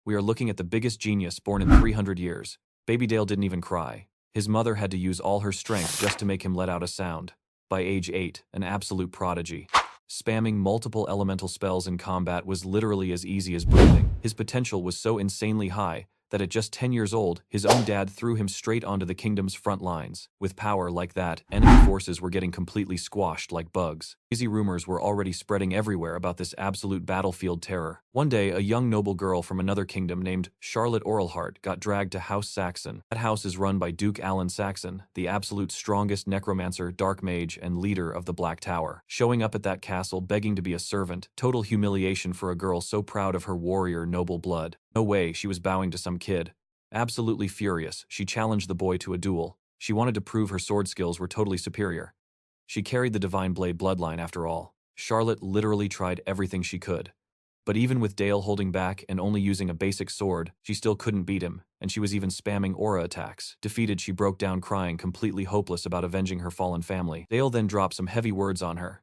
We are looking at the biggest genius born in 300 years. Baby Dale didn't even cry. His mother had to use all her strength just to make him let out a sound. By age 8, an absolute prodigy. Spamming multiple elemental spells in combat was literally as easy as breathing. His potential was so insanely high that at just 10 years old, his own dad threw him straight onto the kingdom's front lines. With power like that, enemy forces were getting completely squashed like bugs. Crazy rumors were already spreading everywhere about this absolute battlefield terror. One day, a young noble girl from another kingdom named Charlotte Oralheart got dragged to House Saxon. That house is run by Duke Saxon, the absolute strongest necromancer, dark mage, and leader of the Black Tower. Showing up at that castle begging to be a servant, total humiliation for a girl so proud of her warrior noble blood. No way she was bowing to some kid. Absolutely furious, she challenged the boy to a duel. She wanted to prove her sword skills were totally superior. She carried the Divine Blade bloodline after all. Charlotte literally tried everything she could. But even with Dale holding back and only using a basic sword, she still couldn't beat him, and she was even spamming aura attacks. Defeated, she broke down crying, completely hopeless about avenging her fallen family. Dale then dropped some heavy words on her.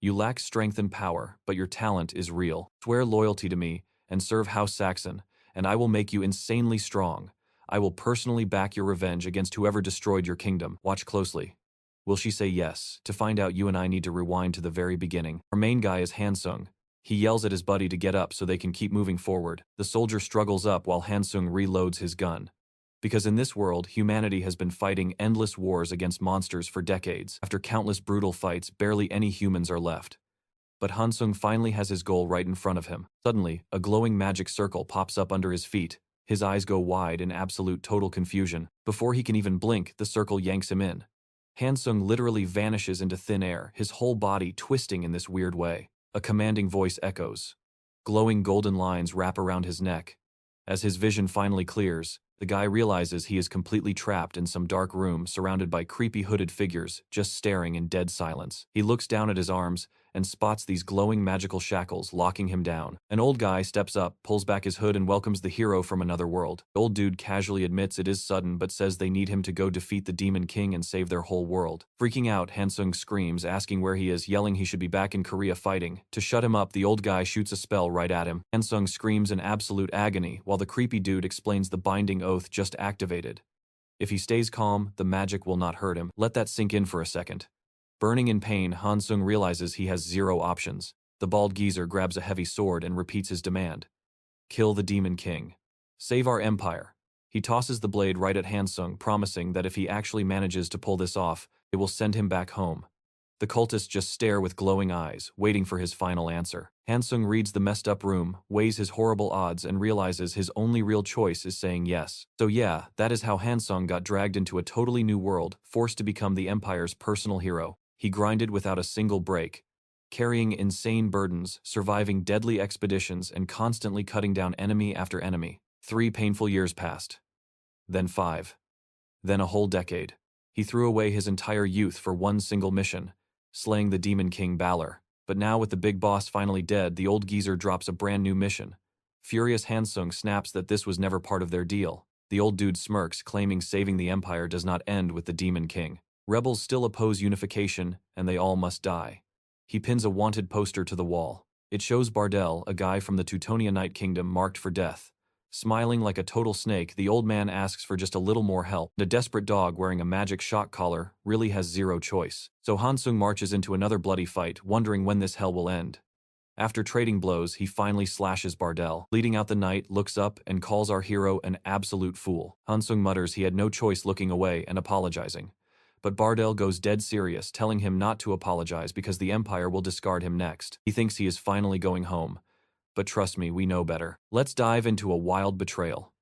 "You lack strength and power, but your talent is real. Swear loyalty to me and serve House Saxon, and I will make you insanely strong. I will personally back your revenge against whoever destroyed your kingdom. Watch closely." Will she say yes? To find out, you and I need to rewind to the very beginning. Our main guy is Hansung. He yells at his buddy to get up so they can keep moving forward. The soldier struggles up while Hansung reloads his gun. Because in this world, humanity has been fighting endless wars against monsters for decades. After countless brutal fights, barely any humans are left. But Hansung finally has his goal right in front of him. Suddenly, a glowing magic circle pops up under his feet. His eyes go wide in absolute total confusion. Before he can even blink, the circle yanks him in. Hansung literally vanishes into thin air, his whole body twisting in this weird way. A commanding voice echoes. Glowing golden lines wrap around his neck. As his vision finally clears, the guy realizes he is completely trapped in some dark room surrounded by creepy hooded figures, just staring in dead silence. He looks down at his arms and spots these glowing magical shackles locking him down. An old guy steps up, pulls back his hood, and welcomes the hero from another world. The old dude casually admits it is sudden but says they need him to go defeat the Demon King and save their whole world. Freaking out, Hansung screams, asking where he is, yelling he should be back in Korea fighting. To shut him up, the old guy shoots a spell right at him. Hansung screams in absolute agony while the creepy dude explains the binding oath just activated. If he stays calm, the magic will not hurt him. Let that sink in for a second. Burning in pain, Hansung realizes he has zero options. The bald geezer grabs a heavy sword and repeats his demand. Kill the Demon King. Save our empire. He tosses the blade right at Hansung, promising that if he actually manages to pull this off, it will send him back home. The cultists just stare with glowing eyes, waiting for his final answer. Hansung reads the messed up room, weighs his horrible odds, and realizes his only real choice is saying yes. So yeah, that is how Hansung got dragged into a totally new world, forced to become the Empire's personal hero. He grinded without a single break, carrying insane burdens, surviving deadly expeditions, and constantly cutting down enemy after enemy. 3 painful years passed. Then 5. Then a whole decade. He threw away his entire youth for one single mission, slaying the Demon King Balor. But now with the big boss finally dead, the old geezer drops a brand new mission. Furious Hansung snaps that this was never part of their deal. The old dude smirks, claiming saving the Empire does not end with the Demon King. Rebels still oppose unification, and they all must die. He pins a wanted poster to the wall. It shows Bardell, a guy from the Teutonia Night Kingdom, marked for death. Smiling like a total snake, the old man asks for just a little more help. The desperate dog wearing a magic shock collar really has zero choice. So Hansung marches into another bloody fight, wondering when this hell will end. After trading blows, he finally slashes Bardell. Bleeding out the night, looks up and calls our hero an absolute fool. Hansung mutters he had no choice, looking away and apologizing. But Bardell goes dead serious, telling him not to apologize because the Empire will discard him next. He thinks he is finally going home. But trust me, we know better. Let's dive into a wild betrayal.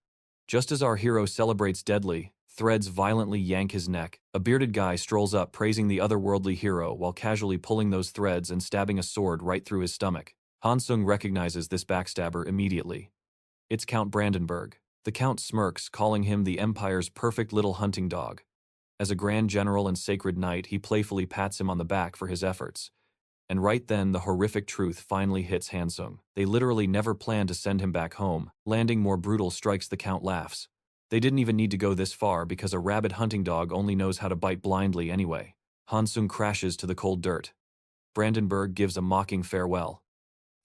Just as our hero celebrates deadly, threads violently yank his neck. A bearded guy strolls up, praising the otherworldly hero while casually pulling those threads and stabbing a sword right through his stomach. Hansung recognizes this backstabber immediately. It's Count Brandenburg. The Count smirks, calling him the Empire's perfect little hunting dog. As a grand general and sacred knight, he playfully pats him on the back for his efforts. And right then, the horrific truth finally hits Hansung. They literally never planned to send him back home. Landing more brutal strikes, the Count laughs. They didn't even need to go this far because a rabid hunting dog only knows how to bite blindly anyway. Hansung crashes to the cold dirt. Brandenburg gives a mocking farewell.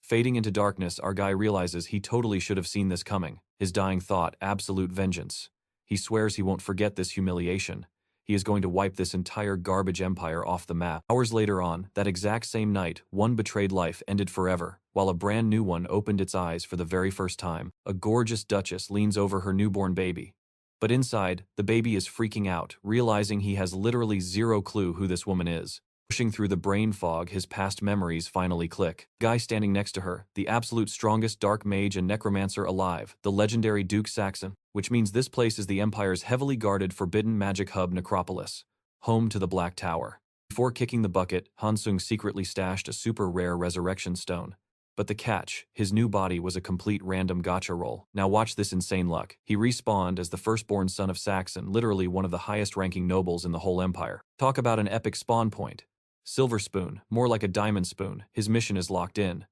Fading into darkness, our guy realizes he totally should have seen this coming. His dying thought, absolute vengeance. He swears he won't forget this humiliation. He is going to wipe this entire garbage empire off the map. Hours later on, that exact same night, one betrayed life ended forever, while a brand new one opened its eyes for the very first time. A gorgeous duchess leans over her newborn baby. But inside, the baby is freaking out, realizing he has literally zero clue who this woman is. Pushing through the brain fog, his past memories finally click. Guy standing next to her, the absolute strongest dark mage and necromancer alive, the legendary Duke Saxon, which means this place is the Empire's heavily guarded forbidden magic hub Necropolis, home to the Black Tower. Before kicking the bucket, Hansung secretly stashed a super rare resurrection stone. But the catch, his new body was a complete random gacha roll. Now watch this insane luck. He respawned as the firstborn son of Saxon, literally one of the highest-ranking nobles in the whole empire. Talk about an epic spawn point. Silver spoon, more like a diamond spoon, his mission is locked in.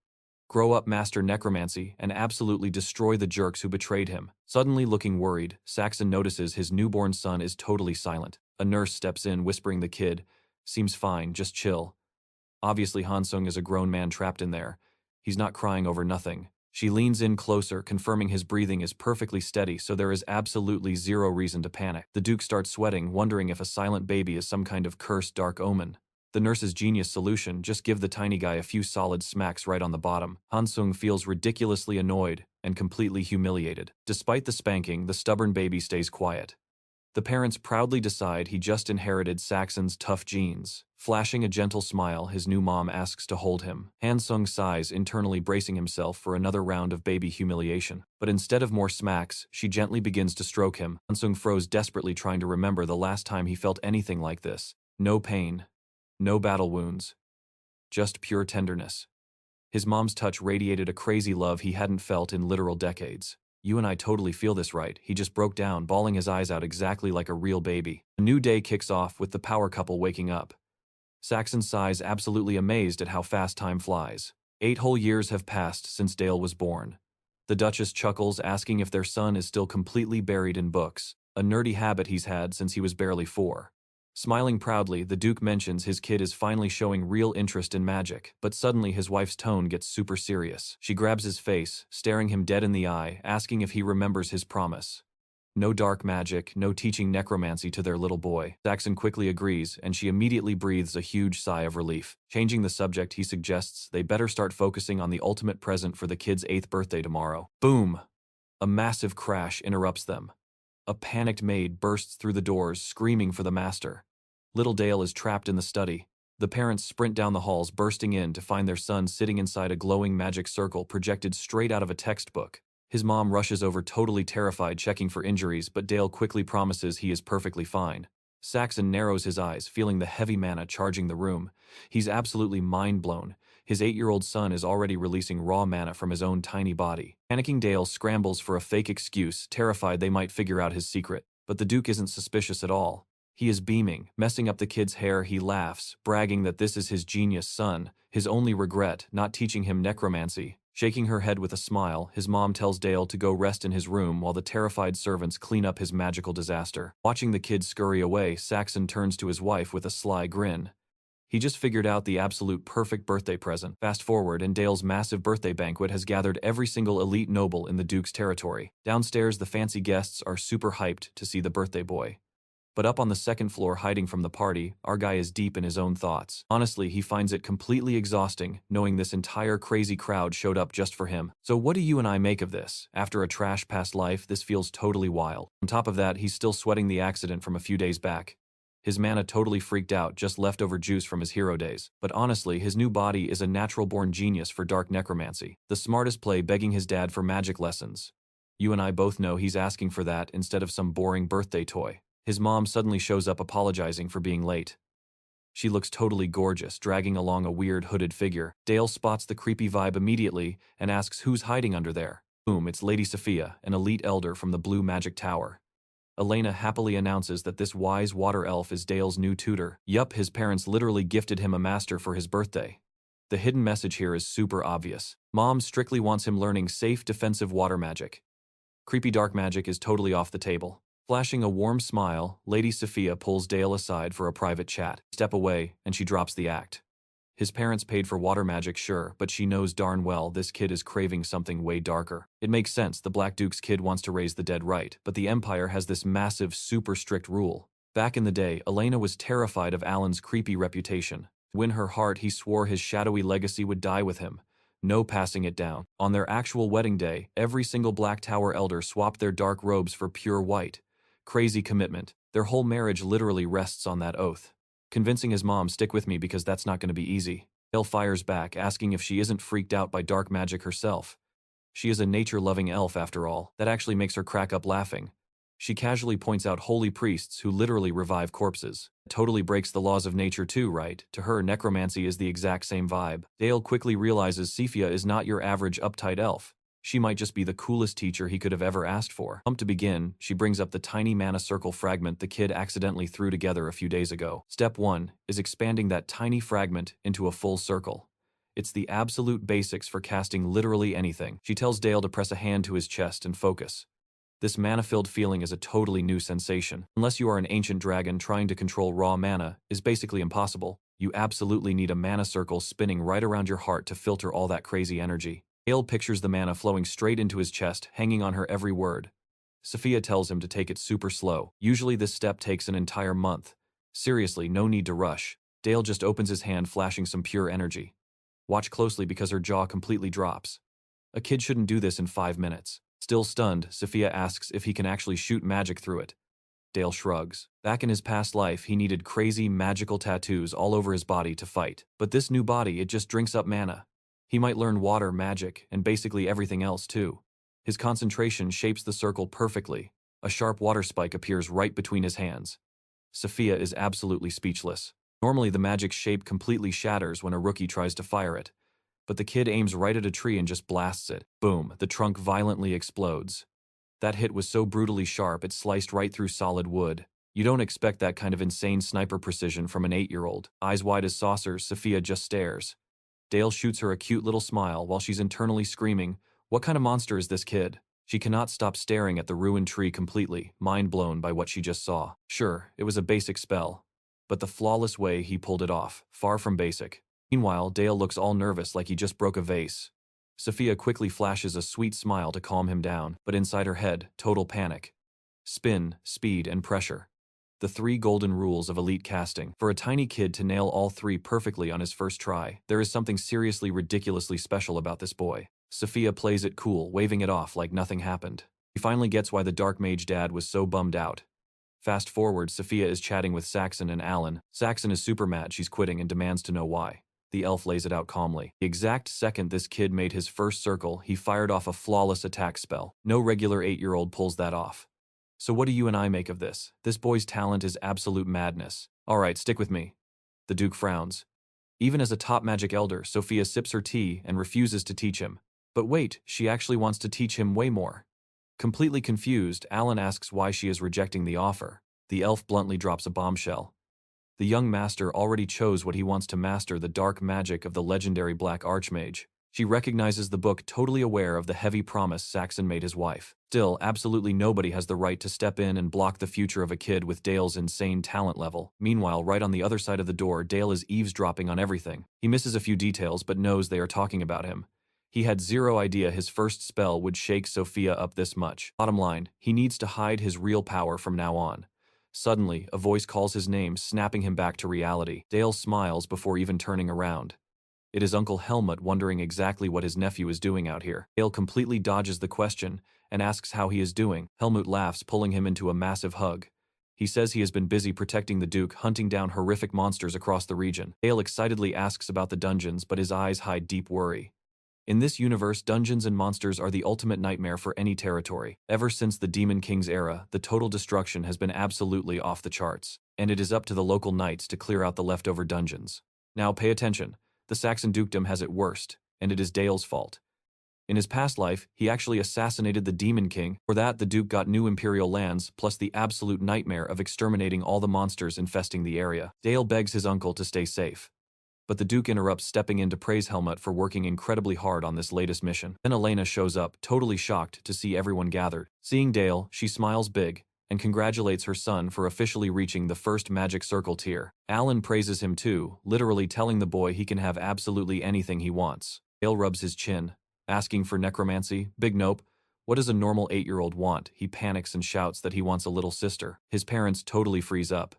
Grow up, master necromancy, and absolutely destroy the jerks who betrayed him. Suddenly looking worried, Saxon notices his newborn son is totally silent. A nurse steps in, whispering the kid, "Seems fine, just chill." Obviously Hansung is a grown man trapped in there. He's not crying over nothing. She leans in closer, confirming his breathing is perfectly steady, so there is absolutely zero reason to panic. The Duke starts sweating, wondering if a silent baby is some kind of cursed dark omen. The nurse's genius solution, just give the tiny guy a few solid smacks right on the bottom. Hansung feels ridiculously annoyed and completely humiliated. Despite the spanking, the stubborn baby stays quiet. The parents proudly decide he just inherited Saxon's tough genes. Flashing a gentle smile, his new mom asks to hold him. Hansung sighs, internally bracing himself for another round of baby humiliation. But instead of more smacks, she gently begins to stroke him. Hansung froze, desperately trying to remember the last time he felt anything like this. No pain. No battle wounds. Just pure tenderness. His mom's touch radiated a crazy love he hadn't felt in literal decades. "You and I totally feel this, right?" He just broke down, bawling his eyes out exactly like a real baby. A new day kicks off with the power couple waking up. Saxon sighs, absolutely amazed at how fast time flies. 8 whole years have passed since Dale was born. The Duchess chuckles, asking if their son is still completely buried in books, a nerdy habit he's had since he was barely 4. Smiling proudly, the Duke mentions his kid is finally showing real interest in magic, but suddenly his wife's tone gets super serious. She grabs his face, staring him dead in the eye, asking if he remembers his promise. No dark magic, no teaching necromancy to their little boy. Saxon quickly agrees, and she immediately breathes a huge sigh of relief. Changing the subject, he suggests they better start focusing on the ultimate present for the kid's 8th birthday tomorrow. Boom! A massive crash interrupts them. A panicked maid bursts through the doors, screaming for the master. Little Dale is trapped in the study. The parents sprint down the halls, bursting in to find their son sitting inside a glowing magic circle projected straight out of a textbook. His mom rushes over, totally terrified, checking for injuries, but Dale quickly promises he is perfectly fine. Saxon narrows his eyes, feeling the heavy mana charging the room. He's absolutely mind-blown. His 8-year-old son is already releasing raw mana from his own tiny body. Panicking Dale scrambles for a fake excuse, terrified they might figure out his secret. But the Duke isn't suspicious at all. He is beaming. Messing up the kid's hair, he laughs, bragging that this is his genius son, his only regret, not teaching him necromancy. Shaking her head with a smile, his mom tells Dale to go rest in his room while the terrified servants clean up his magical disaster. Watching the kid scurry away, Saxon turns to his wife with a sly grin. He just figured out the absolute perfect birthday present. Fast forward, and Dale's massive birthday banquet has gathered every single elite noble in the Duke's territory. Downstairs, the fancy guests are super hyped to see the birthday boy. But up on the second floor, hiding from the party, our guy is deep in his own thoughts. Honestly, he finds it completely exhausting, knowing this entire crazy crowd showed up just for him. So what do you and I make of this? After a trash past life, this feels totally wild. On top of that, he's still sweating the accident from a few days back. His mana totally freaked out, just leftover juice from his hero days. But honestly, his new body is a natural-born genius for dark necromancy. The smartest play, begging his dad for magic lessons. You and I both know he's asking for that instead of some boring birthday toy. His mom suddenly shows up, apologizing for being late. She looks totally gorgeous, dragging along a weird hooded figure. Dale spots the creepy vibe immediately and asks who's hiding under there. Boom, it's Lady Sophia, an elite elder from the Blue Magic Tower. Elena happily announces that this wise water elf is Dale's new tutor. Yup, his parents literally gifted him a master for his birthday. The hidden message here is super obvious. Mom strictly wants him learning safe, defensive water magic. Creepy dark magic is totally off the table. Flashing a warm smile, Lady Sophia pulls Dale aside for a private chat. Step away, and she drops the act. His parents paid for water magic, sure, but she knows darn well this kid is craving something way darker. It makes sense, the Black Duke's kid wants to raise the dead right, but the Empire has this massive, super strict rule. Back in the day, Elena was terrified of Alan's creepy reputation. To win her heart, he swore his shadowy legacy would die with him. No passing it down. On their actual wedding day, every single Black Tower elder swapped their dark robes for pure white. Crazy commitment. Their whole marriage literally rests on that oath. Convincing his mom, stick with me because that's not going to be easy. Dale fires back, asking if she isn't freaked out by dark magic herself. She is a nature-loving elf after all. That actually makes her crack up laughing. She casually points out holy priests who literally revive corpses. Totally breaks the laws of nature too, right? To her, necromancy is the exact same vibe. Dale quickly realizes Sephia is not your average uptight elf. She might just be the coolest teacher he could have ever asked for. To begin, she brings up the tiny mana circle fragment the kid accidentally threw together a few days ago. Step 1 is expanding that tiny fragment into a full circle. It's the absolute basics for casting literally anything. She tells Dale to press a hand to his chest and focus. This mana-filled feeling is a totally new sensation. Unless you are an ancient dragon, trying to control raw mana is basically impossible. You absolutely need a mana circle spinning right around your heart to filter all that crazy energy. Dale pictures the mana flowing straight into his chest, hanging on her every word. Sophia tells him to take it super slow. Usually this step takes an entire month. Seriously, no need to rush. Dale just opens his hand, flashing some pure energy. Watch closely because her jaw completely drops. A kid shouldn't do this in 5 minutes. Still stunned, Sophia asks if he can actually shoot magic through it. Dale shrugs. Back in his past life, he needed crazy magical tattoos all over his body to fight. But this new body, it just drinks up mana. He might learn water, magic, and basically everything else too. His concentration shapes the circle perfectly. A sharp water spike appears right between his hands. Sophia is absolutely speechless. Normally the magic shape completely shatters when a rookie tries to fire it. But the kid aims right at a tree and just blasts it. Boom, the trunk violently explodes. That hit was so brutally sharp it sliced right through solid wood. You don't expect that kind of insane sniper precision from an 8-year-old. Eyes wide as saucers, Sophia just stares. Dale shoots her a cute little smile while she's internally screaming, "What kind of monster is this kid?" She cannot stop staring at the ruined tree completely, mind blown by what she just saw. Sure, it was a basic spell, but the flawless way he pulled it off, far from basic. Meanwhile, Dale looks all nervous like he just broke a vase. Sophia quickly flashes a sweet smile to calm him down, but inside her head, total panic. Spin, speed, and pressure. The 3 golden rules of elite casting. For a tiny kid to nail all 3 perfectly on his first try, there is something seriously ridiculously special about this boy. Sophia plays it cool, waving it off like nothing happened. He finally gets why the dark mage dad was so bummed out. Fast forward, Sophia is chatting with Saxon and Alan. Saxon is super mad she's quitting and demands to know why. The elf lays it out calmly. The exact second this kid made his first circle, he fired off a flawless attack spell. No regular 8-year-old pulls that off. So what do you and I make of this? This boy's talent is absolute madness. Alright, stick with me. The Duke frowns. Even as a top magic elder, Sophia sips her tea and refuses to teach him. But wait, she actually wants to teach him way more. Completely confused, Alan asks why she is rejecting the offer. The elf bluntly drops a bombshell. The young master already chose what he wants to master, the dark magic of the legendary Black Archmage. She recognizes the book, totally aware of the heavy promise Saxon made his wife. Still, absolutely nobody has the right to step in and block the future of a kid with Dale's insane talent level. Meanwhile, right on the other side of the door, Dale is eavesdropping on everything. He misses a few details but knows they are talking about him. He had zero idea his first spell would shake Sophia up this much. Bottom line, he needs to hide his real power from now on. Suddenly, a voice calls his name, snapping him back to reality. Dale smiles before even turning around. It is Uncle Helmut, wondering exactly what his nephew is doing out here. Dale completely dodges the question and asks how he is doing. Helmut laughs, pulling him into a massive hug. He says he has been busy protecting the Duke, hunting down horrific monsters across the region. Dale excitedly asks about the dungeons, but his eyes hide deep worry. In this universe, dungeons and monsters are the ultimate nightmare for any territory. Ever since the Demon King's era, the total destruction has been absolutely off the charts, and it is up to the local knights to clear out the leftover dungeons. Now pay attention. The Saxon dukedom has it worst, and it is Dale's fault. In his past life, he actually assassinated the Demon King. For that, the Duke got new imperial lands, plus the absolute nightmare of exterminating all the monsters infesting the area. Dale begs his uncle to stay safe. But the Duke interrupts, stepping in to praise Helmut for working incredibly hard on this latest mission. Then Elena shows up, totally shocked to see everyone gathered. Seeing Dale, she smiles big and congratulates her son for officially reaching the first magic circle tier. Alan praises him too, literally telling the boy he can have absolutely anything he wants. Dale rubs his chin, asking for necromancy. Big nope. What does a normal 8-year-old want? He panics and shouts that he wants a little sister. His parents totally freeze up.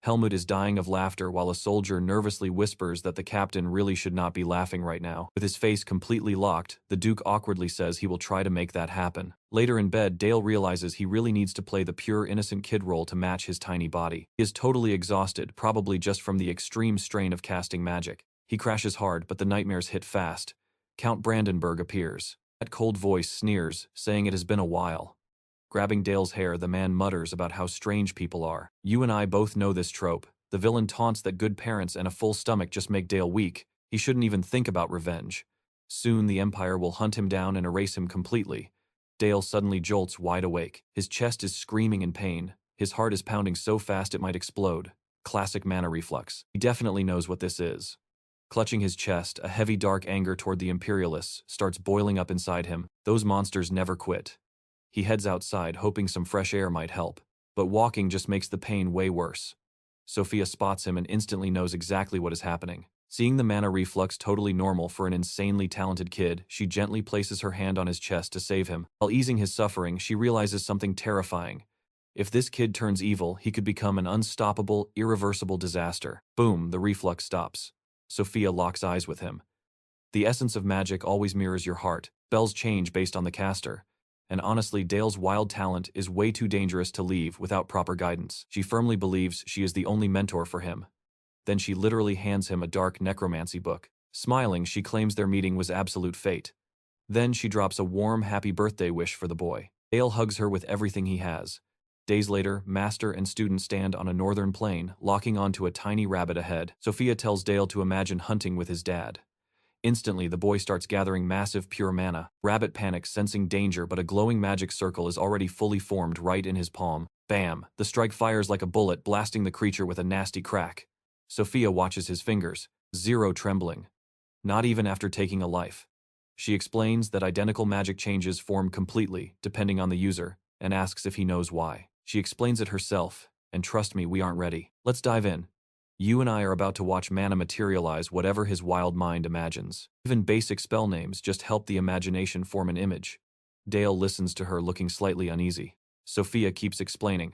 Helmut is dying of laughter while a soldier nervously whispers that the captain really should not be laughing right now. With his face completely locked, the Duke awkwardly says he will try to make that happen. Later in bed, Dale realizes he really needs to play the pure innocent kid role to match his tiny body. He is totally exhausted, probably just from the extreme strain of casting magic. He crashes hard, but the nightmares hit fast. Count Brandenburg appears. That cold voice sneers, saying it has been a while. Grabbing Dale's hair, the man mutters about how strange people are. You and I both know this trope. The villain taunts that good parents and a full stomach just make Dale weak. He shouldn't even think about revenge. Soon the Empire will hunt him down and erase him completely. Dale suddenly jolts wide awake. His chest is screaming in pain. His heart is pounding so fast it might explode. Classic mana reflux. He definitely knows what this is. Clutching his chest, a heavy dark anger toward the Imperialists starts boiling up inside him. Those monsters never quit. He heads outside, hoping some fresh air might help. But walking just makes the pain way worse. Sophia spots him and instantly knows exactly what is happening. Seeing the mana reflux totally normal for an insanely talented kid, she gently places her hand on his chest to save him. While easing his suffering, she realizes something terrifying. If this kid turns evil, he could become an unstoppable, irreversible disaster. Boom, the reflux stops. Sophia locks eyes with him. The essence of magic always mirrors your heart. Spells change based on the caster. And honestly, Dale's wild talent is way too dangerous to leave without proper guidance. She firmly believes she is the only mentor for him. Then she literally hands him a dark necromancy book. Smiling, she claims their meeting was absolute fate. Then she drops a warm, happy birthday wish for the boy. Dale hugs her with everything he has. Days later, master and student stand on a northern plain, locking onto a tiny rabbit ahead. Sophia tells Dale to imagine hunting with his dad. Instantly, the boy starts gathering massive pure mana. Rabbit panics, sensing danger, but a glowing magic circle is already fully formed right in his palm. Bam! The strike fires like a bullet, blasting the creature with a nasty crack. Sophia watches his fingers. Zero trembling. Not even after taking a life. She explains that identical magic changes form completely, depending on the user, and asks if he knows why. She explains it herself, and trust me, we aren't ready. Let's dive in. You and I are about to watch mana materialize whatever his wild mind imagines. Even basic spell names just help the imagination form an image. Dale listens to her, looking slightly uneasy. Sophia keeps explaining.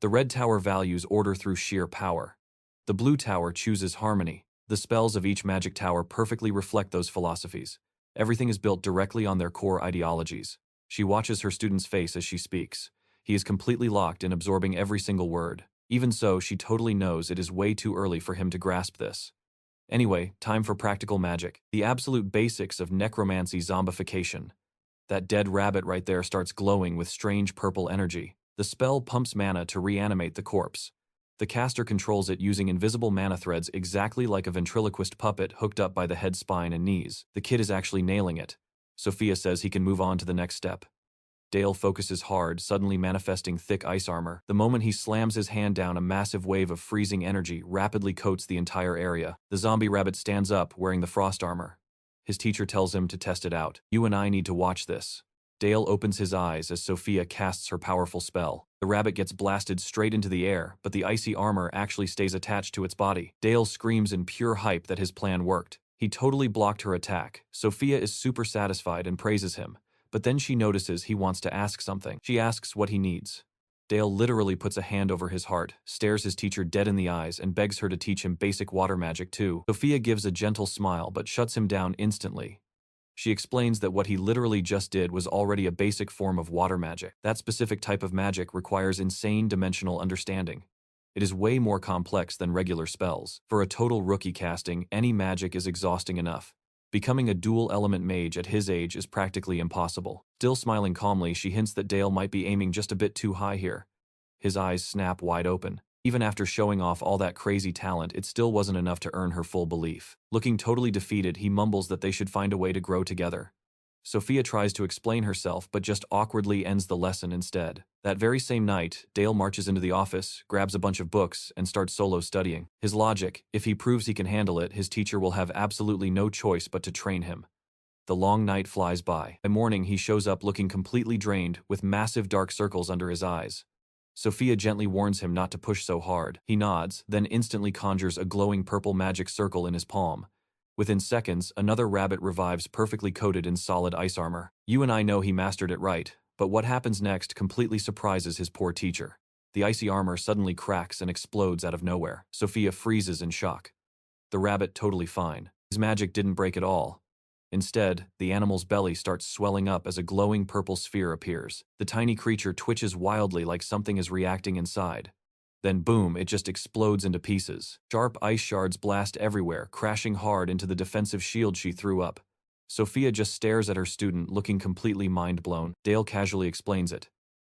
The red tower values order through sheer power. The blue tower chooses harmony. The spells of each magic tower perfectly reflect those philosophies. Everything is built directly on their core ideologies. She watches her student's face as she speaks. He is completely locked in, absorbing every single word. Even so, she totally knows it is way too early for him to grasp this. Anyway, time for practical magic. The absolute basics of necromancy zombification. That dead rabbit right there starts glowing with strange purple energy. The spell pumps mana to reanimate the corpse. The caster controls it using invisible mana threads, exactly like a ventriloquist puppet hooked up by the head, spine, and knees. The kid is actually nailing it. Sophia says he can move on to the next step. Dale focuses hard, suddenly manifesting thick ice armor. The moment he slams his hand down, a massive wave of freezing energy rapidly coats the entire area. The zombie rabbit stands up, wearing the frost armor. His teacher tells him to test it out. You and I need to watch this. Dale opens his eyes as Sophia casts her powerful spell. The rabbit gets blasted straight into the air, but the icy armor actually stays attached to its body. Dale screams in pure hype that his plan worked. He totally blocked her attack. Sophia is super satisfied and praises him. But then she notices he wants to ask something. She asks what he needs. Dale literally puts a hand over his heart, stares his teacher dead in the eyes, and begs her to teach him basic water magic too. Sophia gives a gentle smile but shuts him down instantly. She explains that what he literally just did was already a basic form of water magic. That specific type of magic requires insane dimensional understanding. It is way more complex than regular spells. For a total rookie casting, any magic is exhausting enough. Becoming a dual-element mage at his age is practically impossible. Still smiling calmly, she hints that Dale might be aiming just a bit too high here. His eyes snap wide open. Even after showing off all that crazy talent, it still wasn't enough to earn her full belief. Looking totally defeated, he mumbles that they should find a way to grow together. Sophia tries to explain herself, but just awkwardly ends the lesson instead. That very same night, Dale marches into the office, grabs a bunch of books, and starts solo studying. His logic: if he proves he can handle it, his teacher will have absolutely no choice but to train him. The long night flies by. By morning, he shows up looking completely drained, with massive dark circles under his eyes. Sophia gently warns him not to push so hard. He nods, then instantly conjures a glowing purple magic circle in his palm. Within seconds, another rabbit revives perfectly coated in solid ice armor. You and I know he mastered it right, but what happens next completely surprises his poor teacher. The icy armor suddenly cracks and explodes out of nowhere. Sophia freezes in shock. The rabbit totally fine. His magic didn't break at all. Instead, the animal's belly starts swelling up as a glowing purple sphere appears. The tiny creature twitches wildly like something is reacting inside. Then boom, it just explodes into pieces. Sharp ice shards blast everywhere, crashing hard into the defensive shield she threw up. Sophia just stares at her student, looking completely mind-blown. Dale casually explains it.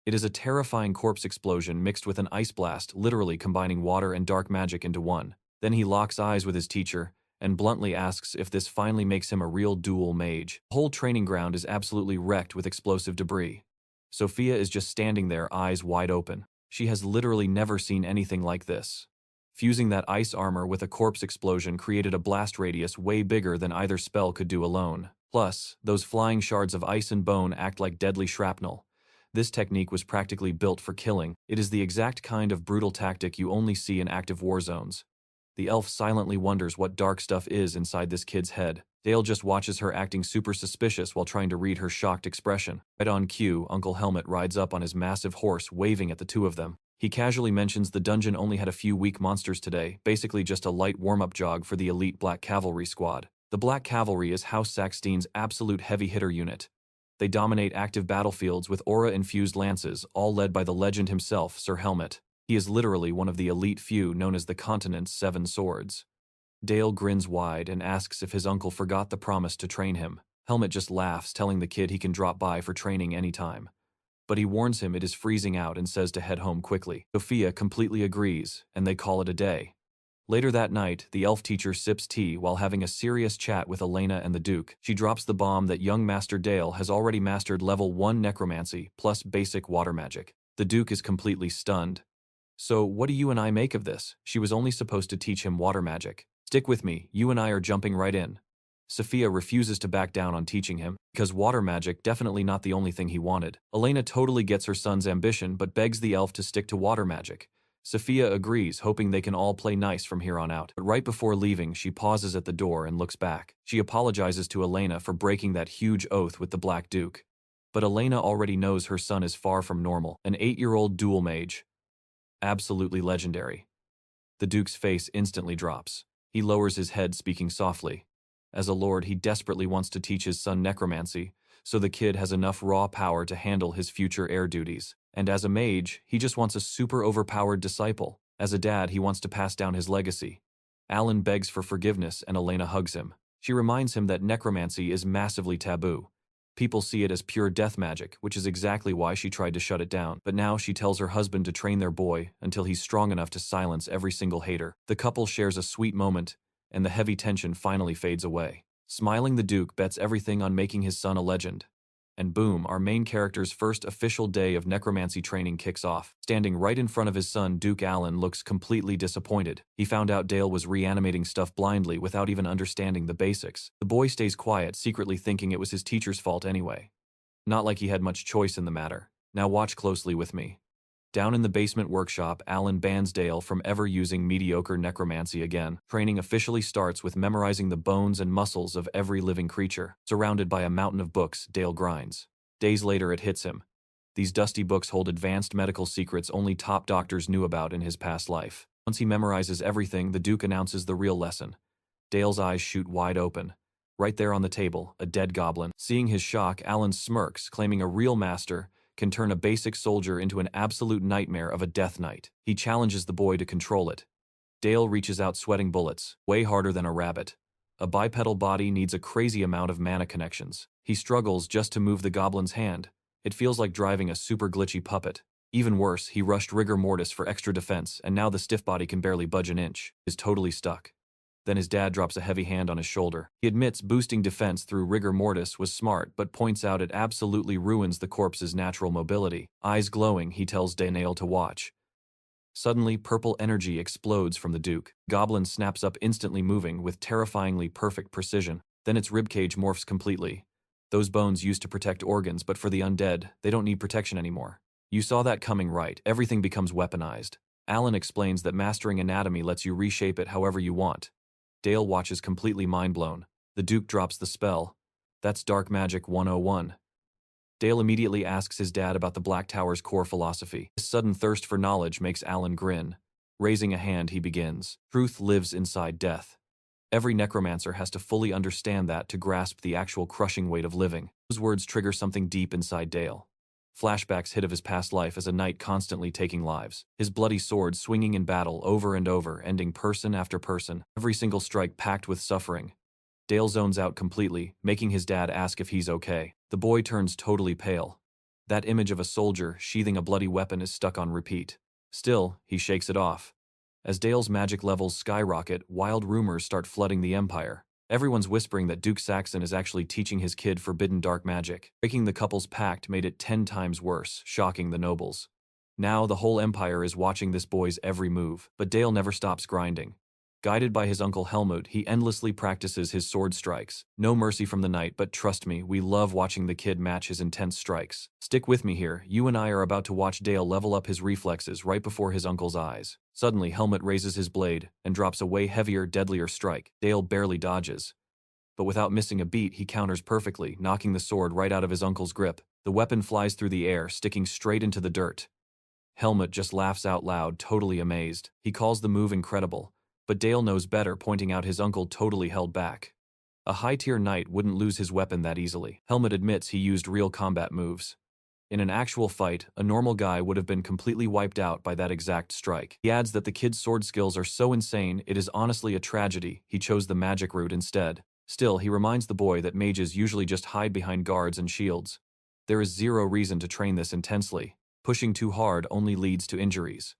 It is a terrifying corpse explosion mixed with an ice blast, literally combining water and dark magic into one. Then he locks eyes with his teacher and bluntly asks if this finally makes him a real dual mage. The whole training ground is absolutely wrecked with explosive debris. Sophia is just standing there, eyes wide open. She has literally never seen anything like this. Fusing that ice armor with a corpse explosion created a blast radius way bigger than either spell could do alone. Plus, those flying shards of ice and bone act like deadly shrapnel. This technique was practically built for killing. It is the exact kind of brutal tactic you only see in active war zones. The elf silently wonders what dark stuff is inside this kid's head. Dale just watches her acting super suspicious while trying to read her shocked expression. Right on cue, Uncle Helmet rides up on his massive horse, waving at the two of them. He casually mentions the dungeon only had a few weak monsters today, basically just a light warm-up jog for the elite Black Cavalry squad. The Black Cavalry is House Saxon's absolute heavy hitter unit. They dominate active battlefields with aura-infused lances, all led by the legend himself, Sir Helmet. He is literally one of the elite few known as the Continent's Seven Swords. Dale grins wide and asks if his uncle forgot the promise to train him. Helmet just laughs, telling the kid he can drop by for training anytime. But he warns him it is freezing out and says to head home quickly. Sophia completely agrees, and they call it a day. Later that night, the elf teacher sips tea while having a serious chat with Elena and the Duke. She drops the bomb that young Master Dale has already mastered level 1 necromancy plus basic water magic. The Duke is completely stunned. So what do you and I make of this? She was only supposed to teach him water magic. Stick with me, you and I are jumping right in. Sophia refuses to back down on teaching him, because water magic definitely not the only thing he wanted. Elena totally gets her son's ambition but begs the elf to stick to water magic. Sophia agrees, hoping they can all play nice from here on out. But right before leaving, she pauses at the door and looks back. She apologizes to Elena for breaking that huge oath with the Black Duke. But Elena already knows her son is far from normal. An 8-year-old dual mage. Absolutely legendary. The Duke's face instantly drops. He lowers his head, speaking softly. As a lord, he desperately wants to teach his son necromancy, so the kid has enough raw power to handle his future heir duties. And as a mage, he just wants a super overpowered disciple. As a dad, he wants to pass down his legacy. Alan begs for forgiveness and Elena hugs him. She reminds him that necromancy is massively taboo. People see it as pure death magic, which is exactly why she tried to shut it down. But now she tells her husband to train their boy until he's strong enough to silence every single hater. The couple shares a sweet moment, and the heavy tension finally fades away. Smiling, the Duke bets everything on making his son a legend. And boom, our main character's first official day of necromancy training kicks off. Standing right in front of his son, Duke Alan looks completely disappointed. He found out Dale was reanimating stuff blindly without even understanding the basics. The boy stays quiet, secretly thinking it was his teacher's fault anyway. Not like he had much choice in the matter. Now watch closely with me. Down in the basement workshop, Alan bans Dale from ever using mediocre necromancy again. Training officially starts with memorizing the bones and muscles of every living creature. Surrounded by a mountain of books, Dale grinds. Days later, it hits him. These dusty books hold advanced medical secrets only top doctors knew about in his past life. Once he memorizes everything, the Duke announces the real lesson. Dale's eyes shoot wide open. Right there on the table, a dead goblin. Seeing his shock, Alan smirks, claiming a real master can turn a basic soldier into an absolute nightmare of a death knight. He challenges the boy to control it. Dale reaches out, sweating bullets, way harder than a rabbit. A bipedal body needs a crazy amount of mana connections. He struggles just to move the goblin's hand. It feels like driving a super glitchy puppet. Even worse, he rushed rigor mortis for extra defense, and now the stiff body can barely budge an inch. Is totally stuck. Then his dad drops a heavy hand on his shoulder. He admits boosting defense through rigor mortis was smart, but points out it absolutely ruins the corpse's natural mobility. Eyes glowing, he tells Danail to watch. Suddenly, purple energy explodes from the Duke. Goblin snaps up, instantly moving with terrifyingly perfect precision. Then its ribcage morphs completely. Those bones used to protect organs, but for the undead, they don't need protection anymore. You saw that coming, right? Everything becomes weaponized. Alan explains that mastering anatomy lets you reshape it however you want. Dale watches completely mind-blown. The Duke drops the spell. That's Dark Magic 101. Dale immediately asks his dad about the Black Tower's core philosophy. His sudden thirst for knowledge makes Alan grin. Raising a hand, he begins. Truth lives inside death. Every necromancer has to fully understand that to grasp the actual crushing weight of living. Those words trigger something deep inside Dale. Flashbacks hit of his past life as a knight constantly taking lives. His bloody sword swinging in battle over and over, ending person after person. Every single strike packed with suffering. Dale zones out completely, making his dad ask if he's okay. The boy turns totally pale. That image of a soldier sheathing a bloody weapon is stuck on repeat. Still, he shakes it off. As Dale's magic levels skyrocket, wild rumors start flooding the Empire. Everyone's whispering that Duke Saxon is actually teaching his kid forbidden dark magic. Breaking the couple's pact made it 10 times worse, shocking the nobles. Now the whole Empire is watching this boy's every move, but Dale never stops grinding. Guided by his uncle Helmut, he endlessly practices his sword strikes. No mercy from the knight, but trust me, we love watching the kid match his intense strikes. Stick with me here, you and I are about to watch Dale level up his reflexes right before his uncle's eyes. Suddenly, Helmut raises his blade and drops a way heavier, deadlier strike. Dale barely dodges. But without missing a beat, he counters perfectly, knocking the sword right out of his uncle's grip. The weapon flies through the air, sticking straight into the dirt. Helmut just laughs out loud, totally amazed. He calls the move incredible. But Dale knows better, pointing out his uncle totally held back. A high-tier knight wouldn't lose his weapon that easily. Helmut admits he used real combat moves. In an actual fight, a normal guy would have been completely wiped out by that exact strike. He adds that the kid's sword skills are so insane, it is honestly a tragedy he chose the magic route instead. Still, he reminds the boy that mages usually just hide behind guards and shields. There is zero reason to train this intensely. Pushing too hard only leads to injuries.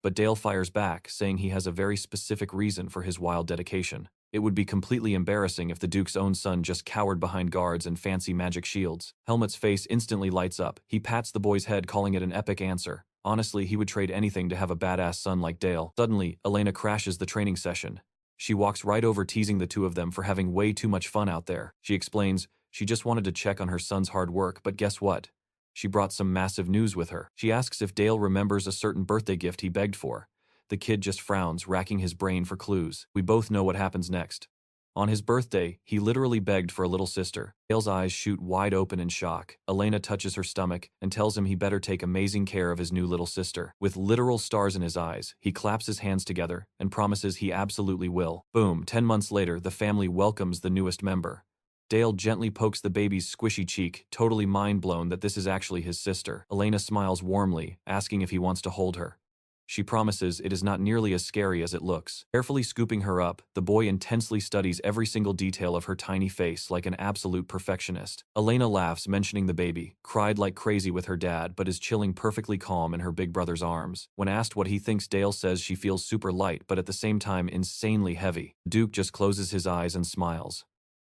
But Dale fires back, saying he has a very specific reason for his wild dedication. It would be completely embarrassing if the Duke's own son just cowered behind guards and fancy magic shields. Helmut's face instantly lights up. He pats the boy's head, calling it an epic answer. Honestly, he would trade anything to have a badass son like Dale. Suddenly, Elena crashes the training session. She walks right over, teasing the two of them for having way too much fun out there. She explains she just wanted to check on her son's hard work, but guess what? She brought some massive news with her. She asks if Dale remembers a certain birthday gift he begged for. The kid just frowns, racking his brain for clues. We both know what happens next. On his birthday, he literally begged for a little sister. Dale's eyes shoot wide open in shock. Elena touches her stomach and tells him he better take amazing care of his new little sister. With literal stars in his eyes, he claps his hands together and promises he absolutely will. Boom, 10 months later, the family welcomes the newest member. Dale gently pokes the baby's squishy cheek, totally mind-blown that this is actually his sister. Elena smiles warmly, asking if he wants to hold her. She promises it is not nearly as scary as it looks. Carefully scooping her up, the boy intensely studies every single detail of her tiny face like an absolute perfectionist. Elena laughs, mentioning the baby, cried like crazy with her dad but is chilling perfectly calm in her big brother's arms. When asked what he thinks, Dale says she feels super light but at the same time insanely heavy. Duke just closes his eyes and smiles.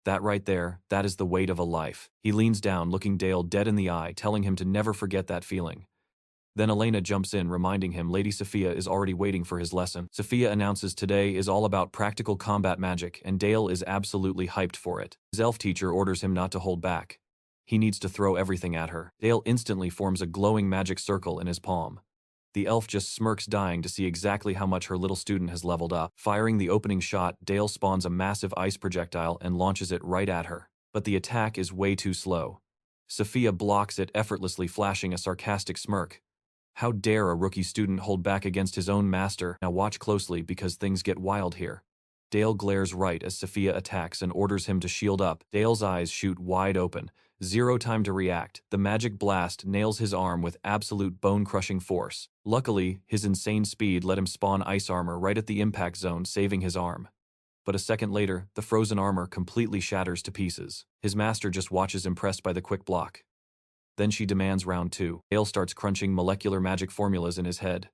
That right there, that is the weight of a life. He leans down, looking Dale dead in the eye, telling him to never forget that feeling. Then Elena jumps in, reminding him Lady Sophia is already waiting for his lesson. Sophia announces today is all about practical combat magic, and Dale is absolutely hyped for it. His elf teacher orders him not to hold back. He needs to throw everything at her. Dale instantly forms a glowing magic circle in his palm. The elf just smirks, dying to see exactly how much her little student has leveled up. Firing the opening shot, Dale spawns a massive ice projectile and launches it right at her. But the attack is way too slow. Sophia blocks it effortlessly, flashing a sarcastic smirk. How dare a rookie student hold back against his own master? Now watch closely because things get wild here. Dale glares right as Sophia attacks and orders him to shield up. Dale's eyes shoot wide open. Zero time to react. The magic blast nails his arm with absolute bone-crushing force. Luckily, his insane speed let him spawn ice armor right at the impact zone, saving his arm. But a second later, the frozen armor completely shatters to pieces. His master just watches, impressed by the quick block. Then she demands round 2. Dale starts crunching molecular magic formulas in his head.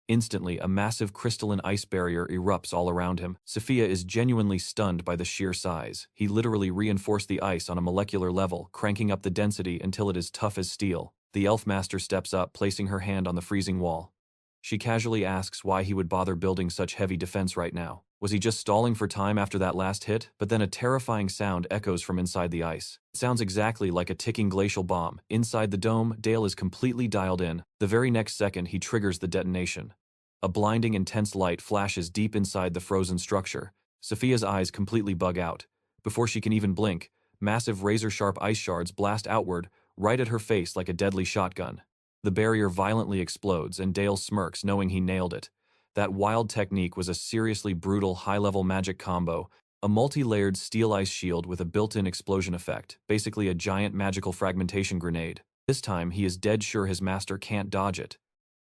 Instantly, a massive crystalline ice barrier erupts all around him. Sophia is genuinely stunned by the sheer size. He literally reinforced the ice on a molecular level, cranking up the density until it is tough as steel. The elf master steps up, placing her hand on the freezing wall. She casually asks why he would bother building such heavy defense right now. Was he just stalling for time after that last hit? But then a terrifying sound echoes from inside the ice. It sounds exactly like a ticking glacial bomb. Inside the dome, Dale is completely dialed in. The very next second, he triggers the detonation. A blinding, intense light flashes deep inside the frozen structure. Sophia's eyes completely bug out. Before she can even blink, massive razor-sharp ice shards blast outward, right at her face like a deadly shotgun. The barrier violently explodes, and Dale smirks, knowing he nailed it. That wild technique was a seriously brutal high-level magic combo, a multi-layered steel ice shield with a built-in explosion effect, basically a giant magical fragmentation grenade. This time, he is dead sure his master can't dodge it.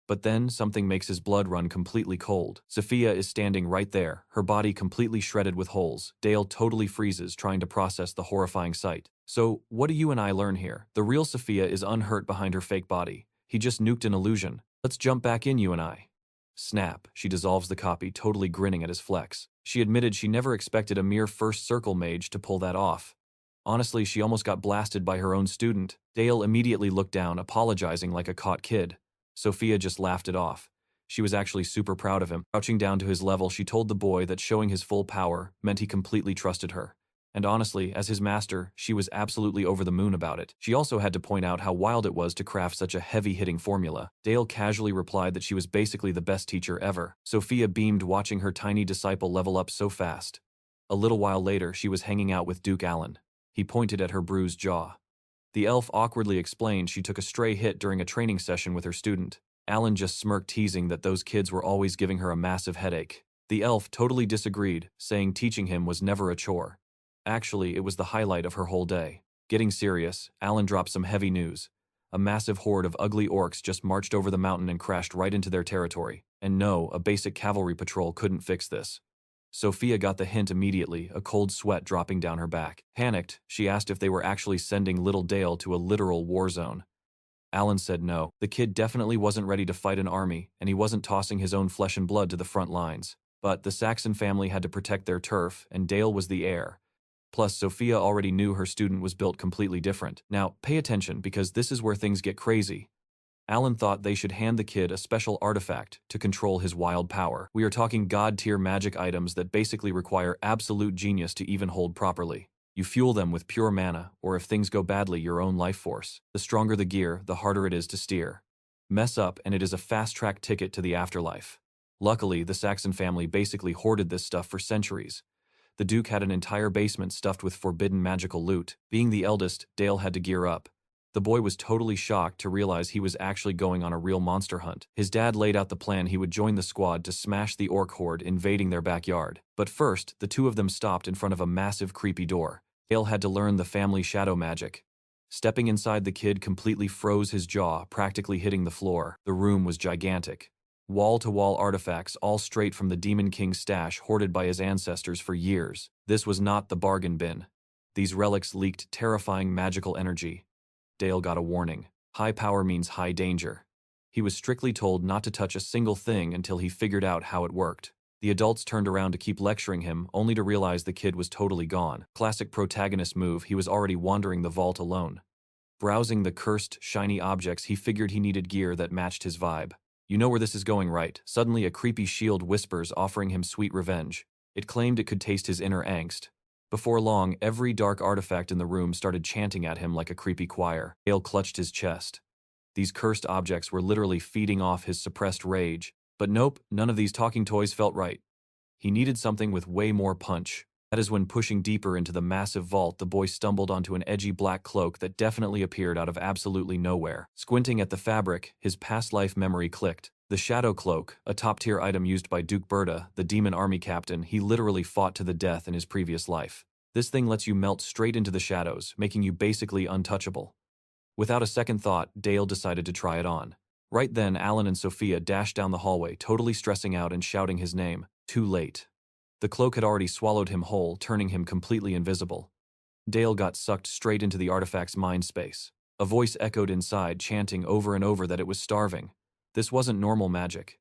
But then, something makes his blood run completely cold. Sophia is standing right there, her body completely shredded with holes. Dale totally freezes, trying to process the horrifying sight. So, what do you and I learn here? The real Sophia is unhurt behind her fake body. He just nuked an illusion. Let's jump back in, you and I. Snap, she dissolves the copy, totally grinning at his flex. She admitted she never expected a mere first circle mage to pull that off. Honestly, she almost got blasted by her own student. Dale immediately looked down, apologizing like a caught kid. Sophia just laughed it off. She was actually super proud of him. Crouching down to his level, she told the boy that showing his full power meant he completely trusted her. And honestly, as his master, she was absolutely over the moon about it. She also had to point out how wild it was to craft such a heavy-hitting formula. Dale casually replied that she was basically the best teacher ever. Sophia beamed, watching her tiny disciple level up so fast. A little while later, she was hanging out with Duke Allen. He pointed at her bruised jaw. The elf awkwardly explained she took a stray hit during a training session with her student. Allen just smirked, teasing that those kids were always giving her a massive headache. The elf totally disagreed, saying teaching him was never a chore. Actually, it was the highlight of her whole day. Getting serious, Allen dropped some heavy news. A massive horde of ugly orcs just marched over the mountain and crashed right into their territory. And no, a basic cavalry patrol couldn't fix this. Sophia got the hint immediately, a cold sweat dropping down her back. Panicked, she asked if they were actually sending little Dale to a literal war zone. Allen said no. The kid definitely wasn't ready to fight an army, and he wasn't tossing his own flesh and blood to the front lines. But the Saxon family had to protect their turf, and Dale was the heir. Plus, Sophia already knew her student was built completely different. Now, pay attention, because this is where things get crazy. Allen thought they should hand the kid a special artifact to control his wild power. We are talking god-tier magic items that basically require absolute genius to even hold properly. You fuel them with pure mana, or if things go badly, your own life force. The stronger the gear, the harder it is to steer. Mess up, and it is a fast-track ticket to the afterlife. Luckily, the Saxon family basically hoarded this stuff for centuries. The Duke had an entire basement stuffed with forbidden magical loot. Being the eldest, Dale had to gear up. The boy was totally shocked to realize he was actually going on a real monster hunt. His dad laid out the plan he would join the squad to smash the orc horde invading their backyard. But first, the two of them stopped in front of a massive creepy door. Dale had to learn the family shadow magic. Stepping inside, the kid completely froze his jaw, practically hitting the floor. The room was gigantic. Wall-to-wall artifacts, all straight from the Demon King's stash hoarded by his ancestors for years. This was not the bargain bin. These relics leaked terrifying magical energy. Dale got a warning. High power means high danger. He was strictly told not to touch a single thing until he figured out how it worked. The adults turned around to keep lecturing him, only to realize the kid was totally gone. Classic protagonist move, he was already wandering the vault alone. Browsing the cursed, shiny objects, he figured he needed gear that matched his vibe. You know where this is going, right? Suddenly a creepy shield whispers, offering him sweet revenge. It claimed it could taste his inner angst. Before long, every dark artifact in the room started chanting at him like a creepy choir. Dale clutched his chest. These cursed objects were literally feeding off his suppressed rage. But nope, none of these talking toys felt right. He needed something with way more punch. That is when, pushing deeper into the massive vault, the boy stumbled onto an edgy black cloak that definitely appeared out of absolutely nowhere. Squinting at the fabric, his past life memory clicked. The Shadow Cloak, a top-tier item used by Duke Berta, the demon army captain he literally fought to the death in his previous life. This thing lets you melt straight into the shadows, making you basically untouchable. Without a second thought, Dale decided to try it on. Right then, Allen and Sophia dashed down the hallway, totally stressing out and shouting his name. Too late. The cloak had already swallowed him whole, turning him completely invisible. Dale got sucked straight into the artifact's mind space. A voice echoed inside, chanting over and over that it was starving. This wasn't normal magic.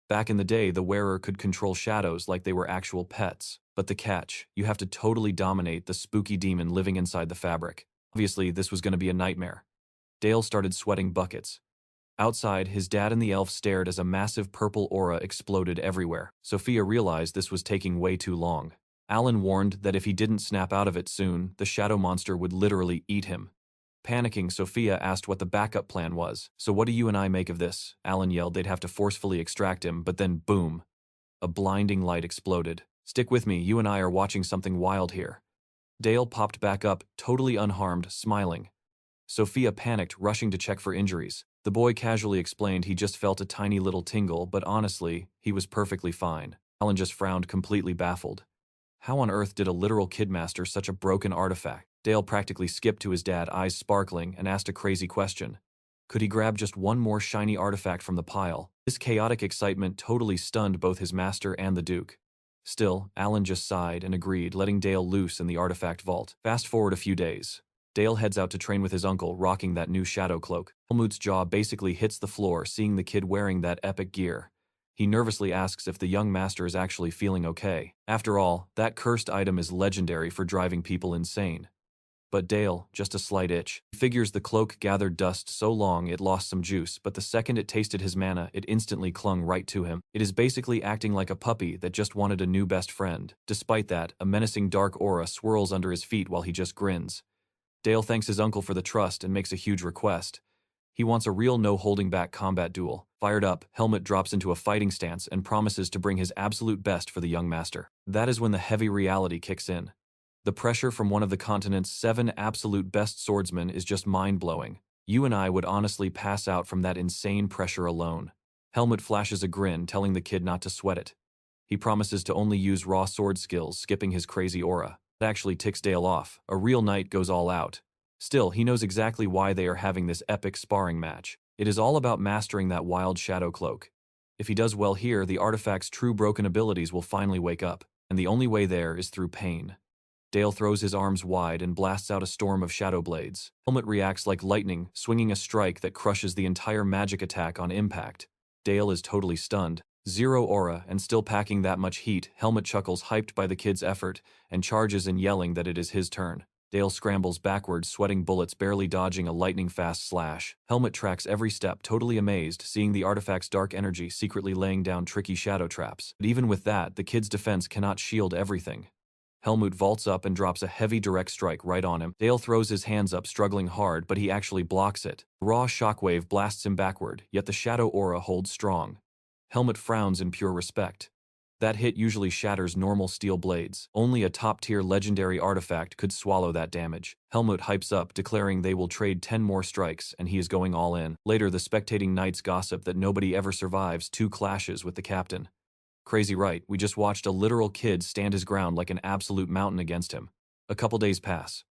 Back in the day, the wearer could control shadows like they were actual pets. But the catch, you have to totally dominate the spooky demon living inside the fabric. Obviously, this was going to be a nightmare. Dale started sweating buckets. Outside, his dad and the elf stared as a massive purple aura exploded everywhere. Sophia realized this was taking way too long. Alan warned that if he didn't snap out of it soon, the shadow monster would literally eat him. Panicking, Sophia asked what the backup plan was. "So what do you and I make of this?" Alan yelled they'd have to forcefully extract him, but then boom. A blinding light exploded. "Stick with me, you and I are watching something wild here." Dale popped back up, totally unharmed, smiling. Sophia panicked, rushing to check for injuries. The boy casually explained he just felt a tiny little tingle, but honestly, he was perfectly fine. Alan just frowned, completely baffled. How on earth did a literal kid master such a broken artifact? Dale practically skipped to his dad, eyes sparkling, and asked a crazy question. Could he grab just one more shiny artifact from the pile? This chaotic excitement totally stunned both his master and the Duke. Still, Alan just sighed and agreed, letting Dale loose in the artifact vault. Fast forward a few days. Dale heads out to train with his uncle, rocking that new shadow cloak. Helmut's jaw basically hits the floor, seeing the kid wearing that epic gear. He nervously asks if the young master is actually feeling okay. After all, that cursed item is legendary for driving people insane. But Dale, just a slight itch. He figures the cloak gathered dust so long it lost some juice, but the second it tasted his mana, it instantly clung right to him. It is basically acting like a puppy that just wanted a new best friend. Despite that, a menacing dark aura swirls under his feet while he just grins. Dale thanks his uncle for the trust and makes a huge request. He wants a real no-holding-back combat duel. Fired up, Helmut drops into a fighting stance and promises to bring his absolute best for the young master. That is when the heavy reality kicks in. The pressure from one of the continent's 7 absolute best swordsmen is just mind-blowing. You and I would honestly pass out from that insane pressure alone. Helmut flashes a grin, telling the kid not to sweat it. He promises to only use raw sword skills, skipping his crazy aura. That actually ticks Dale off. A real knight goes all out. Still, he knows exactly why they are having this epic sparring match. It is all about mastering that wild shadow cloak. If he does well here, the artifact's true broken abilities will finally wake up, and the only way there is through pain. Dale throws his arms wide and blasts out a storm of shadow blades. Helmut reacts like lightning, swinging a strike that crushes the entire magic attack on impact. Dale is totally stunned. Zero aura and still packing that much heat, Helmut chuckles, hyped by the kid's effort, and charges in, yelling that it is his turn. Dale scrambles backwards, sweating bullets, barely dodging a lightning-fast slash. Helmut tracks every step, totally amazed, seeing the artifact's dark energy secretly laying down tricky shadow traps. But even with that, the kid's defense cannot shield everything. Helmut vaults up and drops a heavy direct strike right on him. Dale throws his hands up, struggling hard, but he actually blocks it. A raw shockwave blasts him backward, yet the shadow aura holds strong. Helmut frowns in pure respect. That hit usually shatters normal steel blades. Only a top-tier legendary artifact could swallow that damage. Helmut hypes up, declaring they will trade 10 more strikes, and he is going all in. Later, the spectating knights gossip that nobody ever survives 2 clashes with the captain. Crazy right, we just watched a literal kid stand his ground like an absolute mountain against him. A couple days pass.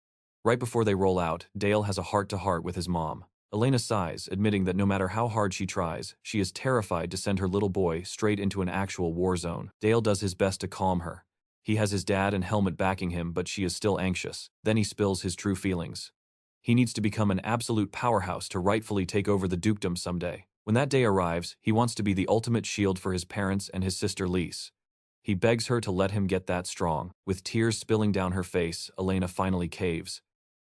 Right before they roll out, Dale has a heart-to-heart with his mom. Elena sighs, admitting that no matter how hard she tries, she is terrified to send her little boy straight into an actual war zone. Dale does his best to calm her. He has his dad and Helmut backing him, but she is still anxious. Then he spills his true feelings. He needs to become an absolute powerhouse to rightfully take over the dukedom someday. When that day arrives, he wants to be the ultimate shield for his parents and his sister Lise. He begs her to let him get that strong. With tears spilling down her face, Elena finally caves.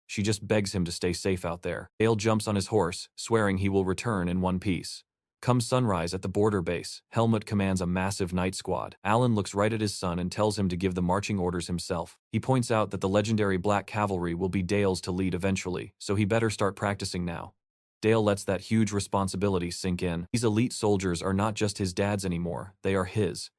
She just begs him to stay safe out there. Dale jumps on his horse, swearing he will return in one piece. Come sunrise at the border base, Helmut commands a massive knight squad. Alan looks right at his son and tells him to give the marching orders himself. He points out that the legendary Black Cavalry will be Dale's to lead eventually, so he better start practicing now. Dale lets that huge responsibility sink in. These elite soldiers are not just his dad's anymore, they are his.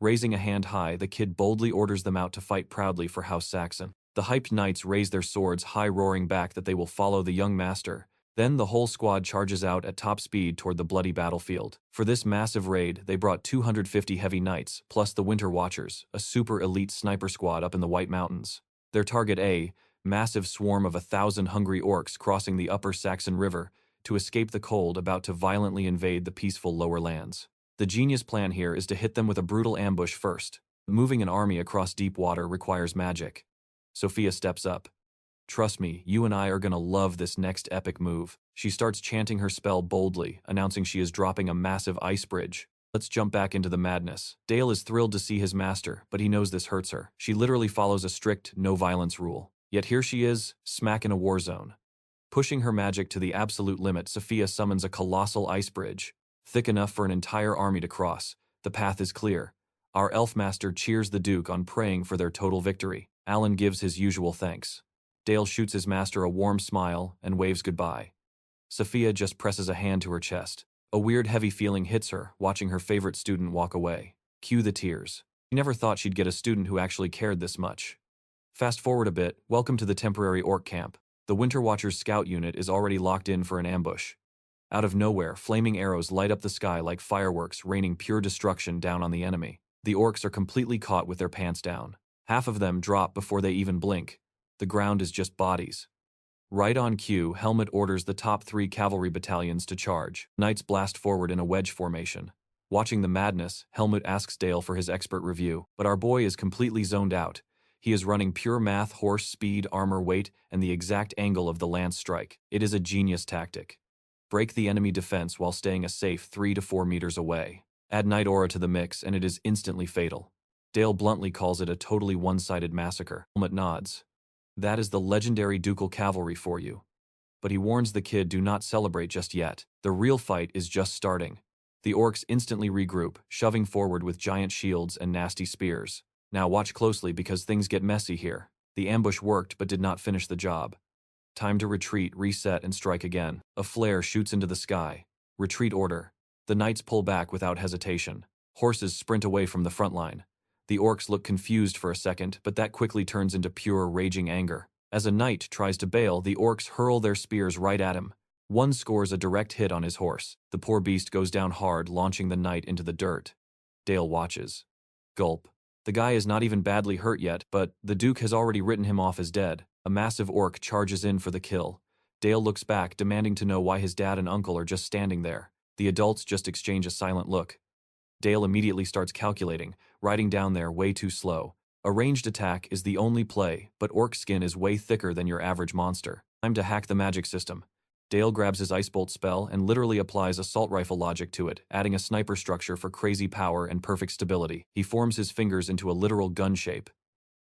Raising a hand high, the kid boldly orders them out to fight proudly for House Saxon. The hyped knights raise their swords high, roaring back that they will follow the young master. Then the whole squad charges out at top speed toward the bloody battlefield. For this massive raid, they brought 250 heavy knights, plus the Winter Watchers, a super elite sniper squad up in the White Mountains. Their target a massive swarm of 1,000 hungry orcs crossing the upper Saxon River to escape the cold, about to violently invade the peaceful lower lands. The genius plan here is to hit them with a brutal ambush first. Moving an army across deep water requires magic. Sophia steps up. Trust me, you and I are gonna love this next epic move. She starts chanting her spell boldly, announcing she is dropping a massive ice bridge. Let's jump back into the madness. Dale is thrilled to see his master, but he knows this hurts her. She literally follows a strict no-violence rule. Yet here she is, smack in a war zone. Pushing her magic to the absolute limit, Sophia summons a colossal ice bridge, thick enough for an entire army to cross. The path is clear. Our elf master cheers the Duke on, praying for their total victory. Alan gives his usual thanks. Dale shoots his master a warm smile and waves goodbye. Sophia just presses a hand to her chest. A weird heavy feeling hits her, watching her favorite student walk away. Cue the tears. She never thought she'd get a student who actually cared this much. Fast forward a bit, welcome to the temporary orc camp. The Winter Watcher's scout unit is already locked in for an ambush. Out of nowhere, flaming arrows light up the sky like fireworks, raining pure destruction down on the enemy. The orcs are completely caught with their pants down. Half of them drop before they even blink. The ground is just bodies. Right on cue, Helmut orders the top 3 cavalry battalions to charge. Knights blast forward in a wedge formation. Watching the madness, Helmut asks Dale for his expert review, but our boy is completely zoned out. He is running pure math, horse speed, armor weight, and the exact angle of the lance strike. It is a genius tactic. Break the enemy defense while staying a safe 3 to 4 meters away. Add Night Aura to the mix and it is instantly fatal. Dale bluntly calls it a totally one-sided massacre. Helmut nods. That is the legendary ducal cavalry for you. But he warns the kid, do not celebrate just yet. The real fight is just starting. The orcs instantly regroup, shoving forward with giant shields and nasty spears. Now watch closely because things get messy here. The ambush worked but did not finish the job. Time to retreat, reset, and strike again. A flare shoots into the sky. Retreat order. The knights pull back without hesitation. Horses sprint away from the front line. The orcs look confused for a second, but that quickly turns into pure raging anger. As a knight tries to bail, the orcs hurl their spears right at him. One scores a direct hit on his horse. The poor beast goes down hard, launching the knight into the dirt. Dale watches. Gulp. The guy is not even badly hurt yet, but the Duke has already written him off as dead. A massive orc charges in for the kill. Dale looks back, demanding to know why his dad and uncle are just standing there. The adults just exchange a silent look. Dale immediately starts calculating, writing down there way too slow. A ranged attack is the only play, but orc skin is way thicker than your average monster. Time to hack the magic system. Dale grabs his Ice Bolt spell and literally applies assault rifle logic to it, adding a sniper structure for crazy power and perfect stability. He forms his fingers into a literal gun shape.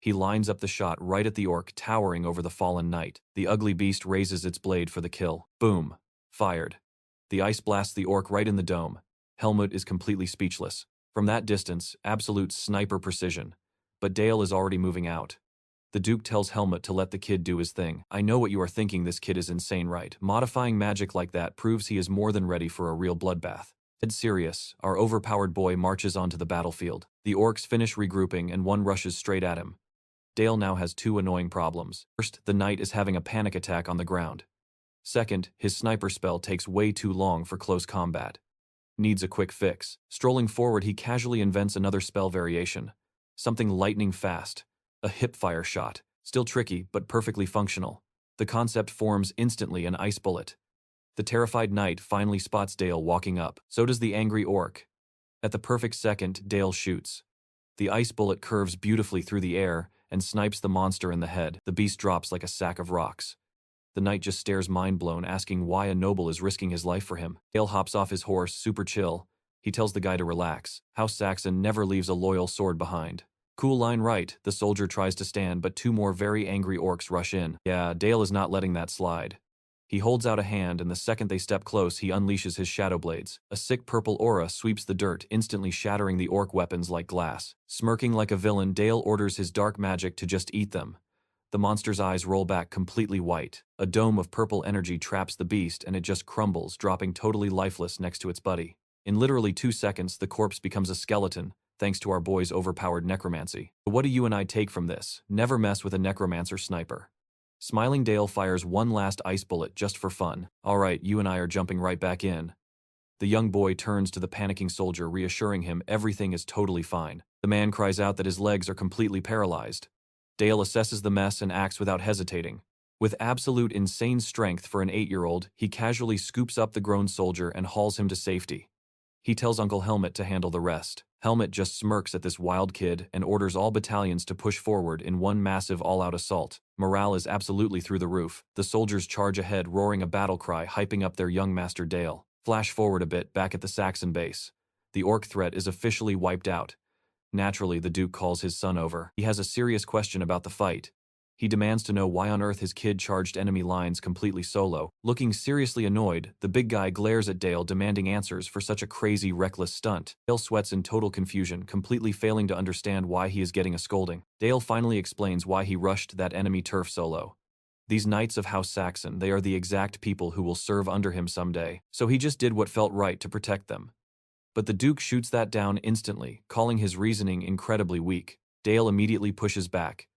He lines up the shot right at the orc towering over the fallen knight. The ugly beast raises its blade for the kill. Boom. Fired. The ice blasts the orc right in the dome. Helmut is completely speechless. From that distance, absolute sniper precision. But Dale is already moving out. The Duke tells Helmut to let the kid do his thing. I know what you are thinking, this kid is insane, right? Modifying magic like that proves he is more than ready for a real bloodbath. Dead serious, our overpowered boy marches onto the battlefield. The orcs finish regrouping and one rushes straight at him. Dale now has 2 annoying problems. First, the knight is having a panic attack on the ground. Second, his sniper spell takes way too long for close combat. Needs a quick fix. Strolling forward, he casually invents another spell variation. Something lightning fast. A hip-fire shot. Still tricky, but perfectly functional. The concept forms instantly an ice bullet. The terrified knight finally spots Dale walking up. So does the angry orc. At the perfect second, Dale shoots. The ice bullet curves beautifully through the air and snipes the monster in the head. The beast drops like a sack of rocks. The knight just stares mind-blown, asking why a noble is risking his life for him. Dale hops off his horse, super chill. He tells the guy to relax. House Saxon never leaves a loyal sword behind. Cool line, right? The soldier tries to stand, but 2 more very angry orcs rush in. Yeah, Dale is not letting that slide. He holds out a hand, and the second they step close, he unleashes his shadow blades. A sick purple aura sweeps the dirt, instantly shattering the orc weapons like glass. Smirking like a villain, Dale orders his dark magic to just eat them. The monster's eyes roll back completely white. A dome of purple energy traps the beast, and it just crumbles, dropping totally lifeless next to its buddy. In literally 2 seconds, the corpse becomes a skeleton, thanks to our boy's overpowered necromancy. But what do you and I take from this? Never mess with a necromancer sniper. Smiling Dale fires one last ice bullet just for fun. Alright, you and I are jumping right back in. The young boy turns to the panicking soldier, reassuring him everything is totally fine. The man cries out that his legs are completely paralyzed. Dale assesses the mess and acts without hesitating. With absolute insane strength for an 8-year-old, he casually scoops up the grown soldier and hauls him to safety. He tells Uncle Helmut to handle the rest. Helmut just smirks at this wild kid and orders all battalions to push forward in one massive all-out assault. Morale is absolutely through the roof. The soldiers charge ahead, roaring a battle cry, hyping up their young master Dale. Flash forward a bit, back at the Saxon base. The orc threat is officially wiped out. Naturally, the Duke calls his son over. He has a serious question about the fight. He demands to know why on earth his kid charged enemy lines completely solo. Looking seriously annoyed, the big guy glares at Dale demanding answers for such a crazy, reckless stunt. Dale sweats in total confusion, completely failing to understand why he is getting a scolding. Dale finally explains why he rushed that enemy turf solo. These knights of House Saxon, they are the exact people who will serve under him someday, so he just did what felt right to protect them. But the Duke shoots that down instantly, calling his reasoning incredibly weak. Dale immediately pushes back.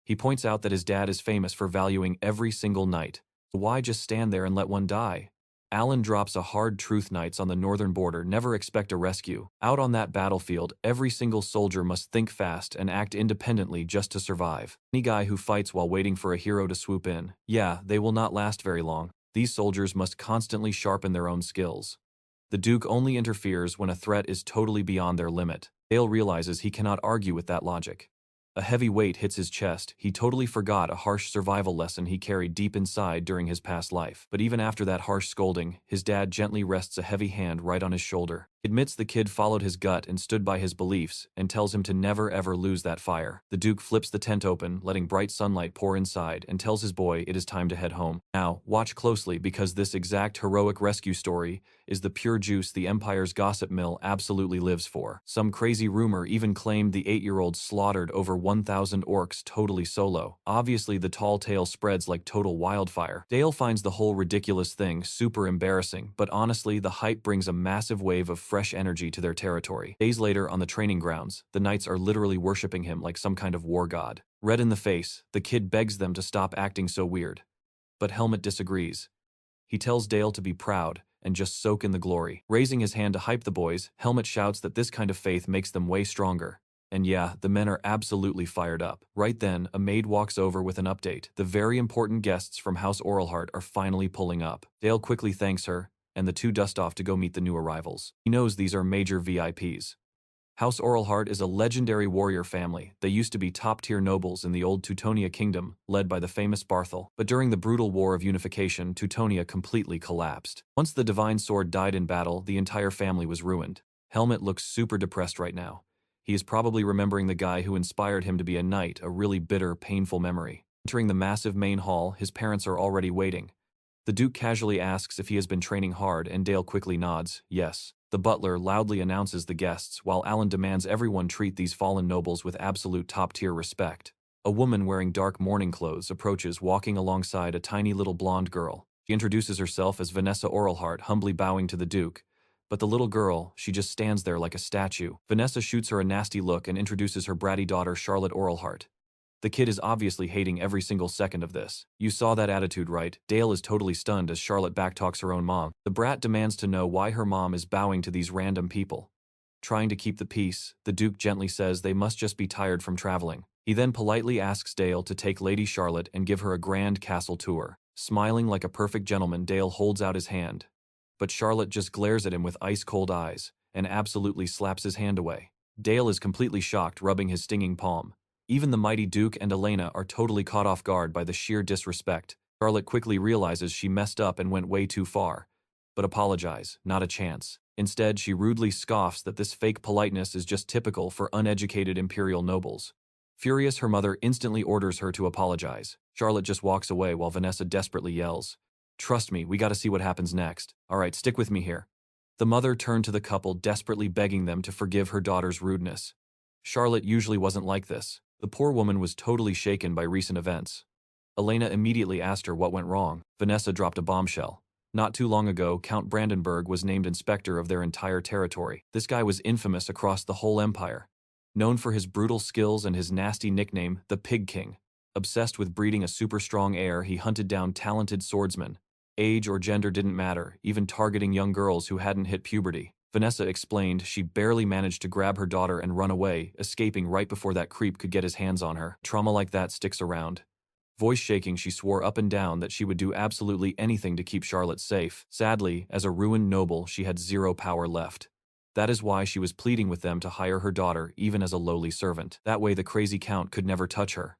He points out that his dad is famous for valuing every single knight. Why just stand there and let one die? Alan drops a hard truth: knights on the northern border never expect a rescue. Out on that battlefield, every single soldier must think fast and act independently just to survive. Any guy who fights while waiting for a hero to swoop in, yeah, they will not last very long. These soldiers must constantly sharpen their own skills. The Duke only interferes when a threat is totally beyond their limit. Dale realizes he cannot argue with that logic. A heavy weight hits his chest. He totally forgot a harsh survival lesson he carried deep inside during his past life. But even after that harsh scolding, his dad gently rests a heavy hand right on his shoulder. He admits the kid followed his gut and stood by his beliefs, and tells him to never ever lose that fire. The Duke flips the tent open, letting bright sunlight pour inside, and tells his boy it is time to head home. Now, watch closely, because this exact heroic rescue story is the pure juice the Empire's gossip mill absolutely lives for. Some crazy rumor even claimed the 8-year-old slaughtered over 1,000 orcs totally solo. Obviously, the tall tale spreads like total wildfire. Dale finds the whole ridiculous thing super embarrassing, but honestly, the hype brings a massive wave of fresh energy to their territory. Days later, on the training grounds, the knights are literally worshipping him like some kind of war god. Red in the face, the kid begs them to stop acting so weird. But Helmet disagrees. He tells Dale to be proud and just soak in the glory. Raising his hand to hype the boys, Helmet shouts that this kind of faith makes them way stronger. And yeah, the men are absolutely fired up. Right then, a maid walks over with an update. The very important guests from House Oralheart are finally pulling up. Dale quickly thanks her, and the two dust off to go meet the new arrivals. He knows these are major VIPs. House Oralheart is a legendary warrior family. They used to be top-tier nobles in the old Teutonia kingdom, led by the famous Barthel. But during the brutal War of Unification, Teutonia completely collapsed. Once the Divine Sword died in battle, the entire family was ruined. Helmet looks super depressed right now. He is probably remembering the guy who inspired him to be a knight, a really bitter, painful memory. Entering the massive main hall, his parents are already waiting. The Duke casually asks if he has been training hard, and Dale quickly nods, yes. The butler loudly announces the guests, while Alan demands everyone treat these fallen nobles with absolute top-tier respect. A woman wearing dark mourning clothes approaches, walking alongside a tiny little blonde girl. She introduces herself as Vanessa Oralheart, humbly bowing to the Duke. But the little girl, she just stands there like a statue. Vanessa shoots her a nasty look and introduces her bratty daughter, Charlotte Oralheart. The kid is obviously hating every single second of this. You saw that attitude, right? Dale is totally stunned as Charlotte backtalks her own mom. The brat demands to know why her mom is bowing to these random people. Trying to keep the peace, the Duke gently says they must just be tired from traveling. He then politely asks Dale to take Lady Charlotte and give her a grand castle tour. Smiling like a perfect gentleman, Dale holds out his hand. But Charlotte just glares at him with ice-cold eyes and absolutely slaps his hand away. Dale is completely shocked, rubbing his stinging palm. Even the mighty Duke and Elena are totally caught off guard by the sheer disrespect. Charlotte quickly realizes she messed up and went way too far. But apologize, not a chance. Instead, she rudely scoffs that this fake politeness is just typical for uneducated imperial nobles. Furious, her mother instantly orders her to apologize. Charlotte just walks away while Vanessa desperately yells, "Trust me, we gotta see what happens next. Alright, stick with me here." The mother turned to the couple, desperately begging them to forgive her daughter's rudeness. Charlotte usually wasn't like this. The poor woman was totally shaken by recent events. Elena immediately asked her what went wrong. Vanessa dropped a bombshell. Not too long ago, Count Brandenburg was named inspector of their entire territory. This guy was infamous across the whole empire. Known for his brutal skills and his nasty nickname, the Pig King. Obsessed with breeding a super strong heir, he hunted down talented swordsmen. Age or gender didn't matter, even targeting young girls who hadn't hit puberty. Vanessa explained she barely managed to grab her daughter and run away, escaping right before that creep could get his hands on her. Trauma like that sticks around. Voice shaking, she swore up and down that she would do absolutely anything to keep Charlotte safe. Sadly, as a ruined noble, she had zero power left. That is why she was pleading with them to hire her daughter, even as a lowly servant. That way the crazy count could never touch her.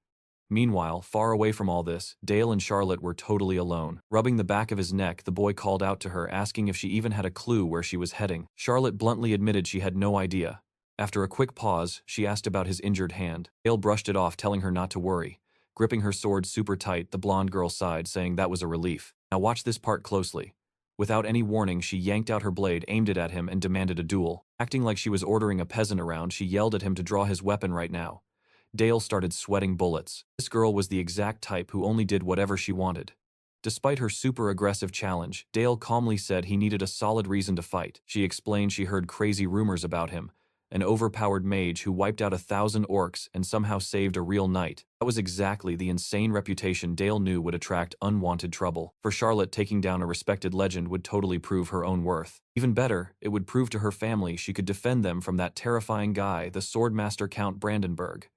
Meanwhile, far away from all this, Dale and Charlotte were totally alone. Rubbing the back of his neck, the boy called out to her, asking if she even had a clue where she was heading. Charlotte bluntly admitted she had no idea. After a quick pause, she asked about his injured hand. Dale brushed it off, telling her not to worry. Gripping her sword super tight, the blonde girl sighed, saying that was a relief. Now watch this part closely. Without any warning, she yanked out her blade, aimed it at him, and demanded a duel. Acting like she was ordering a peasant around, she yelled at him to draw his weapon right now. Dale started sweating bullets. This girl was the exact type who only did whatever she wanted. Despite her super aggressive challenge, Dale calmly said he needed a solid reason to fight. She explained she heard crazy rumors about him, an overpowered mage who wiped out 1,000 orcs and somehow saved a real knight. That was exactly the insane reputation Dale knew would attract unwanted trouble. For Charlotte, taking down a respected legend would totally prove her own worth. Even better, it would prove to her family she could defend them from that terrifying guy, the swordmaster Count Brandenburg.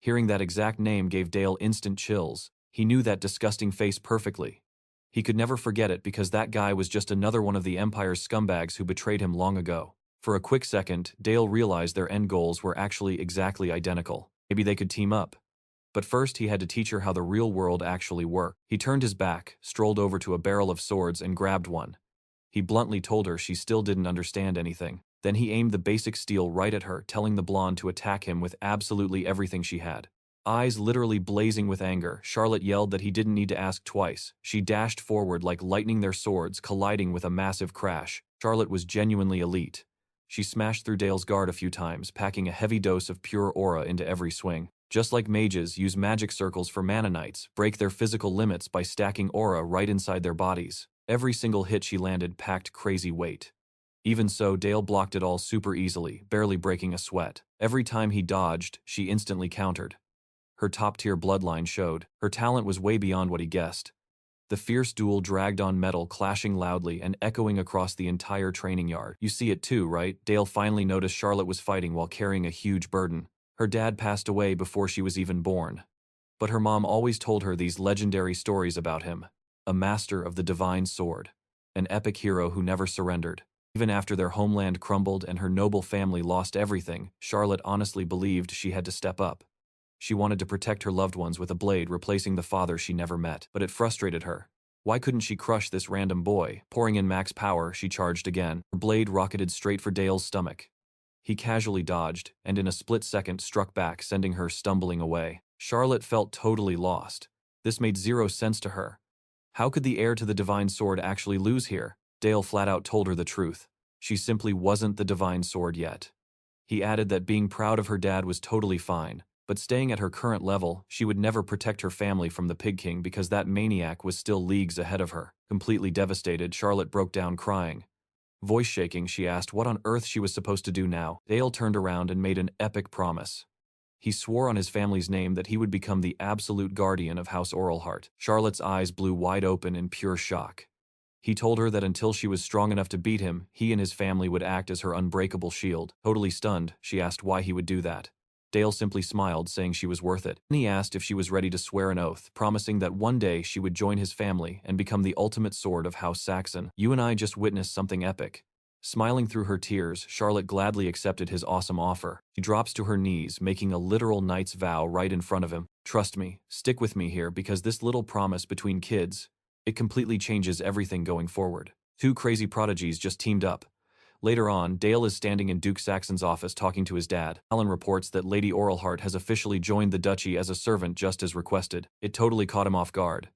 Hearing that exact name gave Dale instant chills. He knew that disgusting face perfectly. He could never forget it because that guy was just another one of the Empire's scumbags who betrayed him long ago. For a quick second, Dale realized their end goals were actually exactly identical. Maybe they could team up. But first he had to teach her how the real world actually worked. He turned his back, strolled over to a barrel of swords and grabbed one. He bluntly told her she still didn't understand anything. Then he aimed the basic steel right at her, telling the blonde to attack him with absolutely everything she had. Eyes literally blazing with anger, Charlotte yelled that he didn't need to ask twice. She dashed forward like lightning, their swords colliding with a massive crash. Charlotte was genuinely elite. She smashed through Dale's guard a few times, packing a heavy dose of pure aura into every swing. Just like mages use magic circles for mana knights, break their physical limits by stacking aura right inside their bodies. Every single hit she landed packed crazy weight. Even so, Dale blocked it all super easily, barely breaking a sweat. Every time he dodged, she instantly countered. Her top-tier bloodline showed. Her talent was way beyond what he guessed. The fierce duel dragged on, metal clashing loudly and echoing across the entire training yard. You see it too, right? Dale finally noticed Charlotte was fighting while carrying a huge burden. Her dad passed away before she was even born. But her mom always told her these legendary stories about him. A master of the divine sword. An epic hero who never surrendered. Even after their homeland crumbled and her noble family lost everything, Charlotte honestly believed she had to step up. She wanted to protect her loved ones with a blade, replacing the father she never met. But it frustrated her. Why couldn't she crush this random boy? Pouring in max power, she charged again. Her blade rocketed straight for Dale's stomach. He casually dodged, and in a split second struck back, sending her stumbling away. Charlotte felt totally lost. This made zero sense to her. How could the heir to the divine sword actually lose here? Dale flat out told her the truth. She simply wasn't the divine sword yet. He added that being proud of her dad was totally fine. But staying at her current level, she would never protect her family from the Pig King because that maniac was still leagues ahead of her. Completely devastated, Charlotte broke down crying. Voice shaking, she asked what on earth she was supposed to do now. Dale turned around and made an epic promise. He swore on his family's name that he would become the absolute guardian of House Oralhart. Charlotte's eyes blew wide open in pure shock. He told her that until she was strong enough to beat him, he and his family would act as her unbreakable shield. Totally stunned, she asked why he would do that. Dale simply smiled, saying she was worth it. Then he asked if she was ready to swear an oath, promising that one day she would join his family and become the ultimate sword of House Saxon. You and I just witnessed something epic. Smiling through her tears, Charlotte gladly accepted his awesome offer. She drops to her knees, making a literal knight's vow right in front of him. Trust me, stick with me here because this little promise between kids, it completely changes everything going forward. Two crazy prodigies just teamed up. Later on, Dale is standing in Duke Saxon's office talking to his dad. Alan reports that Lady Oralhart has officially joined the duchy as a servant just as requested. It totally caught him off guard.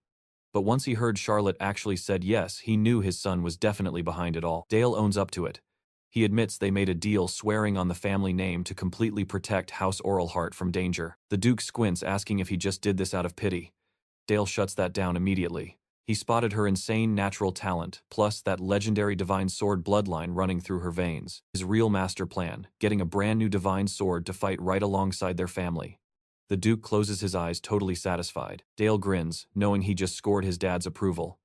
But once he heard Charlotte actually said yes, he knew his son was definitely behind it all. Dale owns up to it. He admits they made a deal swearing on the family name to completely protect House Oralhart from danger. The Duke squints, asking if he just did this out of pity. Dale shuts that down immediately. He spotted her insane natural talent, plus that legendary divine sword bloodline running through her veins. His real master plan, getting a brand new divine sword to fight right alongside their family. The Duke closes his eyes, totally satisfied. Dale grins, knowing he just scored his dad's approval.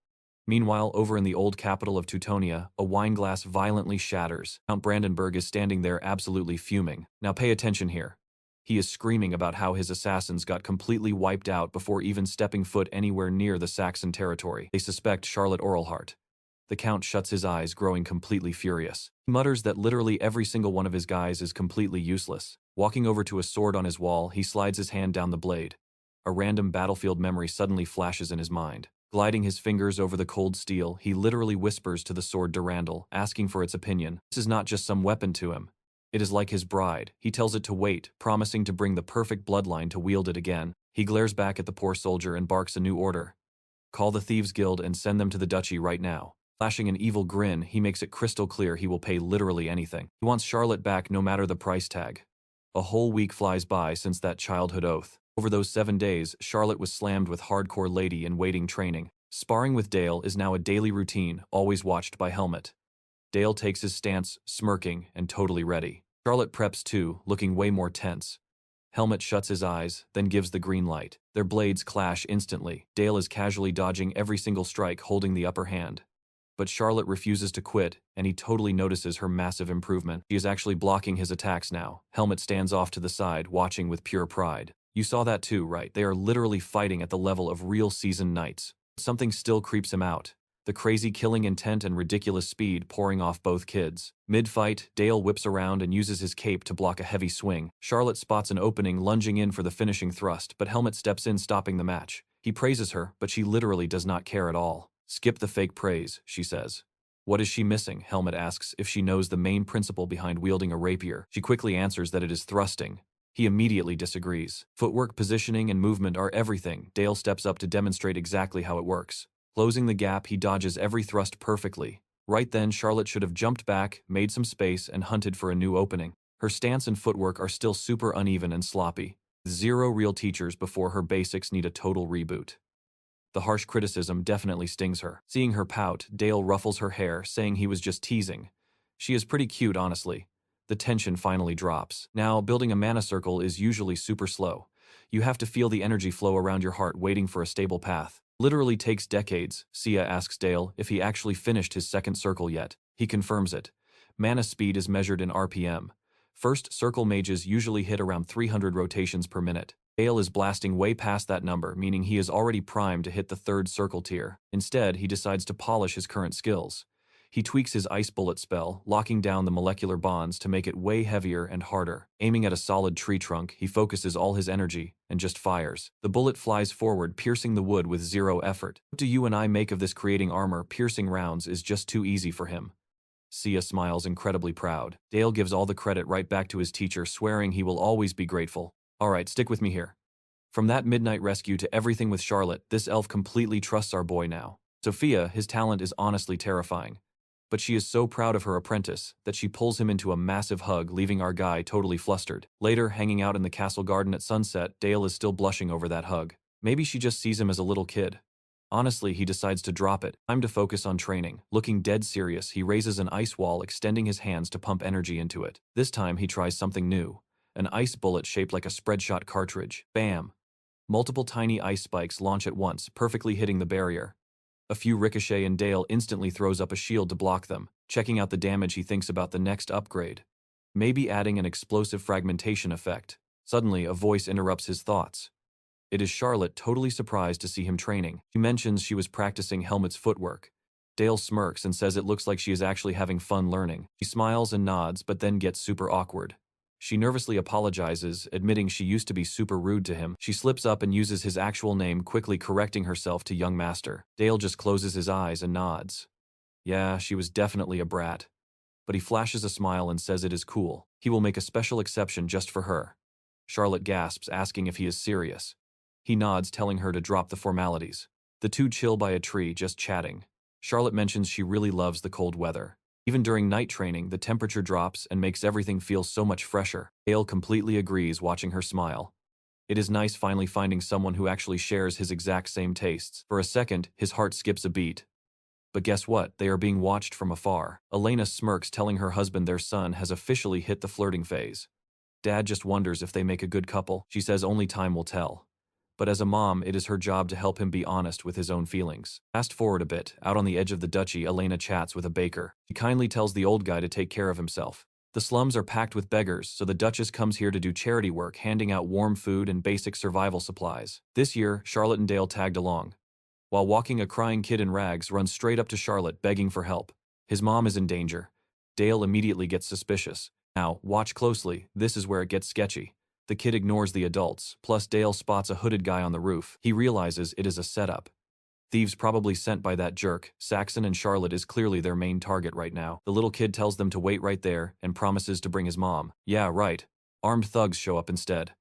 Meanwhile, over in the old capital of Teutonia, a wine glass violently shatters. Count Brandenburg is standing there absolutely fuming. Now pay attention here. He is screaming about how his assassins got completely wiped out before even stepping foot anywhere near the Saxon territory. They suspect Charlotte Oralhart. The Count shuts his eyes, growing completely furious. He mutters that literally every single one of his guys is completely useless. Walking over to a sword on his wall, he slides his hand down the blade. A random battlefield memory suddenly flashes in his mind. Gliding his fingers over the cold steel, he literally whispers to the sword Durandal, asking for its opinion. This is not just some weapon to him. It is like his bride. He tells it to wait, promising to bring the perfect bloodline to wield it again. He glares back at the poor soldier and barks a new order. Call the Thieves Guild and send them to the duchy right now. Flashing an evil grin, he makes it crystal clear he will pay literally anything. He wants Charlotte back no matter the price tag. A whole week flies by since that childhood oath. Over those 7 days, Charlotte was slammed with hardcore lady-in-waiting training. Sparring with Dale is now a daily routine, always watched by Helmet. Dale takes his stance, smirking and totally ready. Charlotte preps too, looking way more tense. Helmet shuts his eyes, then gives the green light. Their blades clash instantly. Dale is casually dodging every single strike, holding the upper hand. But Charlotte refuses to quit, and he totally notices her massive improvement. She is actually blocking his attacks now. Helmet stands off to the side, watching with pure pride. You saw that too, right? They are literally fighting at the level of real seasoned knights. Something still creeps him out. The crazy killing intent and ridiculous speed pouring off both kids. Mid-fight, Dale whips around and uses his cape to block a heavy swing. Charlotte spots an opening, lunging in for the finishing thrust, but Helmet steps in, stopping the match. He praises her, but she literally does not care at all. Skip the fake praise, she says. What is she missing? Helmet asks if she knows the main principle behind wielding a rapier. She quickly answers that it is thrusting. He immediately disagrees. Footwork, positioning, and movement are everything. Dale steps up to demonstrate exactly how it works. Closing the gap, he dodges every thrust perfectly. Right then, Charlotte should have jumped back, made some space, and hunted for a new opening. Her stance and footwork are still super uneven and sloppy. 0 real teachers before her basics need a total reboot. The harsh criticism definitely stings her. Seeing her pout, Dale ruffles her hair, saying he was just teasing. She is pretty cute, honestly. The tension finally drops. Now, building a mana circle is usually super slow. You have to feel the energy flow around your heart, waiting for a stable path. Literally takes decades. Sia asks Dale if he actually finished his second circle yet. He confirms it. Mana speed is measured in RPM. First circle mages usually hit around 300 rotations per minute. Dale is blasting way past that number, meaning he is already primed to hit the 3rd circle tier. Instead, he decides to polish his current skills. He tweaks his ice bullet spell, locking down the molecular bonds to make it way heavier and harder. Aiming at a solid tree trunk, he focuses all his energy and just fires. The bullet flies forward, piercing the wood with 0 effort. What do you and I make of this? Creating armor-piercing rounds is just too easy for him. Sia smiles, incredibly proud. Dale gives all the credit right back to his teacher, swearing he will always be grateful. Alright, stick with me here. From that midnight rescue to everything with Charlotte, this elf completely trusts our boy now. Sophia, his talent is honestly terrifying. But she is so proud of her apprentice that she pulls him into a massive hug, leaving our guy totally flustered. Later, hanging out in the castle garden at sunset, Dale is still blushing over that hug. Maybe she just sees him as a little kid. Honestly, he decides to drop it. Time to focus on training. Looking dead serious, he raises an ice wall, extending his hands to pump energy into it. This time, he tries something new. An ice bullet shaped like a spreadshot cartridge. Bam! Multiple tiny ice spikes launch at once, perfectly hitting the barrier. A few ricochet and Dale instantly throws up a shield to block them. Checking out the damage, he thinks about the next upgrade. Maybe adding an explosive fragmentation effect. Suddenly, a voice interrupts his thoughts. It is Charlotte, totally surprised to see him training. She mentions she was practicing Helmet's footwork. Dale smirks and says it looks like she is actually having fun learning. She smiles and nods, but then gets super awkward. She nervously apologizes, admitting she used to be super rude to him. She slips up and uses his actual name, quickly correcting herself to young master. Dale just closes his eyes and nods. Yeah, she was definitely a brat. But he flashes a smile and says it is cool. He will make a special exception just for her. Charlotte gasps, asking if he is serious. He nods, telling her to drop the formalities. The two chill by a tree, just chatting. Charlotte mentions she really loves the cold weather. Even during night training, the temperature drops and makes everything feel so much fresher. Dale completely agrees, watching her smile. It is nice finally finding someone who actually shares his exact same tastes. For a second, his heart skips a beat. But guess what? They are being watched from afar. Elena smirks, telling her husband their son has officially hit the flirting phase. Dad just wonders if they make a good couple. She says only time will tell. But as a mom, it is her job to help him be honest with his own feelings. Fast forward a bit, out on the edge of the duchy, Elena chats with a baker. She kindly tells the old guy to take care of himself. The slums are packed with beggars, so the Duchess comes here to do charity work, handing out warm food and basic survival supplies. This year, Charlotte and Dale tagged along. While walking, a crying kid in rags runs straight up to Charlotte, begging for help. His mom is in danger. Dale immediately gets suspicious. Now, watch closely, this is where it gets sketchy. The kid ignores the adults, plus Dale spots a hooded guy on the roof. He realizes it is a setup. Thieves probably sent by that jerk. Saxon and Charlotte is clearly their main target right now. The little kid tells them to wait right there and promises to bring his mom. Yeah, right. Armed thugs show up instead.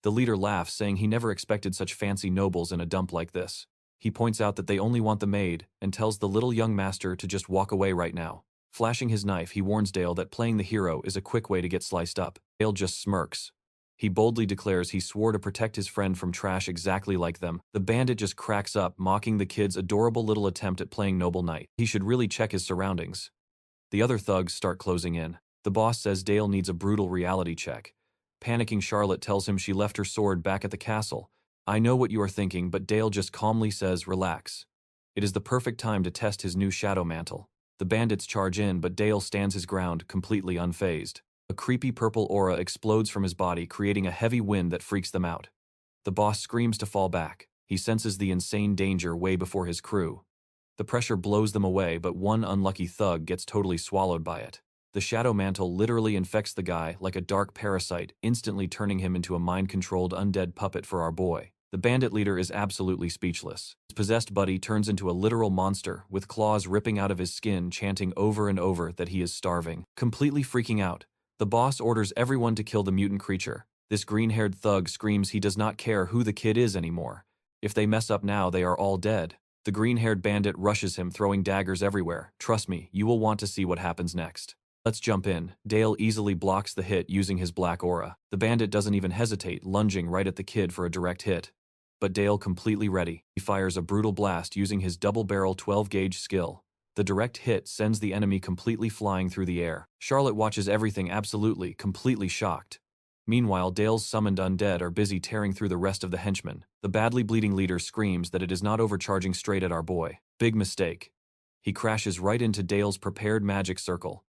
The leader laughs, saying he never expected such fancy nobles in a dump like this. He points out that they only want the maid, and tells the little young master to just walk away right now. Flashing his knife, he warns Dale that playing the hero is a quick way to get sliced up. Dale just smirks. He boldly declares he swore to protect his friend from trash exactly like them. The bandit just cracks up, mocking the kid's adorable little attempt at playing noble knight. He should really check his surroundings. The other thugs start closing in. The boss says Dale needs a brutal reality check. Panicking Charlotte tells him she left her sword back at the castle. I know what you are thinking, but Dale just calmly says, relax. It is the perfect time to test his new shadow mantle. The bandits charge in, but Dale stands his ground, completely unfazed. A creepy purple aura explodes from his body, creating a heavy wind that freaks them out. The boss screams to fall back. He senses the insane danger way before his crew. The pressure blows them away, but one unlucky thug gets totally swallowed by it. The shadow mantle literally infects the guy like a dark parasite, instantly turning him into a mind-controlled undead puppet for our boy. The bandit leader is absolutely speechless. His possessed buddy turns into a literal monster, with claws ripping out of his skin, chanting over and over that he is starving. Completely freaking out, the boss orders everyone to kill the mutant creature. This green-haired thug screams he does not care who the kid is anymore. If they mess up now, they are all dead. The green-haired bandit rushes him, throwing daggers everywhere. Trust me, you will want to see what happens next. Let's jump in. Dale easily blocks the hit using his black aura. The bandit doesn't even hesitate, lunging right at the kid for a direct hit. But Dale completely ready. He fires a brutal blast using his double-barrel 12-gauge skill. The direct hit sends the enemy completely flying through the air. Charlotte watches everything completely shocked. Meanwhile, Dale's summoned undead are busy tearing through the rest of the henchmen. The badly bleeding leader screams that it is not overcharging straight at our boy. Big mistake. He crashes right into Dale's prepared magic circle.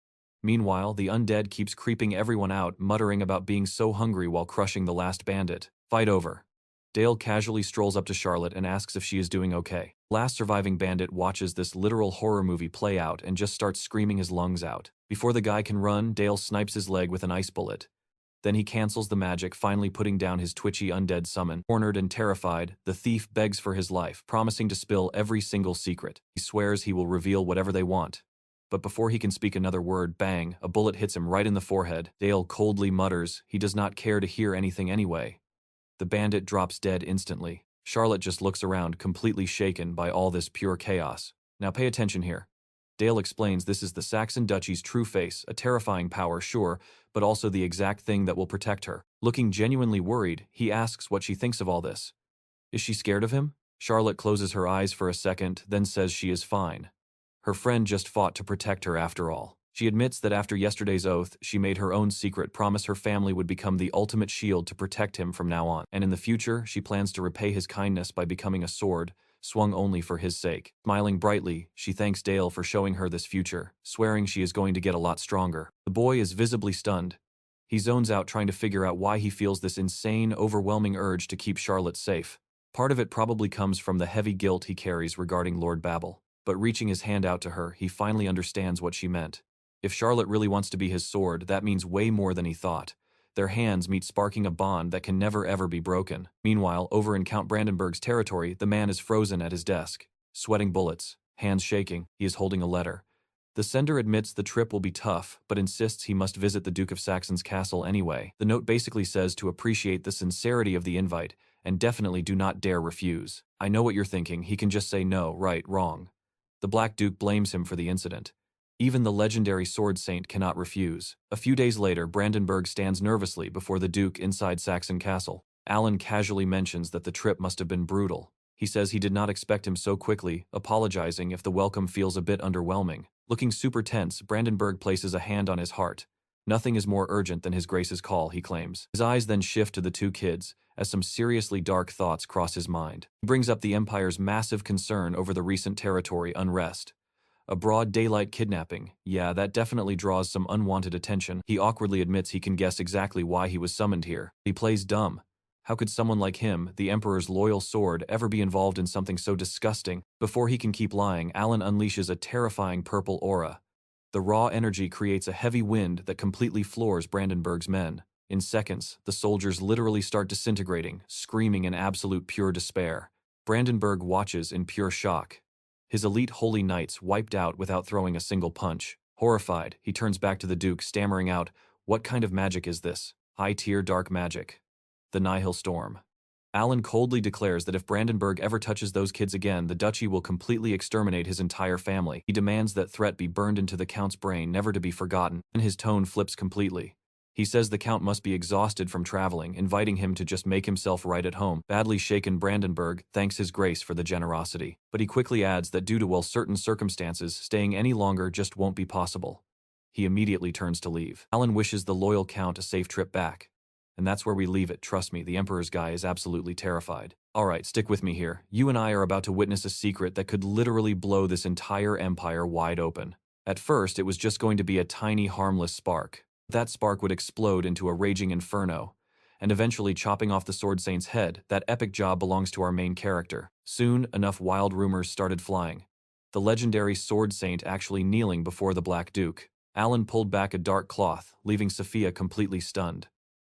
Meanwhile, the undead keeps creeping everyone out, muttering about being so hungry while crushing the last bandit. Fight over. Dale casually strolls up to Charlotte and asks if she is doing okay. Last surviving bandit watches this literal horror movie play out and just starts screaming his lungs out. Before the guy can run, Dale snipes his leg with an ice bullet. Then he cancels the magic, finally putting down his twitchy undead summon. Cornered and terrified, the thief begs for his life, promising to spill every single secret. He swears he will reveal whatever they want. But before he can speak another word, bang, a bullet hits him right in the forehead. Dale coldly mutters he does not care to hear anything anyway. The bandit drops dead instantly. Charlotte just looks around, completely shaken by all this pure chaos. Now pay attention here. Dale explains this is the Saxon Duchy's true face, a terrifying power, sure, but also the exact thing that will protect her. Looking genuinely worried, he asks what she thinks of all this. Is she scared of him? Charlotte closes her eyes for a second, then says she is fine. Her friend just fought to protect her after all. She admits that after yesterday's oath, she made her own secret promise her family would become the ultimate shield to protect him from now on. And in the future, she plans to repay his kindness by becoming a sword, swung only for his sake. Smiling brightly, she thanks Dale for showing her this future, swearing she is going to get a lot stronger. The boy is visibly stunned. He zones out trying to figure out why he feels this insane, overwhelming urge to keep Charlotte safe. Part of it probably comes from the heavy guilt he carries regarding Lord Babel. But reaching his hand out to her, he finally understands what she meant. If Charlotte really wants to be his sword, that means way more than he thought. Their hands meet, sparking a bond that can never ever be broken. Meanwhile, over in Count Brandenburg's territory, the man is frozen at his desk, sweating bullets, hands shaking. He is holding a letter. The sender admits the trip will be tough, but insists he must visit the Duke of Saxon's castle anyway. The note basically says to appreciate the sincerity of the invite, and definitely do not dare refuse. I know what you're thinking, he can just say no, right, wrong. The Black Duke blames him for the incident. Even the legendary sword saint cannot refuse. A few days later, Brandenburg stands nervously before the Duke inside Saxon Castle. Alan casually mentions that the trip must have been brutal. He says he did not expect him so quickly, apologizing if the welcome feels a bit underwhelming. Looking super tense, Brandenburg places a hand on his heart. Nothing is more urgent than his grace's call, he claims. His eyes then shift to the two kids, as some seriously dark thoughts cross his mind. He brings up the Empire's massive concern over the recent territory unrest. A broad daylight kidnapping, yeah, that definitely draws some unwanted attention. He awkwardly admits he can guess exactly why he was summoned here. He plays dumb. How could someone like him, the Emperor's loyal sword, ever be involved in something so disgusting? Before he can keep lying, Alan unleashes a terrifying purple aura. The raw energy creates a heavy wind that completely floors Brandenburg's men. In seconds, the soldiers literally start disintegrating, screaming in absolute pure despair. Brandenburg watches in pure shock. His elite holy knights wiped out without throwing a single punch. Horrified, he turns back to the Duke, stammering out, "What kind of magic is this? High-tier dark magic." the Nihil storm. Alan coldly declares that if Brandenburg ever touches those kids again, the duchy will completely exterminate his entire family. He demands that threat be burned into the Count's brain, never to be forgotten, and his tone flips completely. He says the Count must be exhausted from traveling, inviting him to just make himself right at home. Badly shaken Brandenburg thanks his grace for the generosity, but he quickly adds that due to certain circumstances, staying any longer just won't be possible. He immediately turns to leave. Alan wishes the loyal Count a safe trip back. And that's where we leave it. Trust me, the Emperor's guy is absolutely terrified. Alright, stick with me here. You and I are about to witness a secret that could literally blow this entire empire wide open. At first, it was just going to be a tiny, harmless spark. That spark would explode into a raging inferno, and eventually chopping off the Sword Saint's head. That epic job belongs to our main character. Soon, enough wild rumors started flying. The legendary Sword Saint actually kneeling before the Black Duke. Alan pulled back a dark cloth, leaving Sophia completely stunned.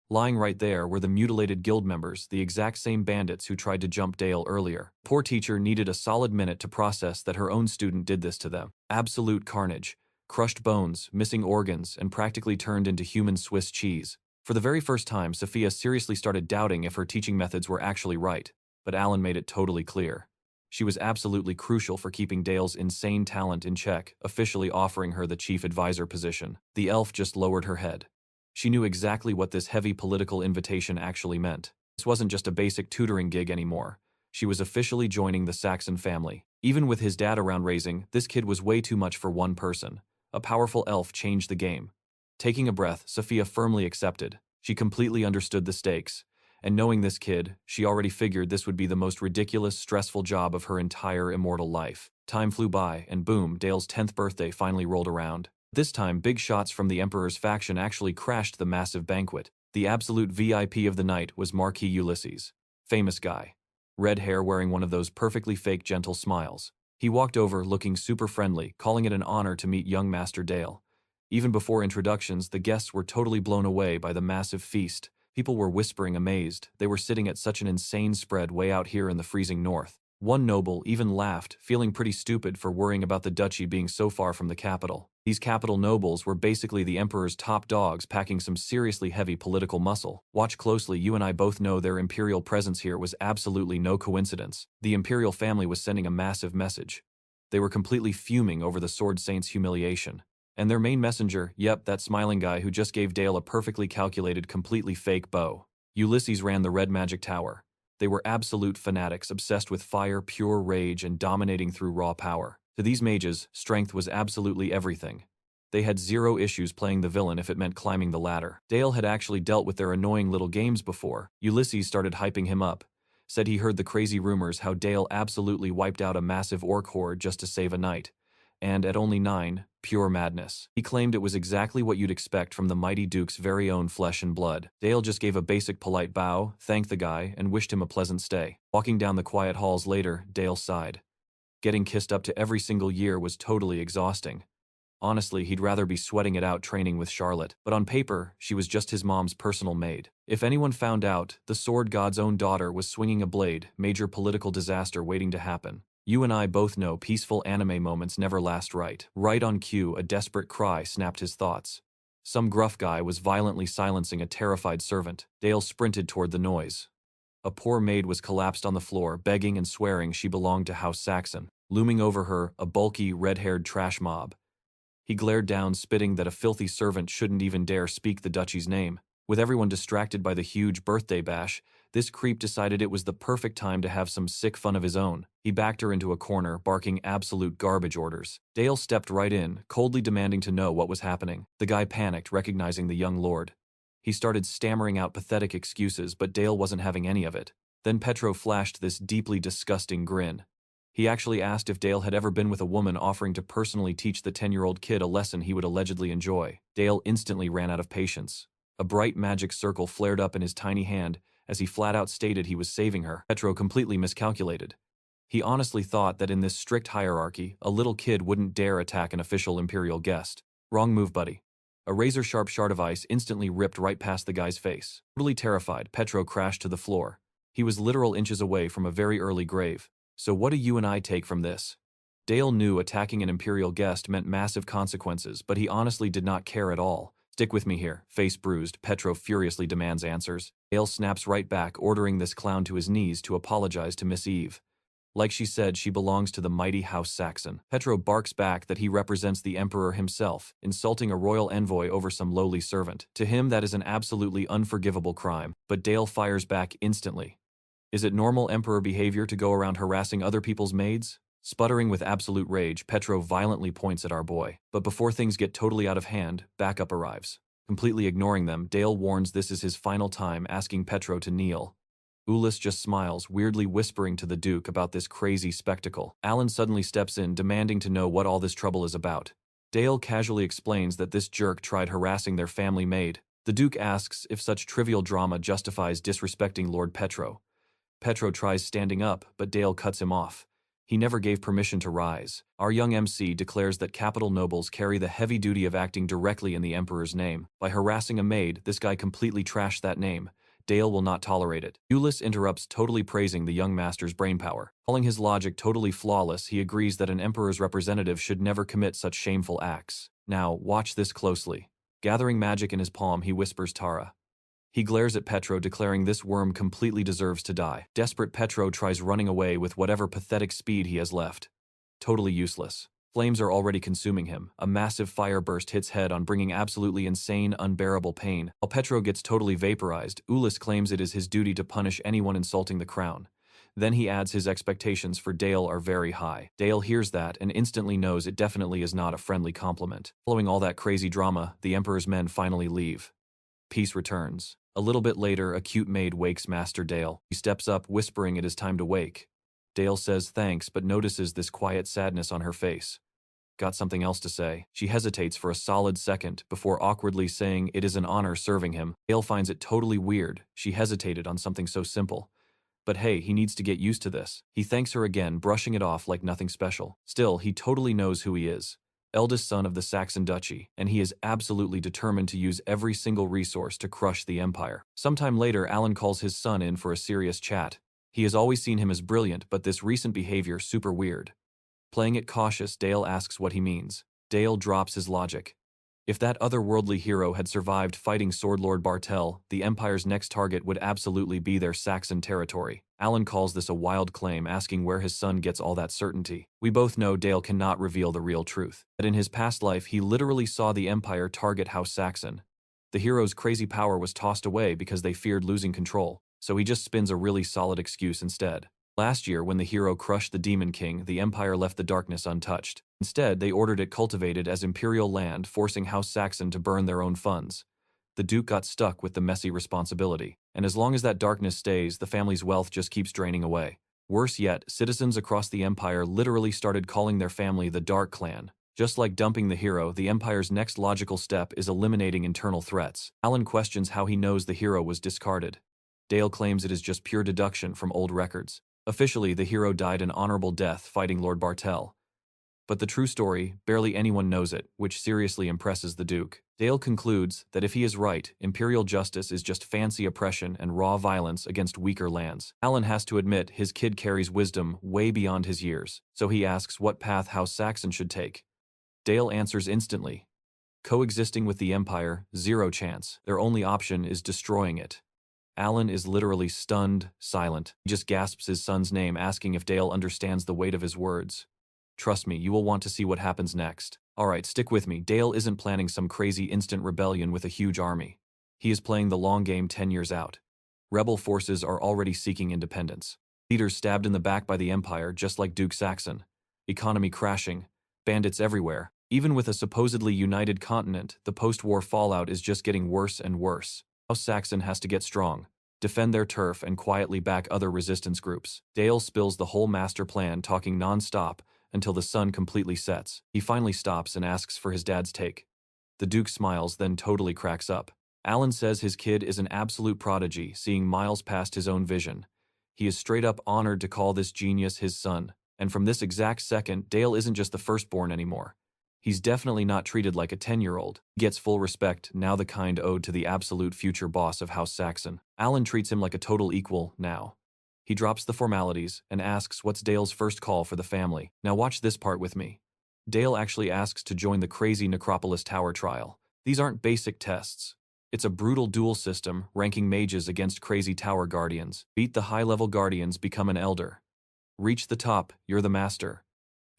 Lying right there were the mutilated guild members, the exact same bandits who tried to jump Dale earlier. Poor teacher needed a solid minute to process that her own student did this to them. Absolute carnage. Crushed bones, missing organs, and practically turned into human Swiss cheese. For the very first time, Sophia seriously started doubting if her teaching methods were actually right, but Alan made it totally clear. She was absolutely crucial for keeping Dale's insane talent in check, officially offering her the chief advisor position. The elf just lowered her head. She knew exactly what this heavy political invitation actually meant. This wasn't just a basic tutoring gig anymore. She was officially joining the Saxon family. Even with his dad around raising, this kid was way too much for one person. A powerful elf changed the game. Taking a breath, Sophia firmly accepted. She completely understood the stakes. And knowing this kid, she already figured this would be the most ridiculous, stressful job of her entire immortal life. Time flew by, and boom, Dale's 10th birthday finally rolled around. This time, big shots from the Emperor's faction actually crashed the massive banquet. The absolute VIP of the night was Marquis Ulysses. Famous guy. Red hair, wearing one of those perfectly fake gentle smiles. He walked over looking super friendly, calling it an honor to meet young Master Dale. Even before introductions, the guests were totally blown away by the massive feast. People were whispering amazed. They were sitting at such an insane spread way out here in the freezing north. One noble even laughed, feeling pretty stupid for worrying about the duchy being so far from the capital. These capital nobles were basically the Emperor's top dogs, packing some seriously heavy political muscle. Watch closely, you and I both know their imperial presence here was absolutely no coincidence. The imperial family was sending a massive message. They were completely fuming over the Sword Saint's humiliation. And their main messenger, yep, that smiling guy who just gave Dale a perfectly calculated, completely fake bow. Ulysses ran the Red Magic Tower. They were absolute fanatics, obsessed with fire, pure rage, and dominating through raw power. To these mages, strength was absolutely everything. They had zero issues playing the villain if it meant climbing the ladder. Dale had actually dealt with their annoying little games before. Ulysses started hyping him up. Said he heard the crazy rumors how Dale absolutely wiped out a massive orc horde just to save a knight. And at only 9, pure madness. He claimed it was exactly what you'd expect from the mighty Duke's very own flesh and blood. Dale just gave a basic polite bow, thanked the guy, and wished him a pleasant stay. Walking down the quiet halls later, Dale sighed. Getting kissed up to every single year was totally exhausting. Honestly, he'd rather be sweating it out training with Charlotte, but on paper, she was just his mom's personal maid. If anyone found out, the sword god's own daughter was swinging a blade, major political disaster waiting to happen. You and I both know peaceful anime moments never last right. Right on cue, a desperate cry snapped his thoughts. Some gruff guy was violently silencing a terrified servant. Dale sprinted toward the noise. A poor maid was collapsed on the floor, begging and swearing she belonged to House Saxon. Looming over her, a bulky, red-haired trash mob. He glared down, spitting that a filthy servant shouldn't even dare speak the duchy's name. With everyone distracted by the huge birthday bash, this creep decided it was the perfect time to have some sick fun of his own. He backed her into a corner, barking absolute garbage orders. Dale stepped right in, coldly demanding to know what was happening. The guy panicked, recognizing the young lord. He started stammering out pathetic excuses, but Dale wasn't having any of it. Then Petro flashed this deeply disgusting grin. He actually asked if Dale had ever been with a woman, offering to personally teach the 10-year-old kid a lesson he would allegedly enjoy. Dale instantly ran out of patience. A bright magic circle flared up in his tiny hand as he flat-out stated he was saving her. Petro completely miscalculated. He honestly thought that in this strict hierarchy, a little kid wouldn't dare attack an official imperial guest. Wrong move, buddy. A razor-sharp shard of ice instantly ripped right past the guy's face. Totally terrified, Petro crashed to the floor. He was literal inches away from a very early grave. So what do you and I take from this? Dale knew attacking an imperial guest meant massive consequences, but he honestly did not care at all. Stick with me here. Face bruised, Petro furiously demands answers. Dale snaps right back, ordering this clown to his knees to apologize to Miss Eve. Like she said, she belongs to the mighty House Saxon. Petro barks back that he represents the emperor himself, insulting a royal envoy over some lowly servant. To him, that is an absolutely unforgivable crime, but Dale fires back instantly. Is it normal emperor behavior to go around harassing other people's maids? Sputtering with absolute rage, Petro violently points at our boy. But before things get totally out of hand, backup arrives. Completely ignoring them, Dale warns this is his final time, asking Petro to kneel. Ulyss just smiles, weirdly whispering to the Duke about this crazy spectacle. Alan suddenly steps in, demanding to know what all this trouble is about. Dale casually explains that this jerk tried harassing their family maid. The Duke asks if such trivial drama justifies disrespecting Lord Petro. Petro tries standing up, but Dale cuts him off. He never gave permission to rise. Our young MC declares that capital nobles carry the heavy duty of acting directly in the Emperor's name. By harassing a maid, this guy completely trashed that name. Dale will not tolerate it. Ulyss interrupts, totally praising the young master's brainpower. Calling his logic totally flawless, he agrees that an emperor's representative should never commit such shameful acts. Now, watch this closely. Gathering magic in his palm, he whispers Tara. He glares at Petro, declaring this worm completely deserves to die. Desperate, Petro tries running away with whatever pathetic speed he has left. Totally useless. Flames are already consuming him. A massive fire burst hits head on, bringing absolutely insane, unbearable pain. While Petro gets totally vaporized, Ulyss claims it is his duty to punish anyone insulting the crown. Then he adds his expectations for Dale are very high. Dale hears that and instantly knows it definitely is not a friendly compliment. Following all that crazy drama, the Emperor's men finally leave. Peace returns. A little bit later, a cute maid wakes Master Dale. He steps up, whispering it is time to wake. Dale says thanks, but notices this quiet sadness on her face. Got something else to say. She hesitates for a solid second before awkwardly saying it is an honor serving him. Dale finds it totally weird. She hesitated on something so simple. But hey, he needs to get used to this. He thanks her again, brushing it off like nothing special. Still, he totally knows who he is. Eldest son of the Saxon Duchy, and he is absolutely determined to use every single resource to crush the empire. Sometime later, Alan calls his son in for a serious chat. He has always seen him as brilliant, but this recent behavior super weird. Playing it cautious, Dale asks what he means. Dale drops his logic. If that otherworldly hero had survived fighting Sword Lord Bartel, the Empire's next target would absolutely be their Saxon territory. Alan calls this a wild claim, asking where his son gets all that certainty. We both know Dale cannot reveal the real truth. That in his past life, he literally saw the Empire target House Saxon. The hero's crazy power was tossed away because they feared losing control, so he just spins a really solid excuse instead. Last year, when the hero crushed the Demon King, the Empire left the darkness untouched. Instead, they ordered it cultivated as imperial land, forcing House Saxon to burn their own funds. The Duke got stuck with the messy responsibility, and as long as that darkness stays, the family's wealth just keeps draining away. Worse yet, citizens across the Empire literally started calling their family the Dark Clan. Just like dumping the hero, the Empire's next logical step is eliminating internal threats. Alan questions how he knows the hero was discarded. Dale claims it is just pure deduction from old records. Officially, the hero died an honorable death fighting Lord Bartel. But the true story, barely anyone knows it, which seriously impresses the Duke. Dale concludes that if he is right, imperial justice is just fancy oppression and raw violence against weaker lands. Alan has to admit his kid carries wisdom way beyond his years, so he asks what path House Saxon should take. Dale answers instantly. Coexisting with the Empire, zero chance. Their only option is destroying it. Alan is literally stunned, silent. He just gasps his son's name, asking if Dale understands the weight of his words. Trust me, you will want to see what happens next. Alright, stick with me. Dale isn't planning some crazy instant rebellion with a huge army. He is playing the long game 10 years out. Rebel forces are already seeking independence. Leaders stabbed in the back by the Empire, just like Duke Saxon. Economy crashing. Bandits everywhere. Even with a supposedly united continent, the post-war fallout is just getting worse and worse. House Saxon has to get strong, defend their turf, and quietly back other resistance groups. Dale spills the whole master plan, talking non-stop until the sun completely sets. He finally stops and asks for his dad's take. The Duke smiles, then totally cracks up. Alan says his kid is an absolute prodigy, seeing miles past his own vision. He is straight up honored to call this genius his son, and from this exact second, Dale isn't just the firstborn anymore. He's definitely not treated like a 10-year-old. He gets full respect, now the kind owed to the absolute future boss of House Saxon. Alan treats him like a total equal now. He drops the formalities and asks what's Dale's first call for the family. Now watch this part with me. Dale actually asks to join the crazy Necropolis Tower trial. These aren't basic tests. It's a brutal duel system, ranking mages against crazy tower guardians. Beat the high-level guardians, become an elder. Reach the top, you're the master.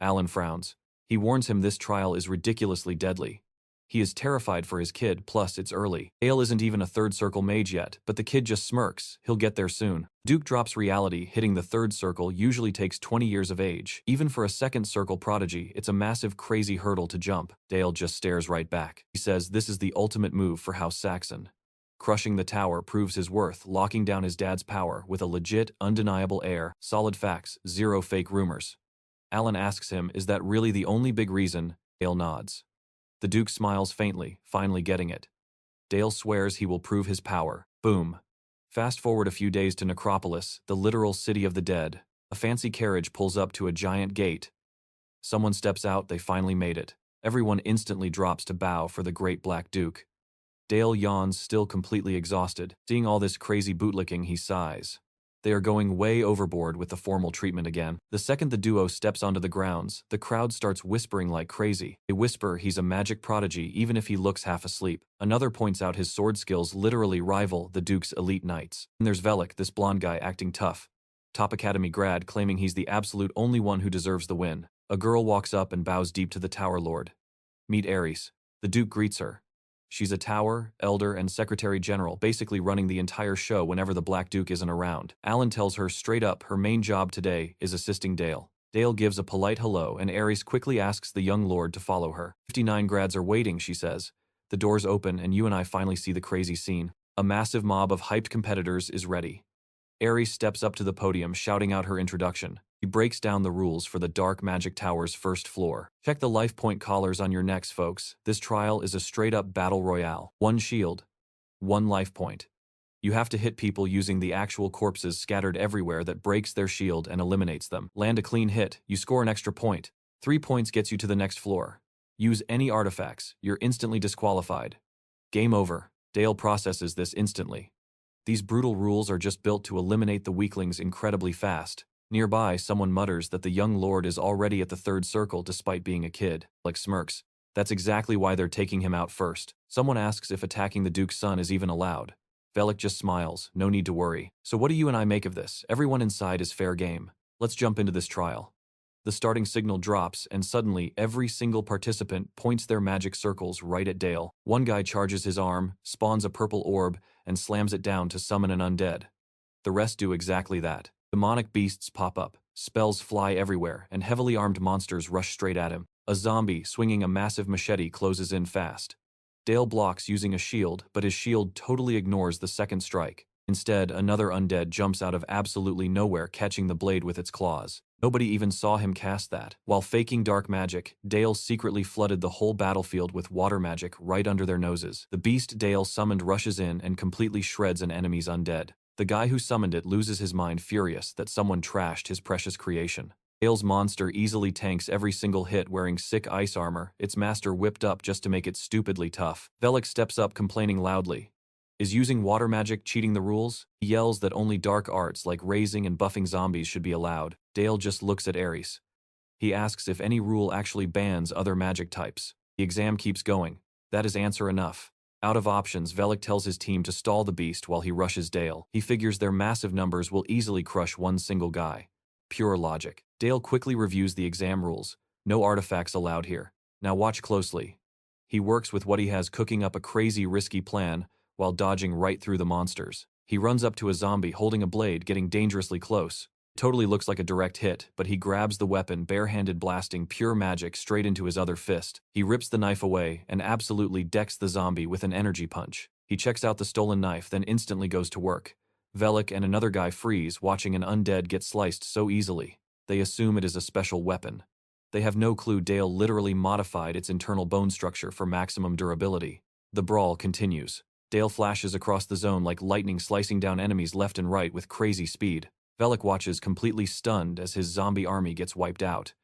Alan frowns. He warns him this trial is ridiculously deadly. He is terrified for his kid, plus it's early. Dale isn't even a third circle mage yet, but the kid just smirks, he'll get there soon. Duke drops reality, hitting the third circle usually takes 20 years of age. Even for a second circle prodigy, it's a massive crazy hurdle to jump. Dale just stares right back. He says this is the ultimate move for House Saxon. Crushing the tower proves his worth, locking down his dad's power with a legit, undeniable air, solid facts, zero fake rumors. Alan asks him, is that really the only big reason? Dale nods. The Duke smiles faintly, finally getting it. Dale swears he will prove his power. Boom. Fast forward a few days to Necropolis, the literal city of the dead. A fancy carriage pulls up to a giant gate. Someone steps out, they finally made it. Everyone instantly drops to bow for the great Black Duke. Dale yawns, still completely exhausted. Seeing all this crazy bootlicking, he sighs. They are going way overboard with the formal treatment again. The second the duo steps onto the grounds, the crowd starts whispering like crazy. They whisper he's a magic prodigy even if he looks half asleep. Another points out his sword skills literally rival the Duke's elite knights. And there's Velik, this blonde guy acting tough. Top academy grad claiming he's the absolute only one who deserves the win. A girl walks up and bows deep to the Tower Lord. Meet Ares. The Duke greets her. She's a tower, elder, and secretary general, basically running the entire show whenever the Black Duke isn't around. Alan tells her straight up her main job today is assisting Dale. Dale gives a polite hello, and Ares quickly asks the young lord to follow her. 59 grads are waiting, she says. The doors open, and you and I finally see the crazy scene. A massive mob of hyped competitors is ready. Ares steps up to the podium, shouting out her introduction. He breaks down the rules for the Dark Magic Tower's first floor. Check the life point collars on your necks, folks. This trial is a straight-up battle royale. 1 shield. 1 life point. You have to hit people using the actual corpses scattered everywhere that breaks their shield and eliminates them. Land a clean hit, you score an extra point. 3 points gets you to the next floor. Use any artifacts, you're instantly disqualified. Game over. Dale processes this instantly. These brutal rules are just built to eliminate the weaklings incredibly fast. Nearby, someone mutters that the young lord is already at the third circle despite being a kid. Like smirks. That's exactly why they're taking him out first. Someone asks if attacking the Duke's son is even allowed. Velik just smiles, no need to worry. So what do you and I make of this? Everyone inside is fair game. Let's jump into this trial. The starting signal drops, and suddenly every single participant points their magic circles right at Dale. One guy charges his arm, spawns a purple orb, and slams it down to summon an undead. The rest do exactly that. Demonic beasts pop up, spells fly everywhere, and heavily armed monsters rush straight at him. A zombie swinging a massive machete closes in fast. Dale blocks using a shield, but his shield totally ignores the second strike. Instead, another undead jumps out of absolutely nowhere, catching the blade with its claws. Nobody even saw him cast that. While faking dark magic, Dale secretly flooded the whole battlefield with water magic right under their noses. The beast Dale summoned rushes in and completely shreds an enemy's undead. The guy who summoned it loses his mind, furious that someone trashed his precious creation. Dale's monster easily tanks every single hit wearing sick ice armor, its master whipped up just to make it stupidly tough. Velik steps up complaining loudly. Is using water magic cheating the rules? He yells that only dark arts like raising and buffing zombies should be allowed. Dale just looks at Ares. He asks if any rule actually bans other magic types. The exam keeps going. That is answer enough. Out of options, Velik tells his team to stall the beast while he rushes Dale. He figures their massive numbers will easily crush one single guy. Pure logic. Dale quickly reviews the exam rules. No artifacts allowed here. Now watch closely. He works with what he has, cooking up a crazy risky plan while dodging right through the monsters. He runs up to a zombie holding a blade, getting dangerously close. Totally looks like a direct hit, but he grabs the weapon, barehanded blasting pure magic straight into his other fist. He rips the knife away and absolutely decks the zombie with an energy punch. He checks out the stolen knife, then instantly goes to work. Velik and another guy freeze, watching an undead get sliced so easily. They assume it is a special weapon. They have no clue Dale literally modified its internal bone structure for maximum durability. The brawl continues. Dale flashes across the zone like lightning, slicing down enemies left and right with crazy speed. Velik watches completely stunned as his zombie army gets wiped out.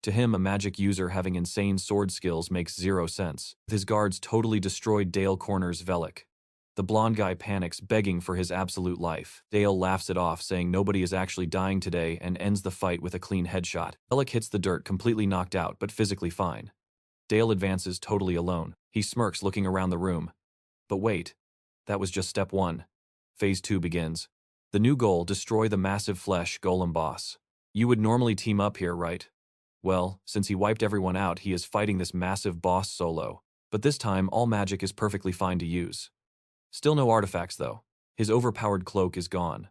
To him, a magic user having insane sword skills makes zero sense. With his guards totally destroyed, Dale corners Velik. The blonde guy panics, begging for his absolute life. Dale laughs it off, saying nobody is actually dying today, and ends the fight with a clean headshot. Velik hits the dirt, completely knocked out but physically fine. Dale advances totally alone. He smirks looking around the room. But wait, that was just step 1. Phase 2 begins. The new goal, destroy the massive flesh golem boss. You would normally team up here, right? Well, since he wiped everyone out, he is fighting this massive boss solo. But this time, all magic is perfectly fine to use. Still no artifacts though. His overpowered cloak is gone.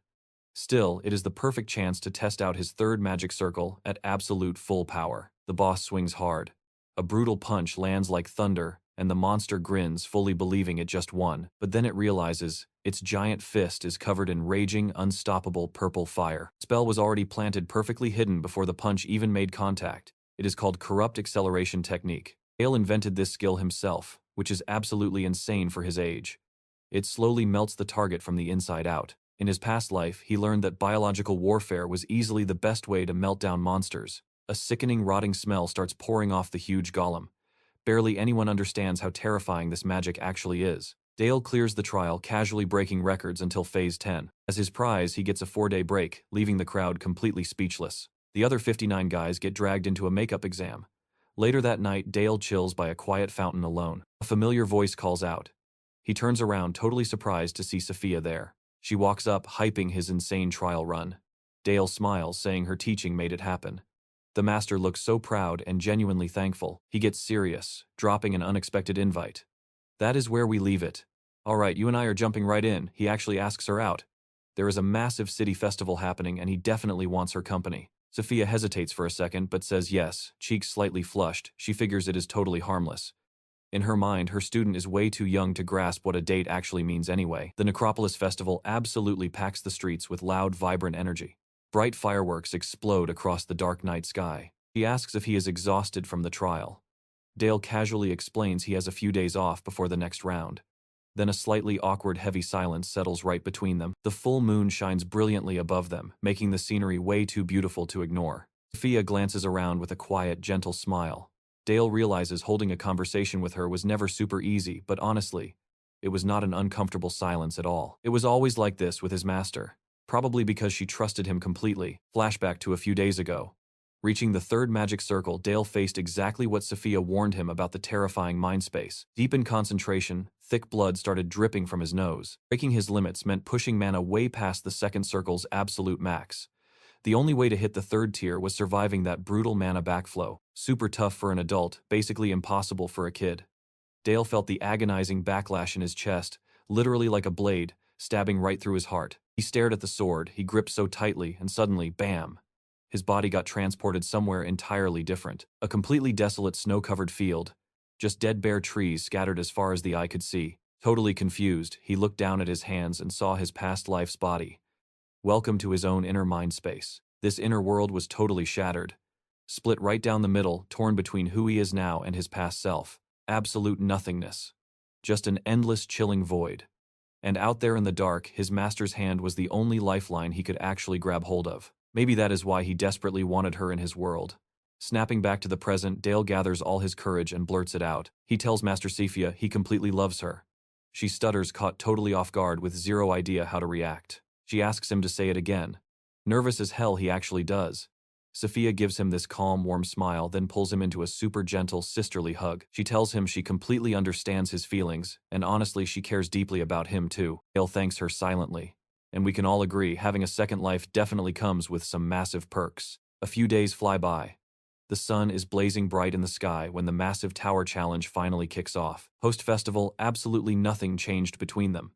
Still, it is the perfect chance to test out his third magic circle at absolute full power. The boss swings hard. A brutal punch lands like thunder, and the monster grins, fully believing it just won. But then it realizes its giant fist is covered in raging, unstoppable purple fire. The spell was already planted perfectly hidden before the punch even made contact. It is called Corrupt Acceleration Technique. Dale invented this skill himself, which is absolutely insane for his age. It slowly melts the target from the inside out. In his past life, he learned that biological warfare was easily the best way to melt down monsters. A sickening, rotting smell starts pouring off the huge golem. Barely anyone understands how terrifying this magic actually is. Dale clears the trial, casually breaking records until phase 10. As his prize, he gets a 4-day break, leaving the crowd completely speechless. The other 59 guys get dragged into a makeup exam. Later that night, Dale chills by a quiet fountain alone. A familiar voice calls out. He turns around, totally surprised to see Sophia there. She walks up, hyping his insane trial run. Dale smiles, saying her teaching made it happen. The master looks so proud and genuinely thankful. He gets serious, dropping an unexpected invite. That is where we leave it. All right, you and I are jumping right in. He actually asks her out. There is a massive city festival happening and he definitely wants her company. Sophia hesitates for a second but says yes, cheeks slightly flushed. She figures it is totally harmless. In her mind, her student is way too young to grasp what a date actually means anyway. The Necropolis Festival absolutely packs the streets with loud, vibrant energy. Bright fireworks explode across the dark night sky. He asks if he is exhausted from the trial. Dale casually explains he has a few days off before the next round. Then a slightly awkward, heavy silence settles right between them. The full moon shines brilliantly above them, making the scenery way too beautiful to ignore. Sophia glances around with a quiet, gentle smile. Dale realizes holding a conversation with her was never super easy, but honestly, it was not an uncomfortable silence at all. It was always like this with his master. Probably because she trusted him completely. Flashback to a few days ago. Reaching the third magic circle, Dale faced exactly what Sophia warned him about the terrifying mind space. Deep in concentration, thick blood started dripping from his nose. Breaking his limits meant pushing mana way past the second circle's absolute max. The only way to hit the third tier was surviving that brutal mana backflow. Super tough for an adult, basically impossible for a kid. Dale felt the agonizing backlash in his chest, literally like a blade, stabbing right through his heart. He stared at the sword, he gripped so tightly, and suddenly, bam! His body got transported somewhere entirely different. A completely desolate snow-covered field. Just dead bare trees scattered as far as the eye could see. Totally confused, he looked down at his hands and saw his past life's body. Welcome to his own inner mind space. This inner world was totally shattered. Split right down the middle, torn between who he is now and his past self. Absolute nothingness. Just an endless, chilling void. And out there in the dark, his master's hand was the only lifeline he could actually grab hold of. Maybe that is why he desperately wanted her in his world. Snapping back to the present, Dale gathers all his courage and blurts it out. He tells Master Sophia he completely loves her. She stutters, caught totally off guard with zero idea how to react. She asks him to say it again. Nervous as hell, he actually does. Sophia gives him this calm, warm smile, then pulls him into a super gentle, sisterly hug. She tells him she completely understands his feelings, and honestly she cares deeply about him too. Dale thanks her silently. And we can all agree, having a second life definitely comes with some massive perks. A few days fly by. The sun is blazing bright in the sky when the massive tower challenge finally kicks off. Post-festival, absolutely nothing changed between them.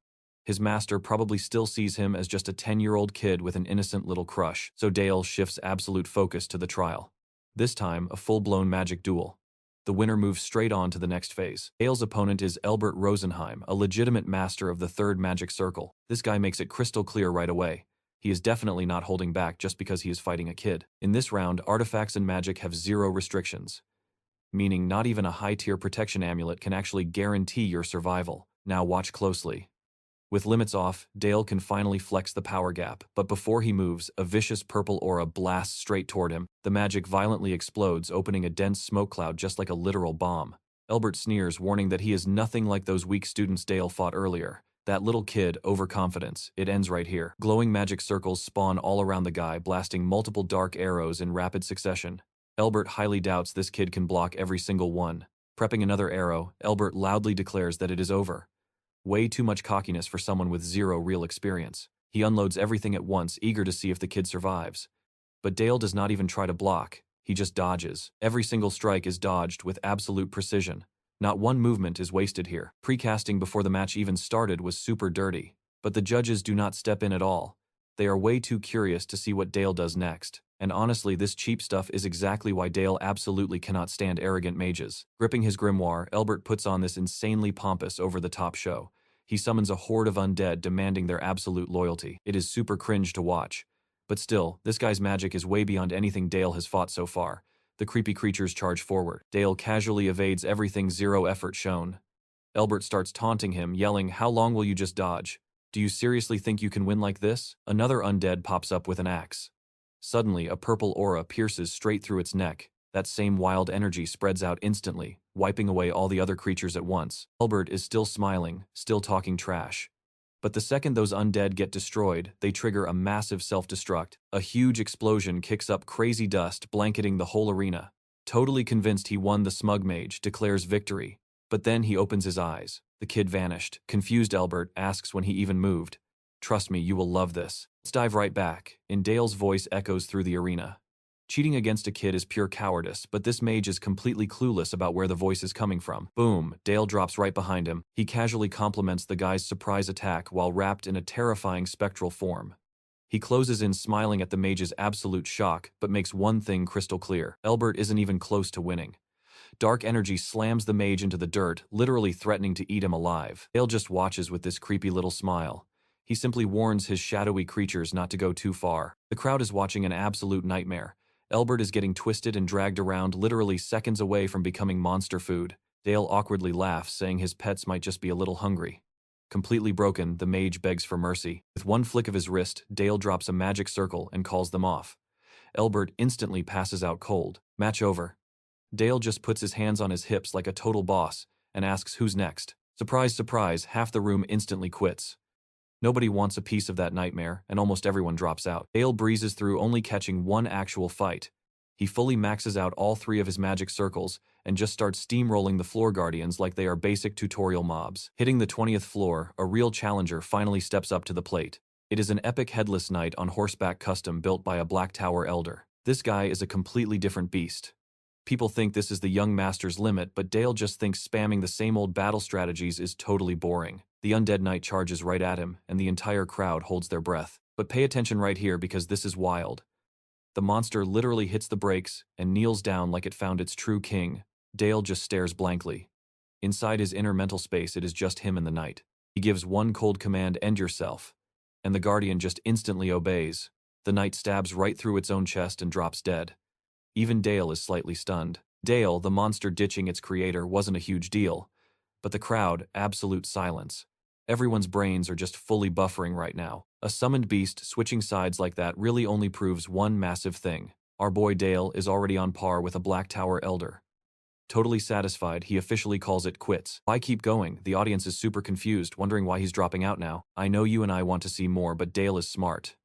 His master probably still sees him as just a 10-year-old kid with an innocent little crush, so Dale shifts absolute focus to the trial. This time, a full-blown magic duel. The winner moves straight on to the next phase. Dale's opponent is Elbert Rosenheim, a legitimate master of the third magic circle. This guy makes it crystal clear right away. He is definitely not holding back just because he is fighting a kid. In this round, artifacts and magic have zero restrictions, meaning not even a high-tier protection amulet can actually guarantee your survival. Now watch closely. With limits off, Dale can finally flex the power gap, but before he moves, a vicious purple aura blasts straight toward him. The magic violently explodes, opening a dense smoke cloud just like a literal bomb. Elbert sneers, warning that he is nothing like those weak students Dale fought earlier. That little kid, overconfidence. It ends right here. Glowing magic circles spawn all around the guy, blasting multiple dark arrows in rapid succession. Elbert highly doubts this kid can block every single one. Prepping another arrow, Elbert loudly declares that it is over. Way too much cockiness for someone with zero real experience. He unloads everything at once, eager to see if the kid survives. But Dale does not even try to block. He just dodges. Every single strike is dodged with absolute precision. Not one movement is wasted here. Precasting before the match even started was super dirty. But the judges do not step in at all. They are way too curious to see what Dale does next. And honestly, this cheap stuff is exactly why Dale absolutely cannot stand arrogant mages. Gripping his grimoire, Elbert puts on this insanely pompous, over-the-top show. He summons a horde of undead demanding their absolute loyalty. It is super cringe to watch. But still, this guy's magic is way beyond anything Dale has fought so far. The creepy creatures charge forward. Dale casually evades everything, zero effort shown. Elbert starts taunting him, yelling, "How long will you just dodge? Do you seriously think you can win like this?" Another undead pops up with an axe. Suddenly, a purple aura pierces straight through its neck. That same wild energy spreads out instantly, wiping away all the other creatures at once. Elbert is still smiling, still talking trash. But the second those undead get destroyed, they trigger a massive self-destruct. A huge explosion kicks up crazy dust, blanketing the whole arena. Totally convinced he won, the smug mage declares victory. But then he opens his eyes. The kid vanished. Confused, Elbert asks when he even moved. "Trust me, you will love this." Let's dive right back. In Dale's voice echoes through the arena. Cheating against a kid is pure cowardice, but this mage is completely clueless about where the voice is coming from. Boom, Dale drops right behind him. He casually compliments the guy's surprise attack while wrapped in a terrifying spectral form. He closes in, smiling at the mage's absolute shock, but makes one thing crystal clear. Elbert isn't even close to winning. Dark energy slams the mage into the dirt, literally threatening to eat him alive. Dale just watches with this creepy little smile. He simply warns his shadowy creatures not to go too far. The crowd is watching an absolute nightmare. Elbert is getting twisted and dragged around, literally seconds away from becoming monster food. Dale awkwardly laughs, saying his pets might just be a little hungry. Completely broken, the mage begs for mercy. With one flick of his wrist, Dale drops a magic circle and calls them off. Elbert instantly passes out cold. Match over. Dale just puts his hands on his hips like a total boss and asks who's next. Surprise, surprise, half the room instantly quits. Nobody wants a piece of that nightmare, and almost everyone drops out. Dale breezes through, only catching one actual fight. He fully maxes out all 3 of his magic circles and just starts steamrolling the floor guardians like they are basic tutorial mobs. Hitting the 20th floor, a real challenger finally steps up to the plate. It is an epic headless knight on horseback, custom built by a Black Tower elder. This guy is a completely different beast. People think this is the young master's limit, but Dale just thinks spamming the same old battle strategies is totally boring. The undead knight charges right at him, and the entire crowd holds their breath. But pay attention right here, because this is wild. The monster literally hits the brakes and kneels down like it found its true king. Dale just stares blankly. Inside his inner mental space, it is just him and the knight. He gives one cold command, "End yourself," and the guardian just instantly obeys. The knight stabs right through its own chest and drops dead. Even Dale is slightly stunned. Dale, the monster ditching its creator, wasn't a huge deal. But the crowd, absolute silence. Everyone's brains are just fully buffering right now. A summoned beast switching sides like that really only proves one massive thing. Our boy Dale is already on par with a Black Tower elder. Totally satisfied, he officially calls it quits. Why keep going? The audience is super confused, wondering why he's dropping out now. I know you and I want to see more, but Dale is smart.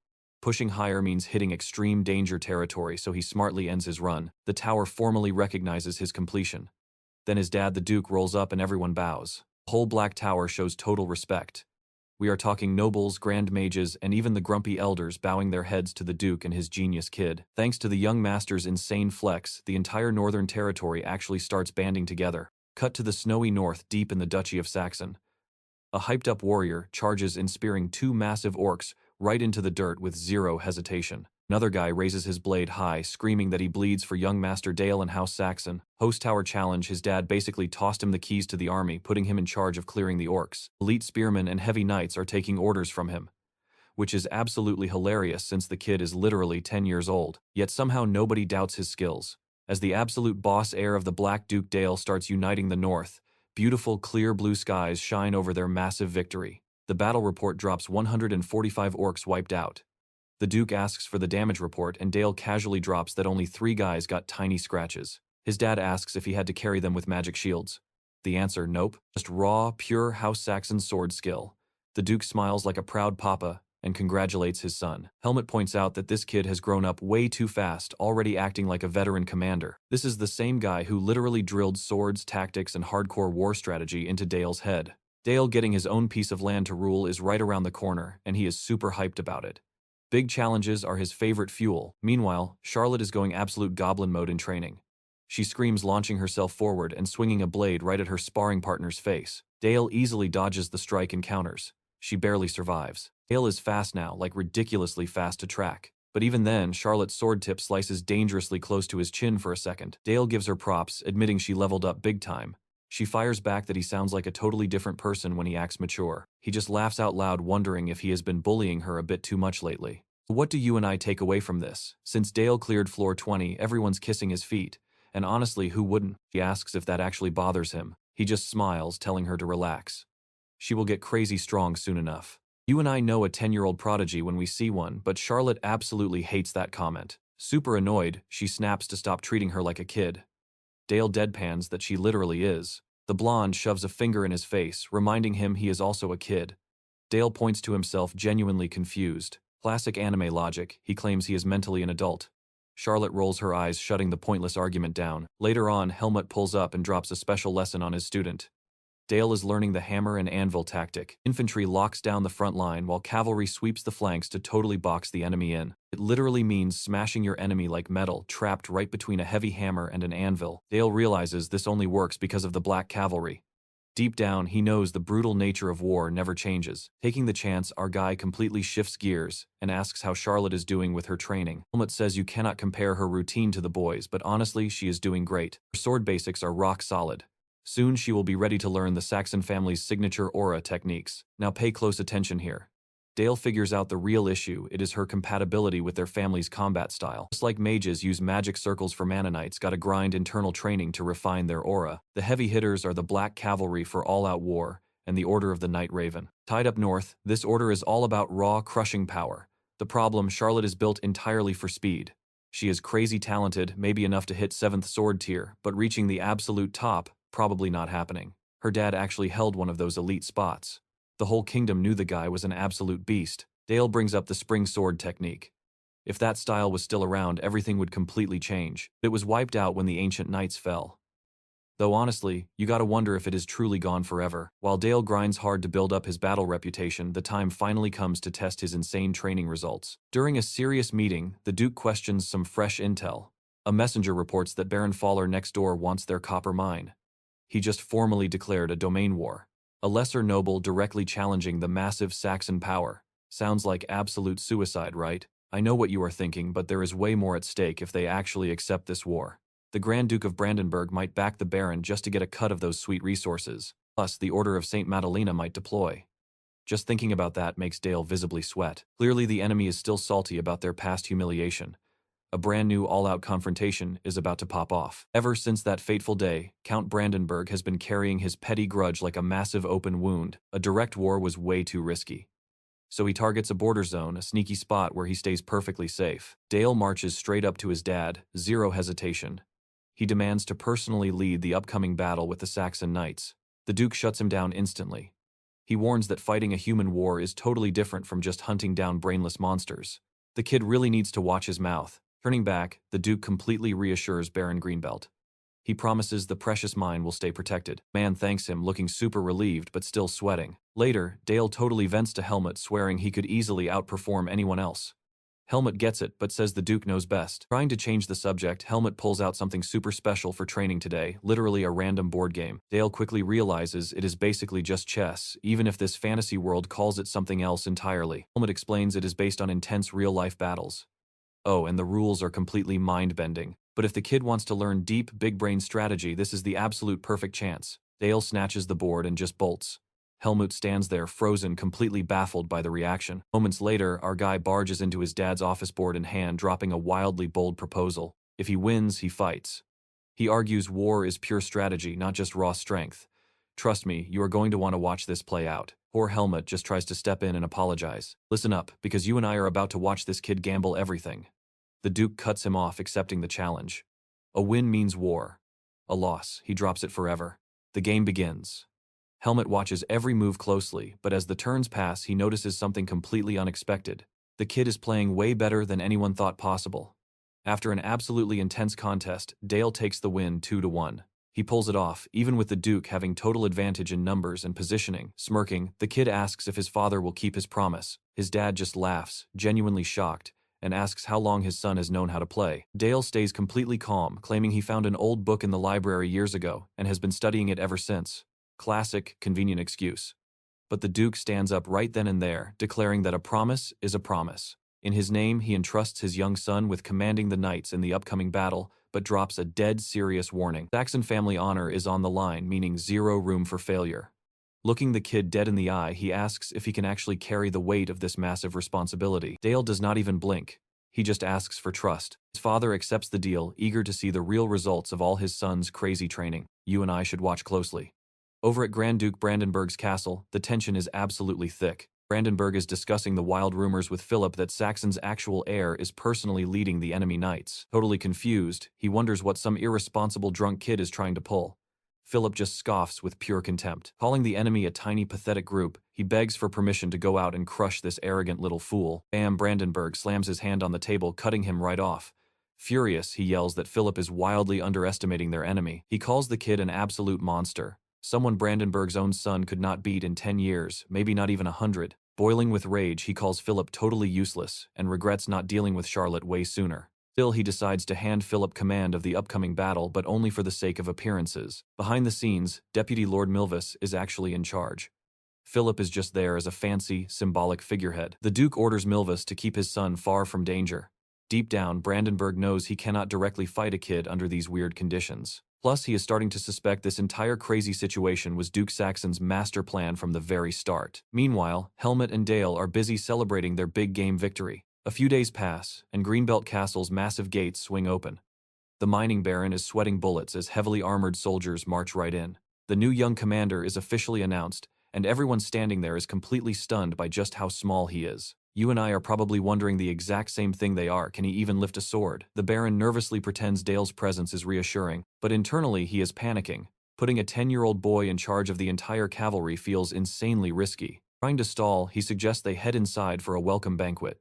Pushing higher means hitting extreme danger territory, so he smartly ends his run. The tower formally recognizes his completion. Then his dad, the Duke, rolls up and everyone bows. The whole Black Tower shows total respect. We are talking nobles, grand mages, and even the grumpy elders bowing their heads to the Duke and his genius kid. Thanks to the young master's insane flex, the entire northern territory actually starts banding together. Cut to the snowy north, deep in the Duchy of Saxon. A hyped-up warrior charges in, spearing 2 massive orcs right into the dirt with zero hesitation. Another guy raises his blade high, screaming that he bleeds for young Master Dale and House Saxon. Host Tower challenge, his dad basically tossed him the keys to the army, putting him in charge of clearing the orcs. Elite spearmen and heavy knights are taking orders from him, which is absolutely hilarious since the kid is literally 10 years old. Yet somehow nobody doubts his skills. As the absolute boss heir of the Black Duke, Dale starts uniting the north. Beautiful, clear blue skies shine over their massive victory. The battle report drops 145 orcs wiped out. The Duke asks for the damage report, and Dale casually drops that only 3 guys got tiny scratches. His dad asks if he had to carry them with magic shields. The answer, nope. Just raw, pure House Saxon sword skill. The Duke smiles like a proud papa and congratulates his son. Helmut points out that this kid has grown up way too fast, already acting like a veteran commander. This is the same guy who literally drilled swords, tactics, and hardcore war strategy into Dale's head. Dale getting his own piece of land to rule is right around the corner, and he is super hyped about it. Big challenges are his favorite fuel. Meanwhile, Charlotte is going absolute goblin mode in training. She screams, launching herself forward and swinging a blade right at her sparring partner's face. Dale easily dodges the strike and counters. She barely survives. Dale is fast now, like ridiculously fast to track. But even then, Charlotte's sword tip slices dangerously close to his chin for a second. Dale gives her props, admitting she leveled up big time. She fires back that he sounds like a totally different person when he acts mature. He just laughs out loud, wondering if he has been bullying her a bit too much lately. What do you and I take away from this? Since Dale cleared floor 20, everyone's kissing his feet. And honestly, who wouldn't? She asks if that actually bothers him. He just smiles, telling her to relax. She will get crazy strong soon enough. You and I know a 10-year-old prodigy when we see one, but Charlotte absolutely hates that comment. Super annoyed, she snaps to stop treating her like a kid. Dale deadpans that she literally is. The blonde shoves a finger in his face, reminding him he is also a kid. Dale points to himself, genuinely confused. Classic anime logic, he claims he is mentally an adult. Charlotte rolls her eyes, shutting the pointless argument down. Later on, Helmut pulls up and drops a special lesson on his student. Dale is learning the hammer and anvil tactic. Infantry locks down the front line while cavalry sweeps the flanks to totally box the enemy in. It literally means smashing your enemy like metal, trapped right between a heavy hammer and an anvil. Dale realizes this only works because of the black cavalry. Deep down, he knows the brutal nature of war never changes. Taking the chance, our guy completely shifts gears and asks how Charlotte is doing with her training. Helmut says you cannot compare her routine to the boys, but honestly, she is doing great. Her sword basics are rock solid. Soon she will be ready to learn the Saxon family's signature aura techniques. Now pay close attention here. Dale figures out the real issue. It is her compatibility with their family's combat style. Just like mages use magic circles for mana knights, gotta grind internal training to refine their aura. The heavy hitters are the black cavalry for all-out war, and the Order of the Night Raven. Tied up north, this order is all about raw, crushing power. The problem, Charlotte is built entirely for speed. She is crazy talented, maybe enough to hit 7th sword tier, but reaching the absolute top, probably not happening. Her dad actually held one of those elite spots. The whole kingdom knew the guy was an absolute beast. Dale brings up the spring sword technique. If that style was still around, everything would completely change. It was wiped out when the ancient knights fell. Though honestly, you gotta wonder if it is truly gone forever. While Dale grinds hard to build up his battle reputation, the time finally comes to test his insane training results. During a serious meeting, the Duke questions some fresh intel. A messenger reports that Baron Faller next door wants their copper mine. He just formally declared a domain war. A lesser noble directly challenging the massive Saxon power. Sounds like absolute suicide, right? I know what you are thinking, but there is way more at stake if they actually accept this war. The Grand Duke of Brandenburg might back the Baron just to get a cut of those sweet resources. Plus, the Order of St. Madalena might deploy. Just thinking about that makes Dale visibly sweat. Clearly the enemy is still salty about their past humiliation. A brand new all-out confrontation is about to pop off. Ever since that fateful day, Count Brandenburg has been carrying his petty grudge like a massive open wound. A direct war was way too risky. So he targets a border zone, a sneaky spot where he stays perfectly safe. Dale marches straight up to his dad, zero hesitation. He demands to personally lead the upcoming battle with the Saxon knights. The Duke shuts him down instantly. He warns that fighting a human war is totally different from just hunting down brainless monsters. The kid really needs to watch his mouth. Turning back, the Duke completely reassures Baron Greenbelt. He promises the precious mine will stay protected. Man thanks him, looking super relieved but still sweating. Later, Dale totally vents to Helmut, swearing he could easily outperform anyone else. Helmut gets it, but says the Duke knows best. Trying to change the subject, Helmut pulls out something super special for training today, literally a random board game. Dale quickly realizes it is basically just chess, even if this fantasy world calls it something else entirely. Helmut explains it is based on intense real-life battles. Oh, and the rules are completely mind-bending. But if the kid wants to learn deep, big-brain strategy, this is the absolute perfect chance. Dale snatches the board and just bolts. Helmut stands there, frozen, completely baffled by the reaction. Moments later, our guy barges into his dad's office, board in hand, dropping a wildly bold proposal. If he wins, he fights. He argues war is pure strategy, not just raw strength. Trust me, you are going to want to watch this play out. Poor Helmut just tries to step in and apologize. Listen up, because you and I are about to watch this kid gamble everything. The Duke cuts him off, accepting the challenge. A win means war. A loss, he drops it forever. The game begins. Helmet watches every move closely, but as the turns pass, he notices something completely unexpected. The kid is playing way better than anyone thought possible. After an absolutely intense contest, Dale takes the win 2-1. He pulls it off, even with the Duke having total advantage in numbers and positioning. Smirking, the kid asks if his father will keep his promise. His dad just laughs, genuinely shocked, and asks how long his son has known how to play. Dale stays completely calm, claiming he found an old book in the library years ago and has been studying it ever since. Classic, convenient excuse. But the Duke stands up right then and there, declaring that a promise is a promise. In his name, he entrusts his young son with commanding the knights in the upcoming battle, but drops a dead serious warning. Saxon family honor is on the line, meaning zero room for failure. Looking the kid dead in the eye, he asks if he can actually carry the weight of this massive responsibility. Dale does not even blink. He just asks for trust. His father accepts the deal, eager to see the real results of all his son's crazy training. You and I should watch closely. Over at Grand Duke Brandenburg's castle, the tension is absolutely thick. Brandenburg is discussing the wild rumors with Philip that Saxon's actual heir is personally leading the enemy knights. Totally confused, he wonders what some irresponsible drunk kid is trying to pull. Philip just scoffs with pure contempt. Calling the enemy a tiny, pathetic group, he begs for permission to go out and crush this arrogant little fool. Bam! Brandenburg slams his hand on the table, cutting him right off. Furious, he yells that Philip is wildly underestimating their enemy. He calls the kid an absolute monster. Someone Brandenburg's own son could not beat in 10 years, maybe not even 100. Boiling with rage, he calls Philip totally useless and regrets not dealing with Charlotte way sooner. Still, he decides to hand Philip command of the upcoming battle, but only for the sake of appearances. Behind the scenes, Deputy Lord Milvis is actually in charge. Philip is just there as a fancy, symbolic figurehead. The Duke orders Milvis to keep his son far from danger. Deep down, Brandenburg knows he cannot directly fight a kid under these weird conditions. Plus, he is starting to suspect this entire crazy situation was Duke Saxon's master plan from the very start. Meanwhile, Helmet and Dale are busy celebrating their big game victory. A few days pass, and Greenbelt Castle's massive gates swing open. The mining baron is sweating bullets as heavily armored soldiers march right in. The new young commander is officially announced, and everyone standing there is completely stunned by just how small he is. You and I are probably wondering the exact same thing they are. Can he even lift a sword? The Baron nervously pretends Dale's presence is reassuring, but internally he is panicking. Putting a 10-year-old boy in charge of the entire cavalry feels insanely risky. Trying to stall, he suggests they head inside for a welcome banquet.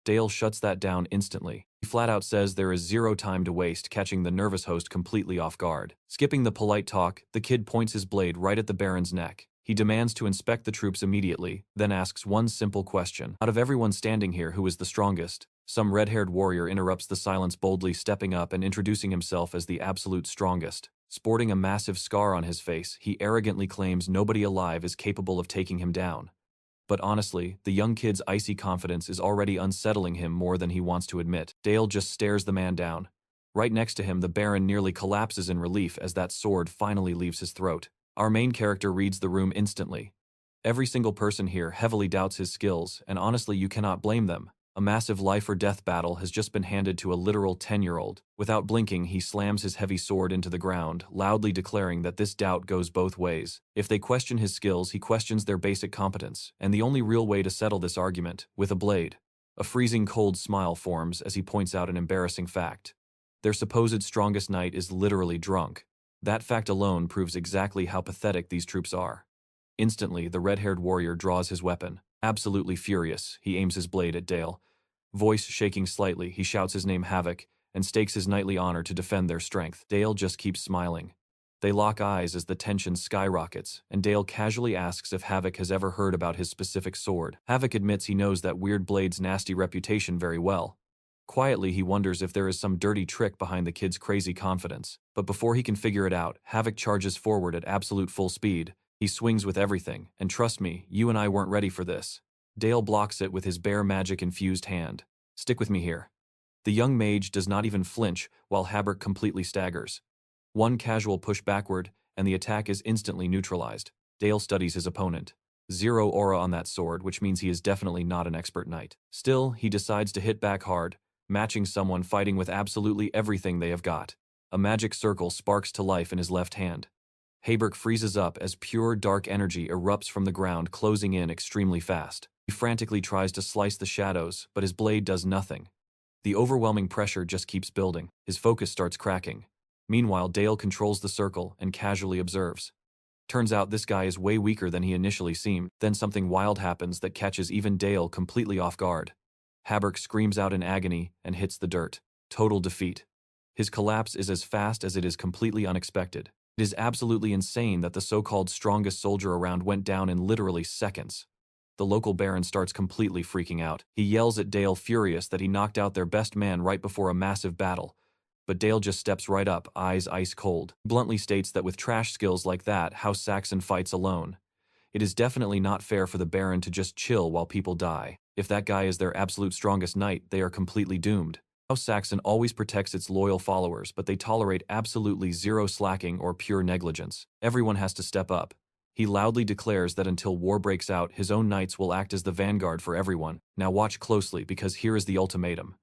Dale shuts that down instantly. He flat out says there is zero time to waste, catching the nervous host completely off guard. Skipping the polite talk, the kid points his blade right at the Baron's neck. He demands to inspect the troops immediately, then asks one simple question. Out of everyone standing here, who is the strongest? Some red-haired warrior interrupts the silence, boldly stepping up and introducing himself as the absolute strongest. Sporting a massive scar on his face, he arrogantly claims nobody alive is capable of taking him down. But honestly, the young kid's icy confidence is already unsettling him more than he wants to admit. Dale just stares the man down. Right next to him, the Baron nearly collapses in relief as that sword finally leaves his throat. Our main character reads the room instantly. Every single person here heavily doubts his skills, and honestly you cannot blame them. A massive life-or-death battle has just been handed to a literal 10-year-old. Without blinking, he slams his heavy sword into the ground, loudly declaring that this doubt goes both ways. If they question his skills, he questions their basic competence, and the only real way to settle this argument, with a blade. A freezing cold smile forms as he points out an embarrassing fact. Their supposed strongest knight is literally drunk. That fact alone proves exactly how pathetic these troops are. Instantly, the red-haired warrior draws his weapon. Absolutely furious, he aims his blade at Dale. Voice shaking slightly, he shouts his name Havoc, and stakes his knightly honor to defend their strength. Dale just keeps smiling. They lock eyes as the tension skyrockets, and Dale casually asks if Havoc has ever heard about his specific sword. Havoc admits he knows that weird blade's nasty reputation very well. Quietly, he wonders if there is some dirty trick behind the kid's crazy confidence. But before he can figure it out, Havoc charges forward at absolute full speed. He swings with everything, and trust me, you and I weren't ready for this. Dale blocks it with his bare magic-infused hand. Stick with me here. The young mage does not even flinch, while Havoc completely staggers. One casual push backward, and the attack is instantly neutralized. Dale studies his opponent. Zero aura on that sword, which means he is definitely not an expert knight. Still, he decides to hit back hard, matching someone fighting with absolutely everything they have got. A magic circle sparks to life in his left hand. Haberk freezes up as pure dark energy erupts from the ground, closing in extremely fast. He frantically tries to slice the shadows, but his blade does nothing. The overwhelming pressure just keeps building. His focus starts cracking. Meanwhile, Dale controls the circle and casually observes. Turns out this guy is way weaker than he initially seemed. Then something wild happens that catches even Dale completely off guard. Haberk screams out in agony and hits the dirt. Total defeat. His collapse is as fast as it is completely unexpected. It is absolutely insane that the so-called strongest soldier around went down in literally seconds. The local baron starts completely freaking out. He yells at Dale, furious that he knocked out their best man right before a massive battle. But Dale just steps right up, eyes ice cold. Bluntly states that with trash skills like that, House Saxon fights alone. It is definitely not fair for the baron to just chill while people die. If that guy is their absolute strongest knight, they are completely doomed. House Saxon always protects its loyal followers, but they tolerate absolutely zero slacking or pure negligence. Everyone has to step up. He loudly declares that until war breaks out, his own knights will act as the vanguard for everyone. Now watch closely, because here is the ultimatum.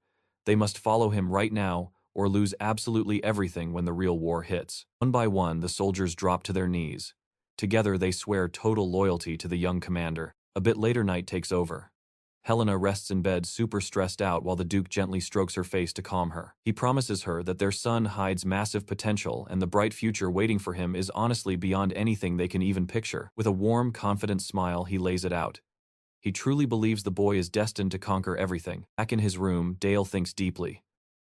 They must follow him right now, or lose absolutely everything when the real war hits. One by one, the soldiers drop to their knees. Together, they swear total loyalty to the young commander. A bit later, night takes over. Helena rests in bed super stressed out while the Duke gently strokes her face to calm her. He promises her that their son hides massive potential and the bright future waiting for him is honestly beyond anything they can even picture. With a warm, confident smile, he lays it out. He truly believes the boy is destined to conquer everything. Back in his room, Dale thinks deeply.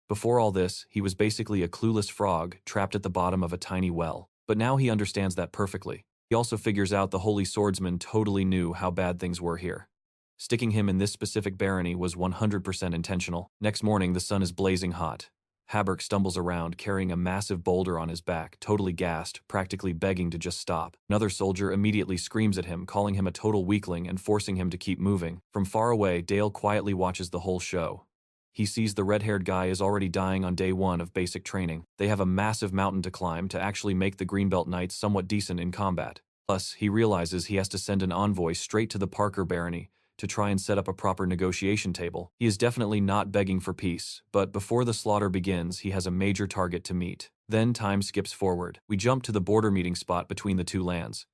Before all this, he was basically a clueless frog trapped at the bottom of a tiny well. But now he understands that perfectly. He also figures out the Holy Swordsman totally knew how bad things were here. Sticking him in this specific barony was 100% intentional. Next morning, the sun is blazing hot. Haberk stumbles around, carrying a massive boulder on his back, totally gassed, practically begging to just stop. Another soldier immediately screams at him, calling him a total weakling and forcing him to keep moving. From far away, Dale quietly watches the whole show. He sees the red-haired guy is already dying on day 1 of basic training. They have a massive mountain to climb to actually make the Greenbelt Knights somewhat decent in combat. Plus, he realizes he has to send an envoy straight to the Parker barony to try and set up a proper negotiation table. He is definitely not begging for peace, but before the slaughter begins, he has a major target to meet. Then time skips forward. We jump to the border meeting spot between the two lands.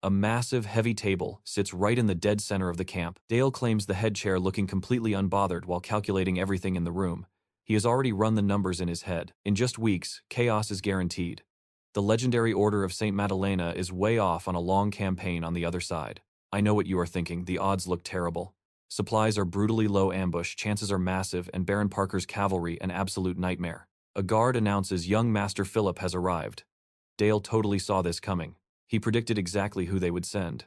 A massive, heavy table sits right in the dead center of the camp. Dale claims the head chair looking completely unbothered while calculating everything in the room. He has already run the numbers in his head. In just weeks, chaos is guaranteed. The legendary Order of St. Madalena is way off on a long campaign on the other side. I know what you are thinking, the odds look terrible. Supplies are brutally low ambush, chances are massive, and Baron Parker's cavalry an absolute nightmare. A guard announces young Master Philip has arrived. Dale totally saw this coming. He predicted exactly who they would send.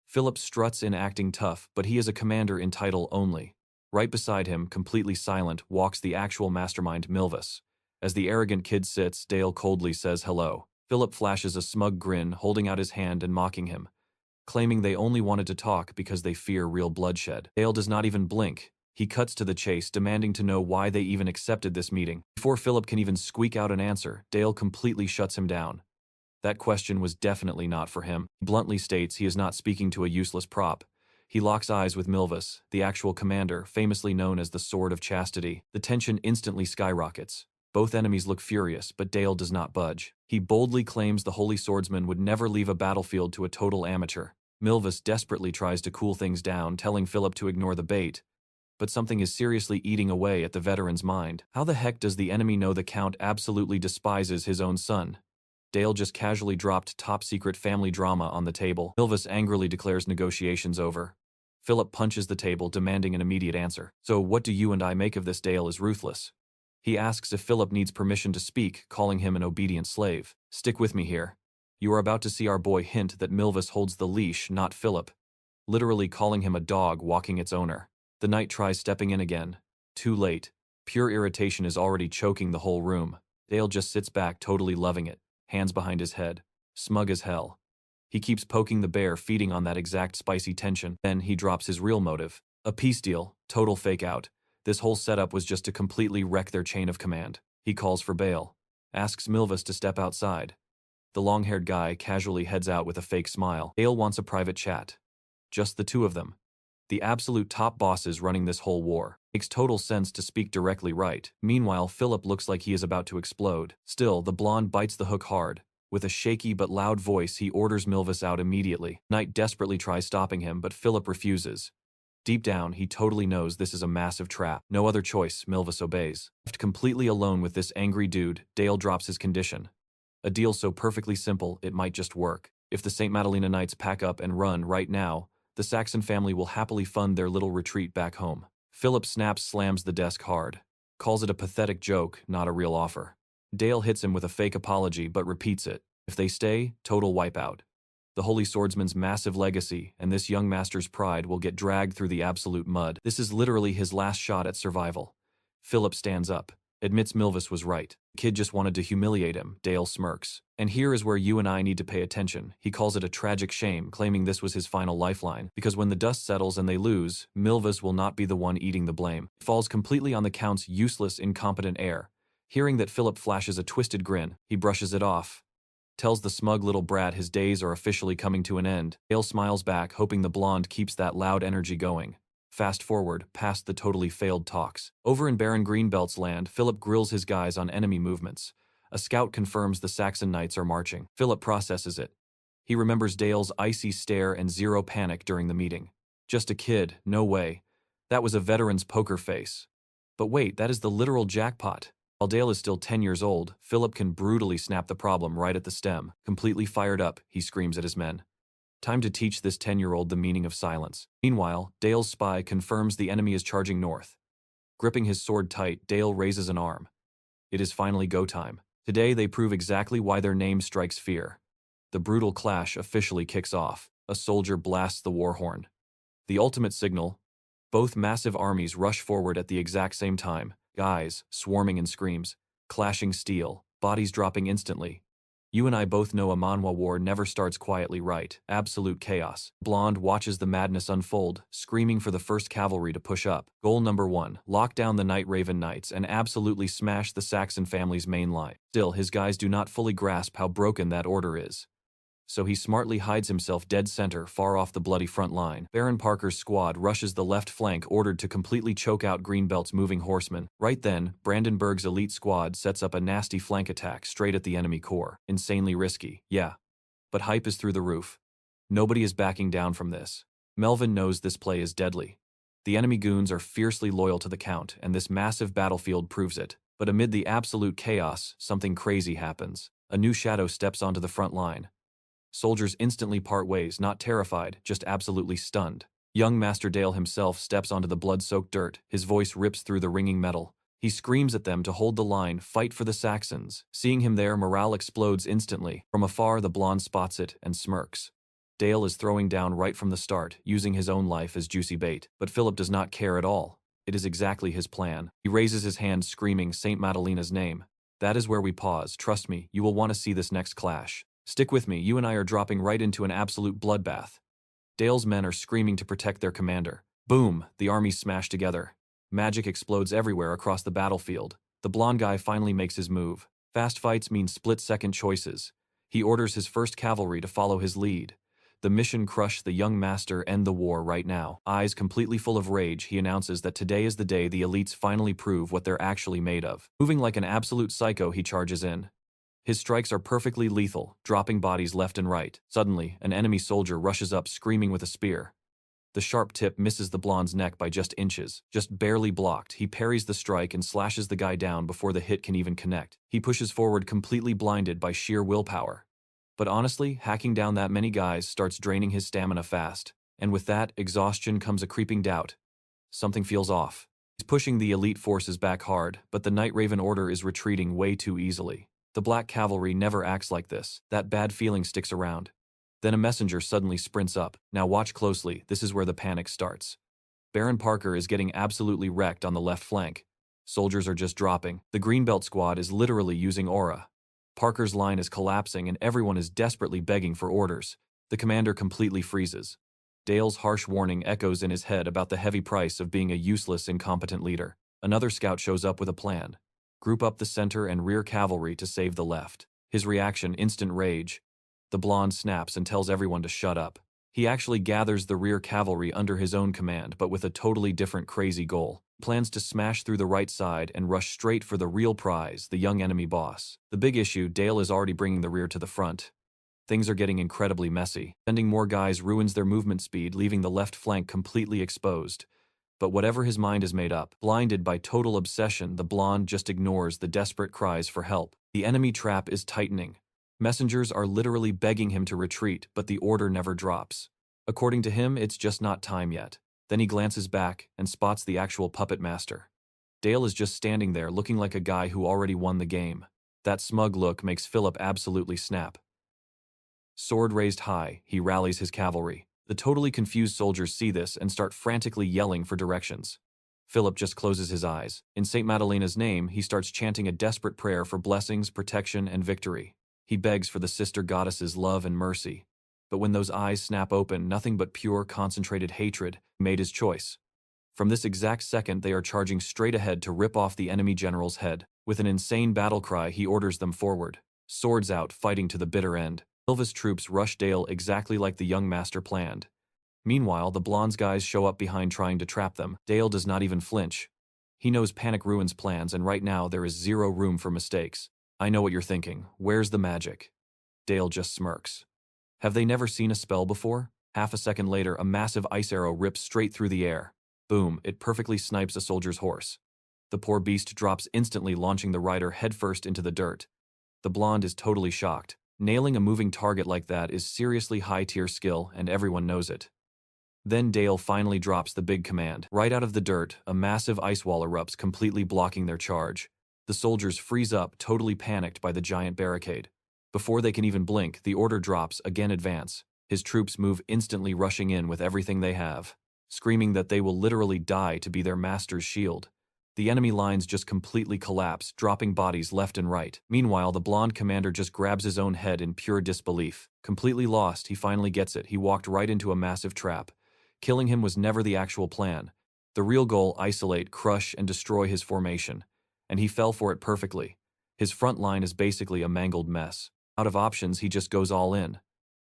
Philip struts in acting tough, but he is a commander in title only. Right beside him, completely silent, walks the actual mastermind Milvis. As the arrogant kid sits, Dale coldly says hello. Philip flashes a smug grin, holding out his hand and mocking him, claiming they only wanted to talk because they fear real bloodshed. Dale does not even blink. He cuts to the chase, demanding to know why they even accepted this meeting. Before Philip can even squeak out an answer, Dale completely shuts him down. That question was definitely not for him. He bluntly states he is not speaking to a useless prop. He locks eyes with Milvis, the actual commander, famously known as the Sword of Chastity. The tension instantly skyrockets. Both enemies look furious, but Dale does not budge. He boldly claims the Holy Swordsman would never leave a battlefield to a total amateur. Milvis desperately tries to cool things down, telling Philip to ignore the bait. But something is seriously eating away at the veteran's mind. How the heck does the enemy know the Count absolutely despises his own son? Dale just casually dropped top-secret family drama on the table. Milvis angrily declares negotiations over. Philip punches the table, demanding an immediate answer. So what do you and I make of this? Dale is ruthless. He asks if Philip needs permission to speak, calling him an obedient slave. Stick with me here. You are about to see our boy hint that Milvis holds the leash, not Philip, literally calling him a dog walking its owner. The knight tries stepping in again. Too late. Pure irritation is already choking the whole room. Dale just sits back, totally loving it, hands behind his head, smug as hell. He keeps poking the bear, feeding on that exact spicy tension. Then he drops his real motive. A peace deal, total fake out. This whole setup was just to completely wreck their chain of command. He calls for bail, asks Milvis to step outside. The long-haired guy casually heads out with a fake smile. Dale wants a private chat. Just the two of them. The absolute top bosses running this whole war. Makes total sense to speak directly right. Meanwhile, Philip looks like he is about to explode. Still, the blonde bites the hook hard. With a shaky but loud voice, he orders Milvis out immediately. Knight desperately tries stopping him, but Philip refuses. Deep down, he totally knows this is a massive trap. No other choice, Milvis obeys. Left completely alone with this angry dude, Dale drops his condition. A deal so perfectly simple, it might just work. If the St. Madalena Knights pack up and run right now, the Saxon family will happily fund their little retreat back home. Philip slams the desk hard. Calls it a pathetic joke, not a real offer. Dale hits him with a fake apology but repeats it. If they stay, total wipeout. The Holy Swordsman's massive legacy and this young master's pride will get dragged through the absolute mud. This is literally his last shot at survival. Philip stands up, admits Milvis was right. The kid just wanted to humiliate him. Dale smirks. And here is where you and I need to pay attention. He calls it a tragic shame, claiming this was his final lifeline, because when the dust settles and they lose, Milvis will not be the one eating the blame. It falls completely on the Count's useless, incompetent heir. Hearing that Philip flashes a twisted grin, he brushes it off. Tells the smug little brat his days are officially coming to an end. Dale smiles back, hoping the blonde keeps that loud energy going. Fast forward, past the totally failed talks. Over in Baron Greenbelt's land, Philip grills his guys on enemy movements. A scout confirms the Saxon knights are marching. Philip processes it. He remembers Dale's icy stare and zero panic during the meeting. Just a kid, no way. That was a veteran's poker face. But wait, that is the literal jackpot. While Dale is still 10 years old, Philip can brutally snap the problem right at the stem. Completely fired up, he screams at his men. Time to teach this 10-year-old the meaning of silence. Meanwhile, Dale's spy confirms the enemy is charging north. Gripping his sword tight, Dale raises an arm. It is finally go time. Today they prove exactly why their name strikes fear. The brutal clash officially kicks off. A soldier blasts the war horn. The ultimate signal. Both massive armies rush forward at the exact same time. Guys, swarming in screams, clashing steel, bodies dropping instantly. You and I both know a Manhwa war never starts quietly, right? Absolute chaos. Blonde watches the madness unfold, screaming for the first cavalry to push up. Goal number 1, lock down the Night Raven Knights and absolutely smash the Saxon family's main line. Still, his guys do not fully grasp how broken that order is. So he smartly hides himself dead center, far off the bloody front line. Baron Parker's squad rushes the left flank, ordered to completely choke out Greenbelt's moving horsemen. Right then, Brandenburg's elite squad sets up a nasty flank attack straight at the enemy core. Insanely risky, yeah. But hype is through the roof. Nobody is backing down from this. Melvin knows this play is deadly. The enemy goons are fiercely loyal to the Count, and this massive battlefield proves it. But amid the absolute chaos, something crazy happens. A new shadow steps onto the front line. Soldiers instantly part ways, not terrified, just absolutely stunned. Young Master Dale himself steps onto the blood-soaked dirt. His voice rips through the ringing metal. He screams at them to hold the line, fight for the Saxons. Seeing him there, morale explodes instantly. From afar, the blonde spots it and smirks. Dale is throwing down right from the start, using his own life as juicy bait. But Philip does not care at all. It is exactly his plan. He raises his hand, screaming St. Madalena's name. That is where we pause. Trust me, you will want to see this next clash. Stick with me, you and I are dropping right into an absolute bloodbath. Dale's men are screaming to protect their commander. Boom, the armies smash together. Magic explodes everywhere across the battlefield. The blonde guy finally makes his move. Fast fights mean split-second choices. He orders his first cavalry to follow his lead. The mission: crush the young master, end the war right now. Eyes completely full of rage, he announces that today is the day the elites finally prove what they're actually made of. Moving like an absolute psycho, he charges in. His strikes are perfectly lethal, dropping bodies left and right. Suddenly, an enemy soldier rushes up, screaming with a spear. The sharp tip misses the blonde's neck by just inches, just barely blocked. He parries the strike and slashes the guy down before the hit can even connect. He pushes forward, completely blinded by sheer willpower. But honestly, hacking down that many guys starts draining his stamina fast. And with that exhaustion comes a creeping doubt. Something feels off. He's pushing the elite forces back hard, but the Night Raven Order is retreating way too easily. The Black Cavalry never acts like this. That bad feeling sticks around. Then a messenger suddenly sprints up. Now watch closely, this is where the panic starts. Baron Parker is getting absolutely wrecked on the left flank. Soldiers are just dropping. The Greenbelt squad is literally using aura. Parker's line is collapsing and everyone is desperately begging for orders. The commander completely freezes. Dale's harsh warning echoes in his head about the heavy price of being a useless, incompetent leader. Another scout shows up with a plan. Group up the center and rear cavalry to save the left. His reaction: instant rage. The blonde snaps and tells everyone to shut up. He actually gathers the rear cavalry under his own command, but with a totally different crazy goal. Plans to smash through the right side and rush straight for the real prize, the young enemy boss. The big issue: Dale is already bringing the rear to the front. Things are getting incredibly messy. Sending more guys ruins their movement speed, leaving the left flank completely exposed. But whatever his mind is made up, blinded by total obsession, the blonde just ignores the desperate cries for help. The enemy trap is tightening. Messengers are literally begging him to retreat, but the order never drops. According to him, it's just not time yet. Then he glances back and spots the actual puppet master. Dale is just standing there looking like a guy who already won the game. That smug look makes Philip absolutely snap. Sword raised high, he rallies his cavalry. The totally confused soldiers see this and start frantically yelling for directions. Philip just closes his eyes. In St. Madalena's name, he starts chanting a desperate prayer for blessings, protection, and victory. He begs for the sister goddess's love and mercy. But when those eyes snap open, nothing but pure, concentrated hatred made his choice. From this exact second, they are charging straight ahead to rip off the enemy general's head. With an insane battle cry, he orders them forward. Swords out, fighting to the bitter end. Silva's troops rush Dale exactly like the young master planned. Meanwhile, the Blonde's guys show up behind trying to trap them. Dale does not even flinch. He knows Panic ruins plans, and right now there is zero room for mistakes. I know what you're thinking. Where's the magic? Dale just smirks. Have they never seen a spell before? Half a second later, a massive ice arrow rips straight through the air. Boom, it perfectly snipes a soldier's horse. The poor beast drops instantly, launching the rider headfirst into the dirt. The Blonde is totally shocked. Nailing a moving target like that is seriously high-tier skill, and everyone knows it. Then Dale finally drops the big command. Right out of the dirt, a massive ice wall erupts, completely blocking their charge. The soldiers freeze up, totally panicked by the giant barricade. Before they can even blink, the order drops, again advance. His troops move instantly, rushing in with everything they have, screaming that they will literally die to be their master's shield. The enemy lines just completely collapse, dropping bodies left and right. Meanwhile, the Blonde commander just grabs his own head in pure disbelief. Completely lost, he finally gets it. He walked right into a massive trap. Killing him was never the actual plan. The real goal: isolate, crush, and destroy his formation. And he fell for it perfectly. His front line is basically a mangled mess. Out of options, he just goes all in.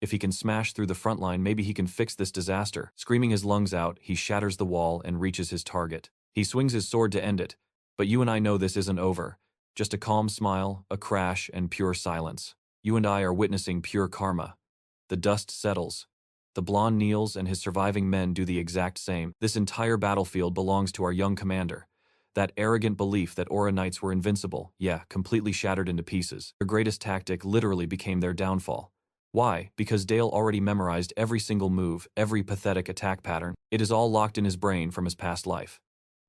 If he can smash through the front line, maybe he can fix this disaster. Screaming his lungs out, he shatters the wall and reaches his target. He swings his sword to end it, but you and I know this isn't over. Just a calm smile, a crash, and pure silence. You and I are witnessing pure karma. The dust settles. The Blonde kneels, and his surviving men do the exact same. This entire battlefield belongs to our young commander. That arrogant belief that Aura Knights were invincible, completely shattered into pieces. Their greatest tactic literally became their downfall. Why? Because Dale already memorized every single move, every pathetic attack pattern. It is all locked in his brain from his past life.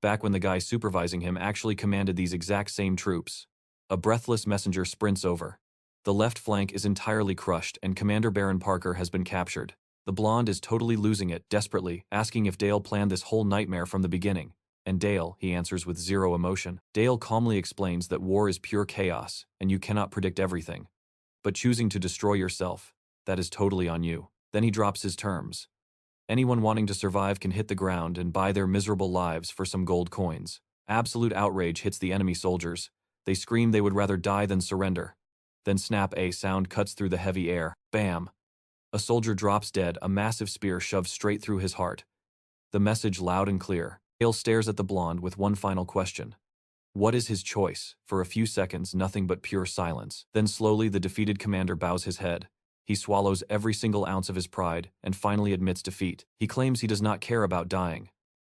Back when the guy supervising him actually commanded these exact same troops. A breathless messenger sprints over. The left flank is entirely crushed, and Commander Baron Parker has been captured. The Blonde is totally losing it, desperately, asking if Dale planned this whole nightmare from the beginning. And Dale, he answers with zero emotion. Dale calmly explains that war is pure chaos, and you cannot predict everything. But choosing to destroy yourself, that is totally on you. Then he drops his terms. Anyone wanting to survive can hit the ground and buy their miserable lives for some gold coins. Absolute outrage hits the enemy soldiers. They scream they would rather die than surrender. Then snap, a sound cuts through the heavy air. Bam! A soldier drops dead, a massive spear shoved straight through his heart. The message loud and clear. Dale stares at the Blonde with one final question. What is his choice? For a few seconds, nothing but pure silence. Then slowly the defeated commander bows his head. He swallows every single ounce of his pride and finally admits defeat. He claims he does not care about dying.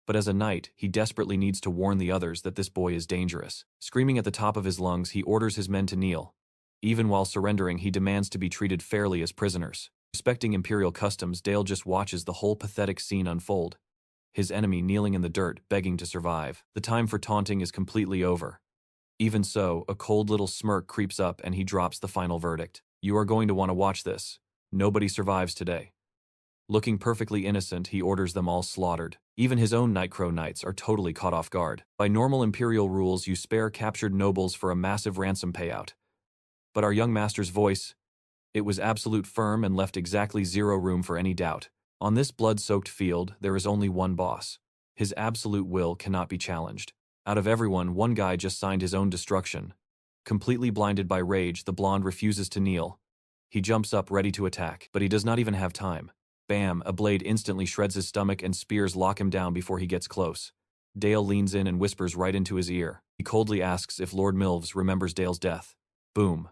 But as a knight, he desperately needs to warn the others that this boy is dangerous. Screaming at the top of his lungs, he orders his men to kneel. Even while surrendering, he demands to be treated fairly as prisoners. Respecting imperial customs, Dale just watches the whole pathetic scene unfold. His enemy kneeling in the dirt, begging to survive. The time for taunting is completely over. Even so, a cold little smirk creeps up and he drops the final verdict. You are going to want to watch this. Nobody survives today. Looking perfectly innocent, he orders them all slaughtered. Even his own Nightcrow Knights are totally caught off guard. By normal imperial rules, you spare captured nobles for a massive ransom payout. But our young master's voice, it was absolute firm and left exactly zero room for any doubt. On this blood-soaked field, there is only one boss. His absolute will cannot be challenged. Out of everyone, one guy just signed his own destruction. Completely blinded by rage, the Blonde refuses to kneel. He jumps up ready to attack, but he does not even have time. Bam! A blade instantly shreds his stomach and spears lock him down before he gets close. Dale leans in and whispers right into his ear. He coldly asks if Lord Milves remembers Dale's death. Boom.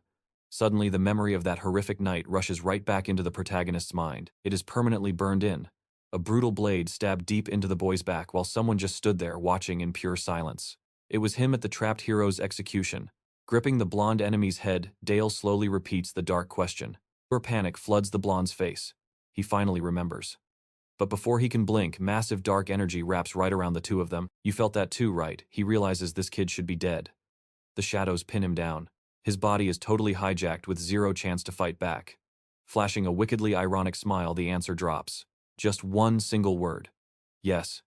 Suddenly, the memory of that horrific night rushes right back into the protagonist's mind. It is permanently burned in. A brutal blade stabbed deep into the boy's back while someone just stood there watching in pure silence. It was him at the trapped hero's execution. Gripping the blonde enemy's head, Dale slowly repeats the dark question. Pure panic floods the blonde's face. He finally remembers. But before he can blink, massive dark energy wraps right around the two of them. You felt that too, right? He realizes this kid should be dead. The shadows pin him down. His body is totally hijacked with zero chance to fight back. Flashing a wickedly ironic smile, the answer drops. Just one single word. Yes.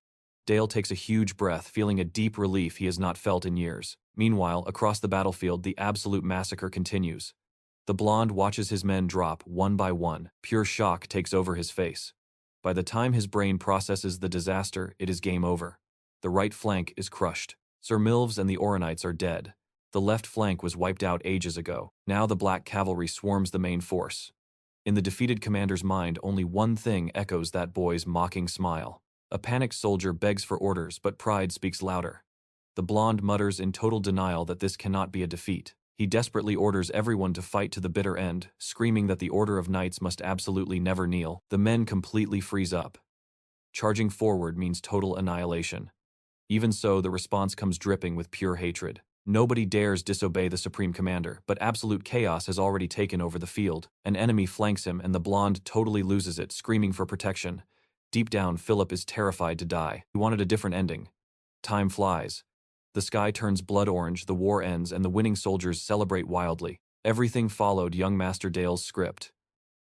Dale takes a huge breath, feeling a deep relief he has not felt in years. Meanwhile, across the battlefield, the absolute massacre continues. The blonde watches his men drop one by one. Pure shock takes over his face. By the time his brain processes the disaster, it is game over. The right flank is crushed. Sir Milves and the Oronites are dead. The left flank was wiped out ages ago. Now the Black Cavalry swarms the main force. In the defeated commander's mind, only one thing echoes that boy's mocking smile. A panicked soldier begs for orders, but pride speaks louder. The blonde mutters in total denial that this cannot be a defeat. He desperately orders everyone to fight to the bitter end, screaming that the Order of Knights must absolutely never kneel. The men completely freeze up. Charging forward means total annihilation. Even so, the response comes dripping with pure hatred. Nobody dares disobey the Supreme Commander, but absolute chaos has already taken over the field. An enemy flanks him, and the blonde totally loses it, screaming for protection. Deep down, Philip is terrified to die. He wanted a different ending. Time flies. The sky turns blood orange, the war ends, and the winning soldiers celebrate wildly. Everything followed young Master Dale's script.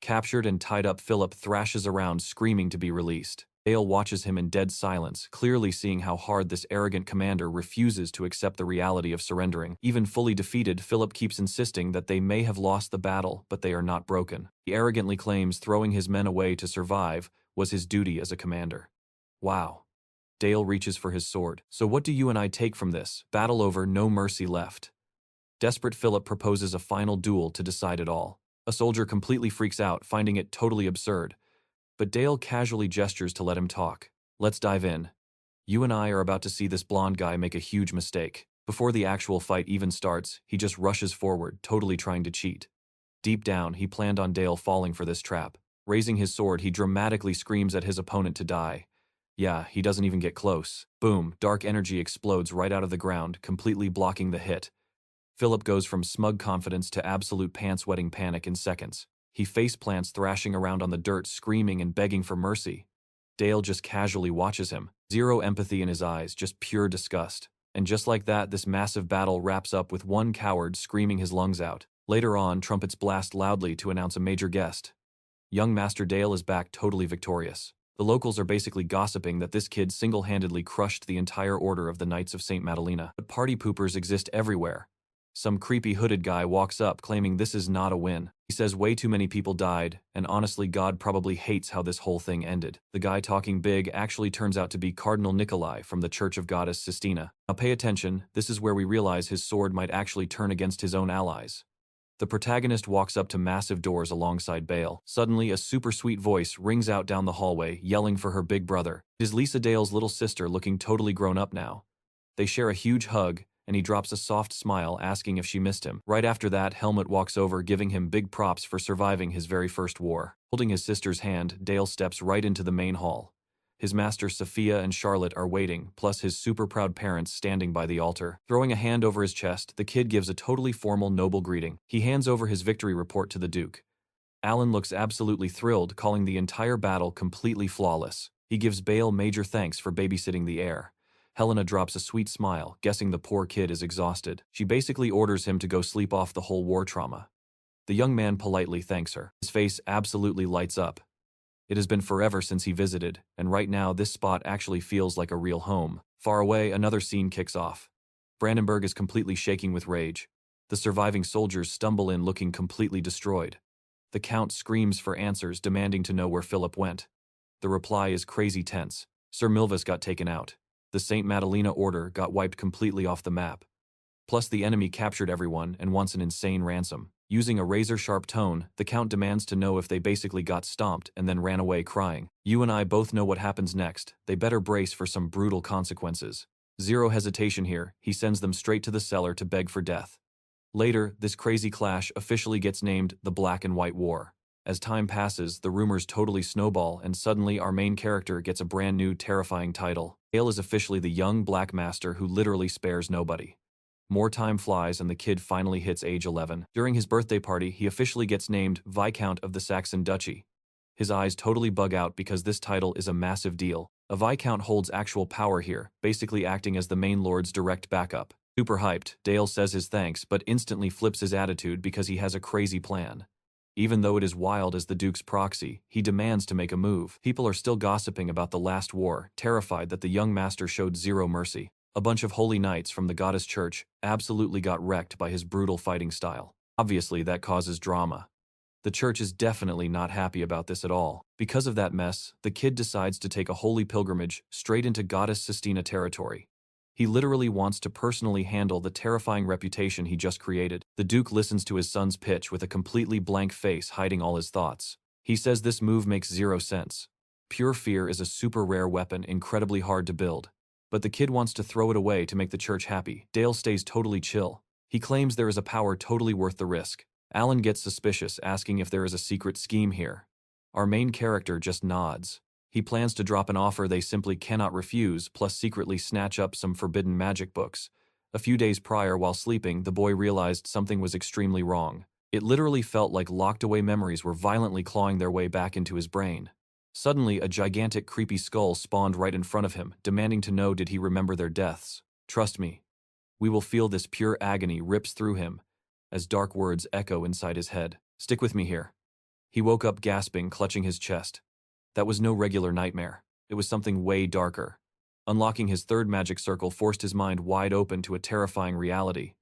Captured and tied up, Philip thrashes around, screaming to be released. Dale watches him in dead silence, clearly seeing how hard this arrogant commander refuses to accept the reality of surrendering. Even fully defeated, Philip keeps insisting that they may have lost the battle, but they are not broken. He arrogantly claims throwing his men away to survive was his duty as a commander. Wow. Dale reaches for his sword. So what do you and I take from this? Battle over, no mercy left. Desperate, Philip proposes a final duel to decide it all. A soldier completely freaks out, finding it totally absurd. But Dale casually gestures to let him talk. Let's dive in. You and I are about to see this blonde guy make a huge mistake. Before the actual fight even starts, he just rushes forward, totally trying to cheat. Deep down, he planned on Dale falling for this trap. Raising his sword, he dramatically screams at his opponent to die. Yeah, he doesn't even get close. Boom, dark energy explodes right out of the ground, completely blocking the hit. Philip goes from smug confidence to absolute pants-wetting panic in seconds. He face-plants, thrashing around on the dirt, screaming and begging for mercy. Dale just casually watches him. Zero empathy in his eyes, just pure disgust. And just like that, this massive battle wraps up with one coward screaming his lungs out. Later on, trumpets blast loudly to announce a major guest. Young Master Dale is back, totally victorious. The locals are basically gossiping that this kid single-handedly crushed the entire order of the Knights of St. Madalena. But party poopers exist everywhere. Some creepy hooded guy walks up claiming this is not a win. He says way too many people died, and honestly God probably hates how this whole thing ended. The guy talking big actually turns out to be Cardinal Nikolai from the Church of Goddess Sistina. Now pay attention, this is where we realize his sword might actually turn against his own allies. The protagonist walks up to massive doors alongside Bale. Suddenly, a super sweet voice rings out down the hallway, yelling for her big brother. It is Lisa Dale's little sister, looking totally grown up now. They share a huge hug, and he drops a soft smile, asking if she missed him. Right after that, Helmut walks over, giving him big props for surviving his very first war. Holding his sister's hand, Dale steps right into the main hall. His master Sophia and Charlotte are waiting, plus his super proud parents standing by the altar. Throwing a hand over his chest, the kid gives a totally formal, noble greeting. He hands over his victory report to the Duke. Alan looks absolutely thrilled, calling the entire battle completely flawless. He gives Bale major thanks for babysitting the heir. Helena drops a sweet smile, guessing the poor kid is exhausted. She basically orders him to go sleep off the whole war trauma. The young man politely thanks her. His face absolutely lights up. It has been forever since he visited, and right now this spot actually feels like a real home. Far away, another scene kicks off. Brandenburg is completely shaking with rage. The surviving soldiers stumble in looking completely destroyed. The Count screams for answers, demanding to know where Philip went. The reply is crazy tense. Sir Milvis got taken out. The St. Madalena Order got wiped completely off the map. Plus the enemy captured everyone and wants an insane ransom. Using a razor-sharp tone, the Count demands to know if they basically got stomped and then ran away crying. You and I both know what happens next. They better brace for some brutal consequences. Zero hesitation here, he sends them straight to the cellar to beg for death. Later, this crazy clash officially gets named the Black and White War. As time passes, the rumors totally snowball, and suddenly our main character gets a brand new, terrifying title. Dale is officially the young Black Master who literally spares nobody. More time flies and the kid finally hits age 11. During his birthday party, he officially gets named Viscount of the Saxon Duchy. His eyes totally bug out because this title is a massive deal. A Viscount holds actual power here, basically acting as the main lord's direct backup. Super hyped, Dale says his thanks but instantly flips his attitude because he has a crazy plan. Even though it is wild as the Duke's proxy, he demands to make a move. People are still gossiping about the last war, terrified that the young master showed zero mercy. A bunch of holy knights from the goddess church absolutely got wrecked by his brutal fighting style. Obviously, that causes drama. The church is definitely not happy about this at all. Because of that mess, the kid decides to take a holy pilgrimage straight into Goddess Sistina territory. He literally wants to personally handle the terrifying reputation he just created. The Duke listens to his son's pitch with a completely blank face hiding all his thoughts. He says this move makes zero sense. Pure fear is a super rare weapon incredibly hard to build. But the kid wants to throw it away to make the church happy. Dale stays totally chill. He claims there is a power totally worth the risk. Alan gets suspicious, asking if there is a secret scheme here. Our main character just nods. He plans to drop an offer they simply cannot refuse, plus secretly snatch up some forbidden magic books. A few days prior, while sleeping, the boy realized something was extremely wrong. It literally felt like locked-away memories were violently clawing their way back into his brain. Suddenly, a gigantic creepy skull spawned right in front of him, demanding to know did he remember their deaths. Trust me. We will feel this pure agony rips through him, as dark words echo inside his head. Stick with me here. He woke up gasping, clutching his chest. That was no regular nightmare. It was something way darker. Unlocking his third magic circle forced his mind wide open to a terrifying reality.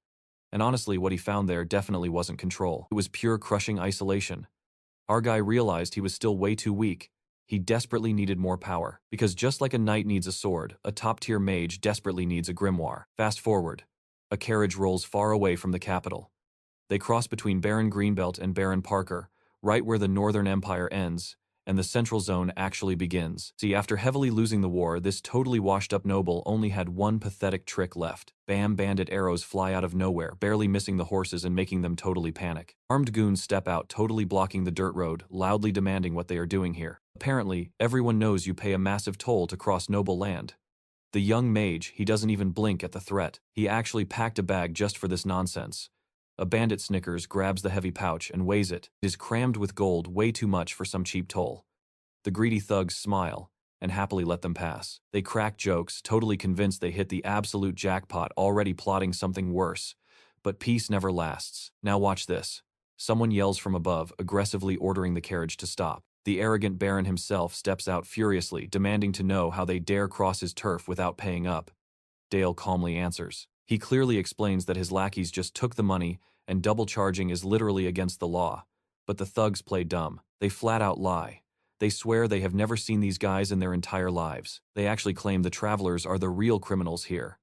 And honestly, what he found there definitely wasn't control. It was pure crushing isolation. Our guy realized he was still way too weak. He desperately needed more power. Because just like a knight needs a sword, a top-tier mage desperately needs a grimoire. Fast forward. A carriage rolls far away from the capital. They cross between Baron Greenbelt and Baron Parker, right where the Northern Empire ends, and the Central Zone actually begins. See, after heavily losing the war, this totally washed-up noble only had one pathetic trick left. Bam! Bandit arrows fly out of nowhere, barely missing the horses and making them totally panic. Armed goons step out, totally blocking the dirt road, loudly demanding what they are doing here. Apparently, everyone knows you pay a massive toll to cross noble land. The young mage, he doesn't even blink at the threat. He actually packed a bag just for this nonsense. A bandit snickers, grabs the heavy pouch, and weighs it. It is crammed with gold, way too much for some cheap toll. The greedy thugs smile, and happily let them pass. They crack jokes, totally convinced they hit the absolute jackpot, already plotting something worse. But peace never lasts. Now watch this. Someone yells from above, aggressively ordering the carriage to stop. The arrogant Baron himself steps out furiously, demanding to know how they dare cross his turf without paying up. Dale calmly answers. He clearly explains that his lackeys just took the money and double charging is literally against the law. But the thugs play dumb. They flat out lie. They swear they have never seen these guys in their entire lives. They actually claim the travelers are the real criminals here.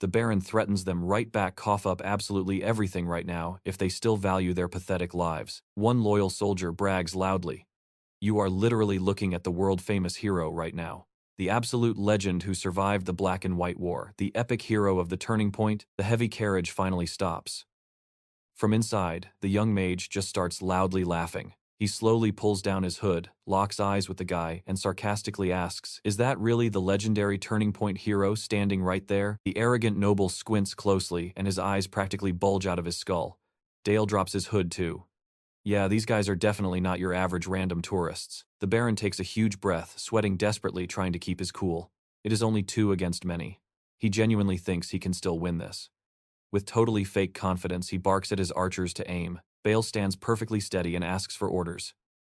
The Baron threatens them right back, cough up absolutely everything right now if they still value their pathetic lives. One loyal soldier brags loudly. You are literally looking at the world-famous hero right now. The absolute legend who survived the Black and White War, the epic hero of the turning point. The heavy carriage finally stops. From inside, the young mage just starts loudly laughing. He slowly pulls down his hood, locks eyes with the guy, and sarcastically asks, "Is that really the legendary turning point hero standing right there?" The arrogant noble squints closely, and his eyes practically bulge out of his skull. Dale drops his hood too. Yeah, these guys are definitely not your average random tourists. The Baron takes a huge breath, sweating desperately, trying to keep his cool. It is only 2 against many. He genuinely thinks he can still win this. With totally fake confidence, he barks at his archers to aim. Bale stands perfectly steady and asks for orders.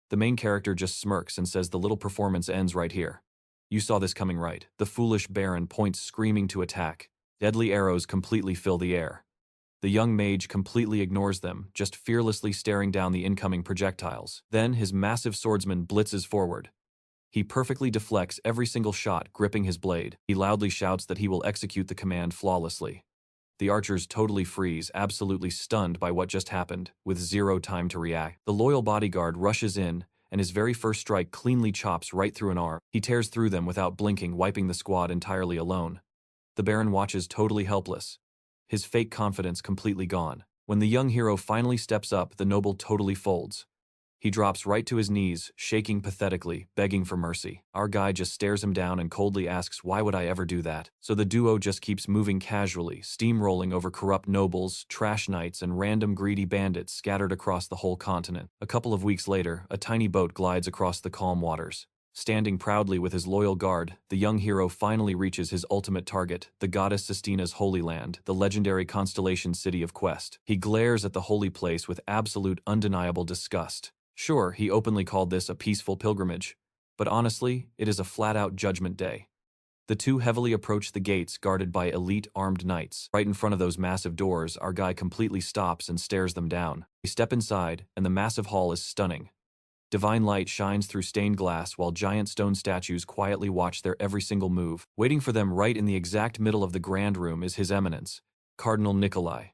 The main character just smirks and says the little performance ends right here. You saw this coming, right? The foolish Baron points, screaming to attack. Deadly arrows completely fill the air. The young mage completely ignores them, just fearlessly staring down the incoming projectiles. Then his massive swordsman blitzes forward. He perfectly deflects every single shot, gripping his blade. He loudly shouts that he will execute the command flawlessly. The archers totally freeze, absolutely stunned by what just happened, with zero time to react. The loyal bodyguard rushes in, and his very first strike cleanly chops right through an arm. He tears through them without blinking, wiping the squad entirely alone. The Baron watches totally helpless, his fake confidence completely gone. When the young hero finally steps up, the noble totally folds. He drops right to his knees, shaking pathetically, begging for mercy. Our guy just stares him down and coldly asks, why would I ever do that? So the duo just keeps moving casually, steamrolling over corrupt nobles, trash knights, and random greedy bandits scattered across the whole continent. A couple of weeks later, a tiny boat glides across the calm waters. Standing proudly with his loyal guard, the young hero finally reaches his ultimate target, the goddess Sistina's holy land, the legendary constellation city of Quest. He glares at the holy place with absolute undeniable disgust. Sure, he openly called this a peaceful pilgrimage, but honestly, it is a flat-out judgment day. The two heavily approach the gates guarded by elite armed knights. Right in front of those massive doors, our guy completely stops and stares them down. They step inside, and the massive hall is stunning. Divine light shines through stained glass while giant stone statues quietly watch their every single move. Waiting for them right in the exact middle of the grand room is His Eminence, Cardinal Nikolai.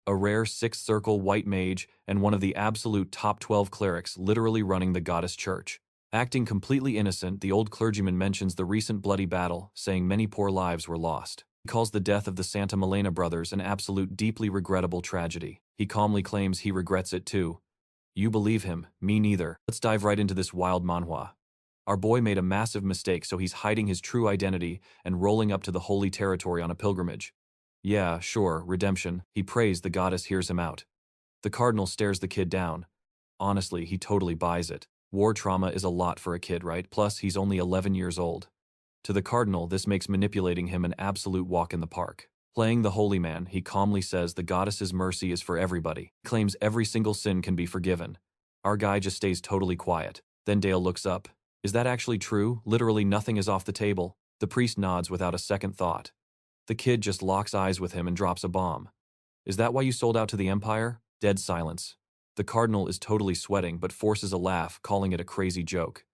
A rare sixth circle white mage and one of the absolute top 12 clerics literally running the goddess church. Acting completely innocent, the old clergyman mentions the recent bloody battle, saying many poor lives were lost. He calls the death of the Santa Milena brothers an absolute deeply regrettable tragedy. He calmly claims he regrets it too. You believe him, me neither. Let's dive right into this wild manhwa. Our boy made a massive mistake, so he's hiding his true identity and rolling up to the holy territory on a pilgrimage. Yeah, sure, redemption. He prays the goddess hears him out. The cardinal stares the kid down. Honestly, he totally buys it. War trauma is a lot for a kid, right? Plus, he's only 11 years old. To the cardinal, this makes manipulating him an absolute walk in the park. Playing the holy man, he calmly says the goddess's mercy is for everybody. He claims every single sin can be forgiven. Our guy just stays totally quiet. Then Dale looks up. Is that actually true? Literally nothing is off the table. The priest nods without a second thought. The kid just locks eyes with him and drops a bomb. Is that why you sold out to the Empire? Dead silence. The cardinal is totally sweating but forces a laugh, calling it a crazy joke.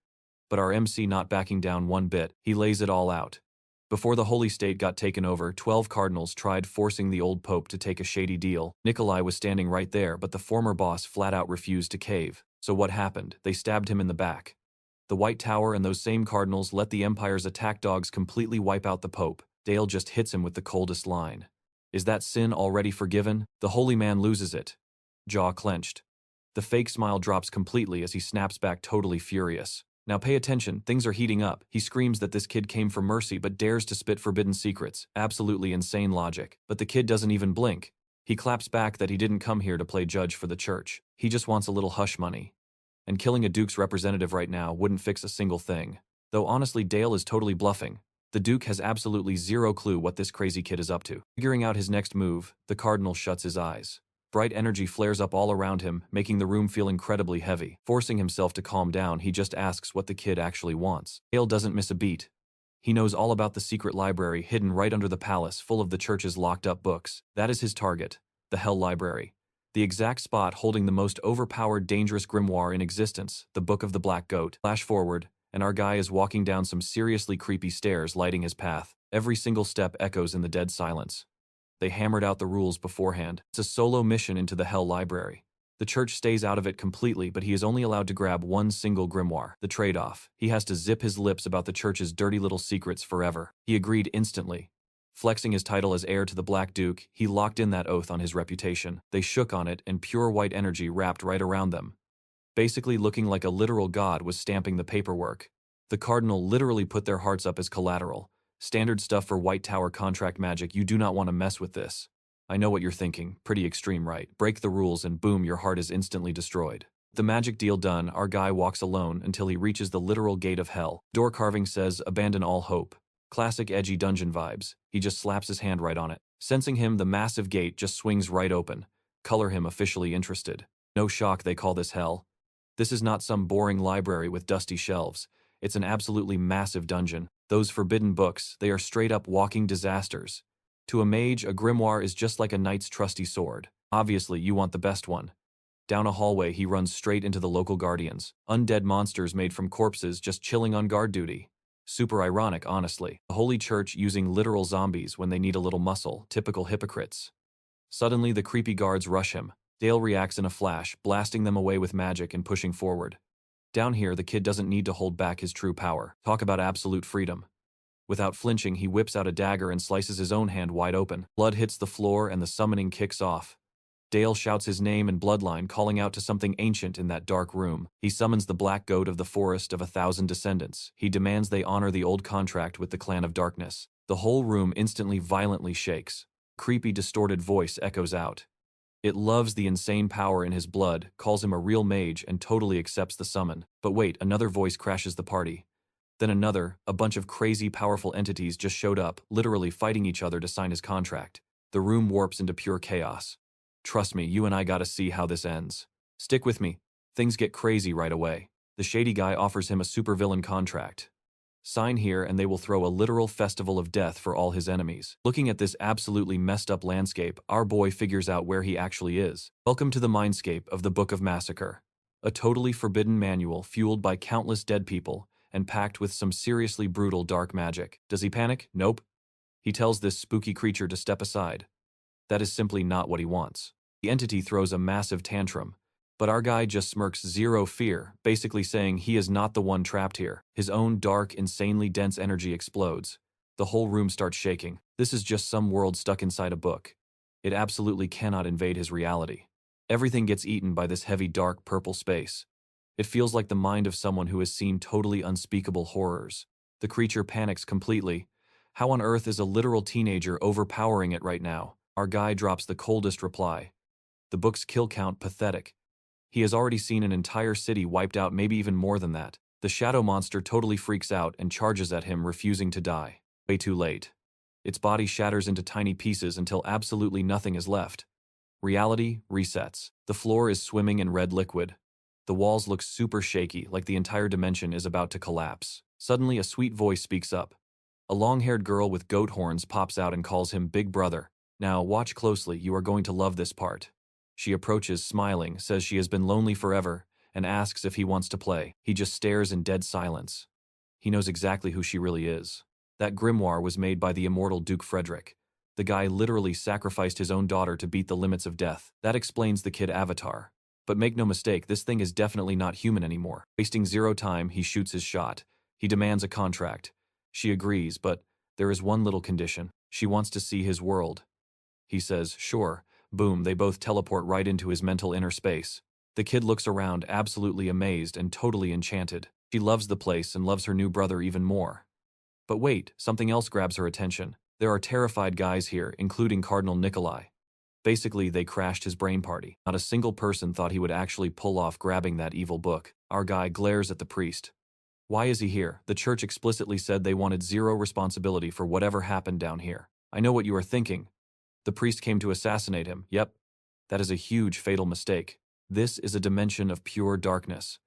But our MC not backing down one bit, he lays it all out. Before the Holy State got taken over, 12 cardinals tried forcing the old pope to take a shady deal. Nikolai was standing right there, but the former boss flat out refused to cave. So what happened? They stabbed him in the back. The White Tower and those same cardinals let the Empire's attack dogs completely wipe out the pope. Dale just hits him with the coldest line. Is that sin already forgiven? The holy man loses it. Jaw clenched. The fake smile drops completely as he snaps back totally furious. Now pay attention, things are heating up. He screams that this kid came for mercy but dares to spit forbidden secrets. Absolutely insane logic. But the kid doesn't even blink. He claps back that he didn't come here to play judge for the church. He just wants a little hush money. And killing a Duke's representative right now wouldn't fix a single thing. Though honestly, Dale is totally bluffing. The Duke has absolutely zero clue what this crazy kid is up to. Figuring out his next move, the cardinal shuts his eyes. Bright energy flares up all around him, making the room feel incredibly heavy. Forcing himself to calm down, he just asks what the kid actually wants. Dale doesn't miss a beat. He knows all about the secret library hidden right under the palace, full of the church's locked-up books. That is his target, the Hell Library. The exact spot holding the most overpowered, dangerous grimoire in existence, the Book of the Black Goat. Flash forward, and our guy is walking down some seriously creepy stairs, lighting his path. Every single step echoes in the dead silence. They hammered out the rules beforehand. It's a solo mission into the Hell Library. The church stays out of it completely, but he is only allowed to grab one single grimoire. The trade-off: he has to zip his lips about the church's dirty little secrets forever. He agreed instantly. Flexing his title as heir to the Black Duke, he locked in that oath on his reputation. They shook on it, and pure white energy wrapped right around them. Basically looking like a literal god was stamping the paperwork. The cardinal literally put their hearts up as collateral. Standard stuff for White Tower contract magic. You do not want to mess with this. I know what you're thinking. Pretty extreme, right? Break the rules and boom, your heart is instantly destroyed. The magic deal done, our guy walks alone until he reaches the literal gate of hell. Door carving says, abandon all hope. Classic edgy dungeon vibes. He just slaps his hand right on it. Sensing him, the massive gate just swings right open. Color him officially interested. No shock they call this hell. This is not some boring library with dusty shelves. It's an absolutely massive dungeon. Those forbidden books, they are straight up walking disasters. To a mage, a grimoire is just like a knight's trusty sword. Obviously, you want the best one. Down a hallway, he runs straight into the local guardians. Undead monsters made from corpses just chilling on guard duty. Super ironic, honestly. The Holy Church using literal zombies when they need a little muscle. Typical hypocrites. Suddenly, the creepy guards rush him. Dale reacts in a flash, blasting them away with magic and pushing forward. Down here, the kid doesn't need to hold back his true power. Talk about absolute freedom. Without flinching, he whips out a dagger and slices his own hand wide open. Blood hits the floor and the summoning kicks off. Dale shouts his name and bloodline, calling out to something ancient in that dark room. He summons the black goat of the forest of 1,000 descendants. He demands they honor the old contract with the clan of darkness. The whole room instantly violently shakes. Creepy, distorted voice echoes out. It loves the insane power in his blood, calls him a real mage, and totally accepts the summon. But wait, another voice crashes the party. Then another, a bunch of crazy powerful entities just showed up, literally fighting each other to sign his contract. The room warps into pure chaos. Trust me, you and I gotta see how this ends. Stick with me. Things get crazy right away. The shady guy offers him a supervillain contract. Sign here and they will throw a literal festival of death for all his enemies. Looking at this absolutely messed up landscape, our boy figures out where he actually is. Welcome to the mindscape of the Book of Massacre. A totally forbidden manual fueled by countless dead people and packed with some seriously brutal dark magic. Does he panic? Nope. He tells this spooky creature to step aside. That is simply not what he wants. The entity throws a massive tantrum, but our guy just smirks zero fear, basically saying he is not the one trapped here. His own dark, insanely dense energy explodes. The whole room starts shaking. This is just some world stuck inside a book. It absolutely cannot invade his reality. Everything gets eaten by this heavy, dark, purple space. It feels like the mind of someone who has seen totally unspeakable horrors. The creature panics completely. How on earth is a literal teenager overpowering it right now? Our guy drops the coldest reply. The book's kill count pathetic. He has already seen an entire city wiped out, maybe even more than that. The shadow monster totally freaks out and charges at him, refusing to die. Way too late. Its body shatters into tiny pieces until absolutely nothing is left. Reality resets. The floor is swimming in red liquid. The walls look super shaky, like the entire dimension is about to collapse. Suddenly, a sweet voice speaks up. A long-haired girl with goat horns pops out and calls him Big Brother. Now, watch closely, you are going to love this part. She approaches, smiling, says she has been lonely forever, and asks if he wants to play. He just stares in dead silence. He knows exactly who she really is. That grimoire was made by the immortal Duke Frederick. The guy literally sacrificed his own daughter to beat the limits of death. That explains the kid avatar. But make no mistake, this thing is definitely not human anymore. Wasting zero time, he shoots his shot. He demands a contract. She agrees, but there is one little condition. She wants to see his world. He says, sure. Boom, they both teleport right into his mental inner space. The kid looks around, absolutely amazed and totally enchanted. She loves the place and loves her new brother even more. But wait, something else grabs her attention. There are terrified guys here, including Cardinal Nikolai. Basically, they crashed his brain party. Not a single person thought he would actually pull off grabbing that evil book. Our guy glares at the priest. Why is he here? The church explicitly said they wanted zero responsibility for whatever happened down here. I know what you are thinking. The priest came to assassinate him. Yep. That is a huge, fatal mistake. This is a dimension of pure darkness.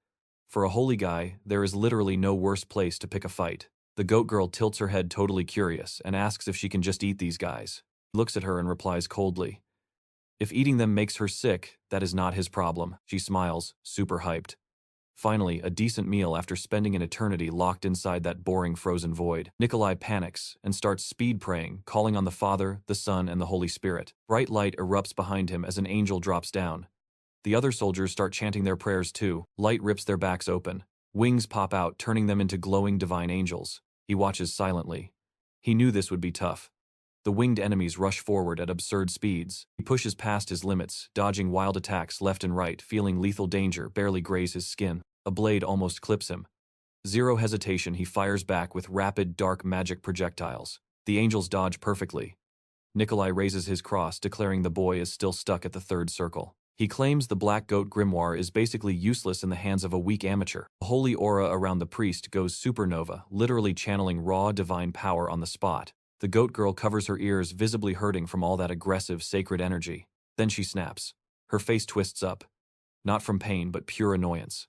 For a holy guy, there is literally no worse place to pick a fight. The goat girl tilts her head, totally curious, and asks if she can just eat these guys. He looks at her and replies coldly. If eating them makes her sick, that is not his problem. She smiles, super hyped. Finally, a decent meal after spending an eternity locked inside that boring frozen void. Nikolai panics and starts speed praying, calling on the Father, the Son, and the Holy Spirit. Bright light erupts behind him as an angel drops down. The other soldiers start chanting their prayers too. Light rips their backs open. Wings pop out, turning them into glowing divine angels. He watches silently. He knew this would be tough. The winged enemies rush forward at absurd speeds. He pushes past his limits, dodging wild attacks left and right, feeling lethal danger barely graze his skin. A blade almost clips him. Zero hesitation, he fires back with rapid, dark magic projectiles. The angels dodge perfectly. Nikolai raises his cross, declaring the boy is still stuck at the third circle. He claims the Black Goat grimoire is basically useless in the hands of a weak amateur. The holy aura around the priest goes supernova, literally channeling raw divine power on the spot. The goat girl covers her ears, visibly hurting from all that aggressive, sacred energy. Then she snaps. Her face twists up. Not from pain, but pure annoyance.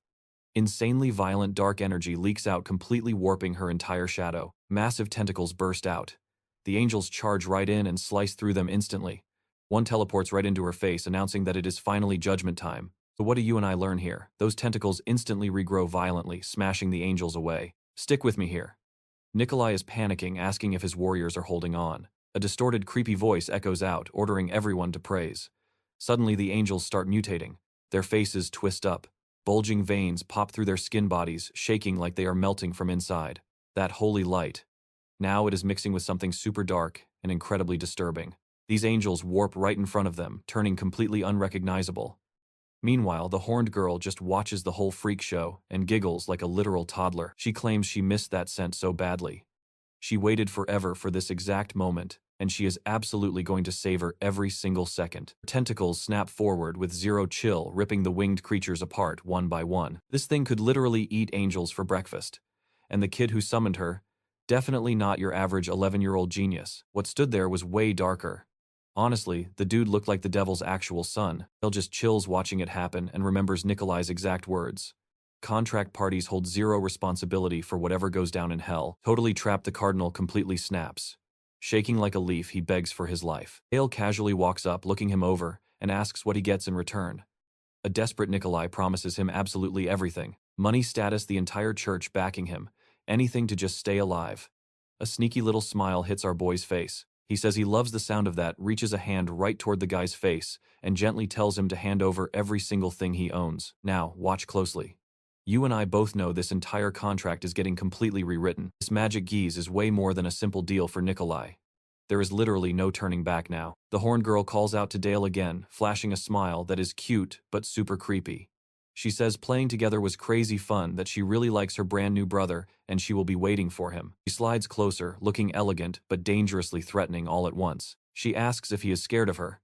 Insanely violent dark energy leaks out, completely warping her entire shadow. Massive tentacles burst out. The angels charge right in and slice through them instantly. One teleports right into her face, announcing that it is finally judgment time. So what do you and I learn here? Those tentacles instantly regrow violently, smashing the angels away. Stick with me here. Nikolai is panicking, asking if his warriors are holding on. A distorted, creepy voice echoes out, ordering everyone to praise. Suddenly the angels start mutating. Their faces twist up. Bulging veins pop through their skin bodies, shaking like they are melting from inside. That holy light. Now it is mixing with something super dark and incredibly disturbing. These angels warp right in front of them, turning completely unrecognizable. Meanwhile, the horned girl just watches the whole freak show and giggles like a literal toddler. She claims she missed that scent so badly. She waited forever for this exact moment, and she is absolutely going to savor every single second. Her tentacles snap forward with zero chill, ripping the winged creatures apart one by one. This thing could literally eat angels for breakfast. And the kid who summoned her, definitely not your average 11-year-old genius. What stood there was way darker. Honestly, the dude looked like the devil's actual son. Dale just chills watching it happen and remembers Nikolai's exact words. Contract parties hold zero responsibility for whatever goes down in hell. Totally trapped, the cardinal completely snaps. Shaking like a leaf, he begs for his life. Dale casually walks up, looking him over, and asks what he gets in return. A desperate Nikolai promises him absolutely everything. Money, status, the entire church backing him. Anything to just stay alive. A sneaky little smile hits our boy's face. He says he loves the sound of that, reaches a hand right toward the guy's face, and gently tells him to hand over every single thing he owns. Now, watch closely. You and I both know this entire contract is getting completely rewritten. This magic geese is way more than a simple deal for Nikolai. There is literally no turning back now. The horned girl calls out to Dale again, flashing a smile that is cute but super creepy. She says playing together was crazy fun, that she really likes her brand new brother, and she will be waiting for him. She slides closer, looking elegant but dangerously threatening all at once. She asks if he is scared of her.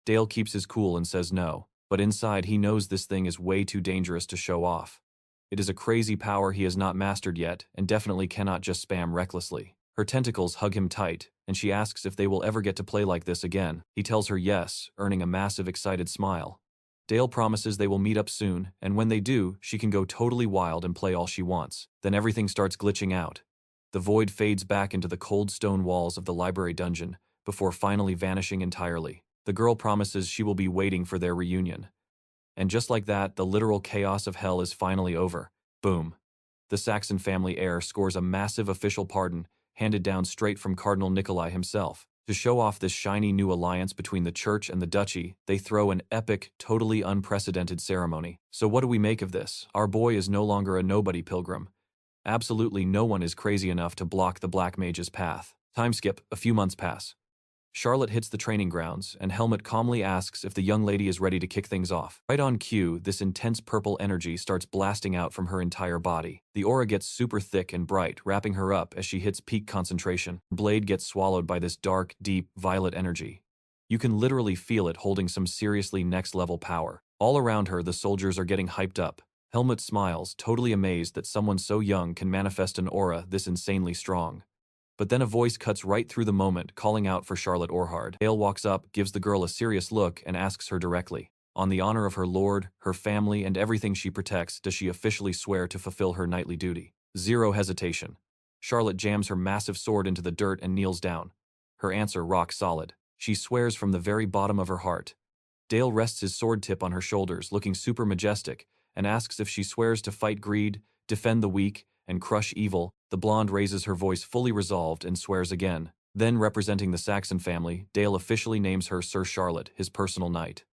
Dale keeps his cool and says no, but inside he knows this thing is way too dangerous to show off. It is a crazy power he has not mastered yet, and definitely cannot just spam recklessly. Her tentacles hug him tight, and she asks if they will ever get to play like this again. He tells her yes, earning a massive excited smile. Dale promises they will meet up soon, and when they do, she can go totally wild and play all she wants. Then everything starts glitching out. The void fades back into the cold stone walls of the library dungeon, before finally vanishing entirely. The girl promises she will be waiting for their reunion. And just like that, the literal chaos of hell is finally over. Boom. The Saxon family heir scores a massive official pardon, handed down straight from Cardinal Nikolai himself. To show off this shiny new alliance between the church and the duchy, they throw an epic, totally unprecedented ceremony. So what do we make of this? Our boy is no longer a nobody pilgrim. Absolutely no one is crazy enough to block the Black Mage's path. Time skip, a few months pass. Charlotte hits the training grounds, and Helmut calmly asks if the young lady is ready to kick things off. Right on cue, this intense purple energy starts blasting out from her entire body. The aura gets super thick and bright, wrapping her up as she hits peak concentration. Her blade gets swallowed by this dark, deep, violet energy. You can literally feel it holding some seriously next-level power. All around her, the soldiers are getting hyped up. Helmut smiles, totally amazed that someone so young can manifest an aura this insanely strong. But then a voice cuts right through the moment, calling out for Charlotte Orhard. Dale walks up, gives the girl a serious look, and asks her directly, on the honor of her lord, her family, and everything she protects, does she officially swear to fulfill her knightly duty? Zero hesitation. Charlotte jams her massive sword into the dirt and kneels down. Her answer rock solid. She swears from the very bottom of her heart. Dale rests his sword tip on her shoulders, looking super majestic, and asks if she swears to fight greed, defend the weak, and crush evil. The blonde raises her voice, fully resolved, and swears again. Then, representing the Saxon family, Dale officially names her Sir Charlotte, his personal knight.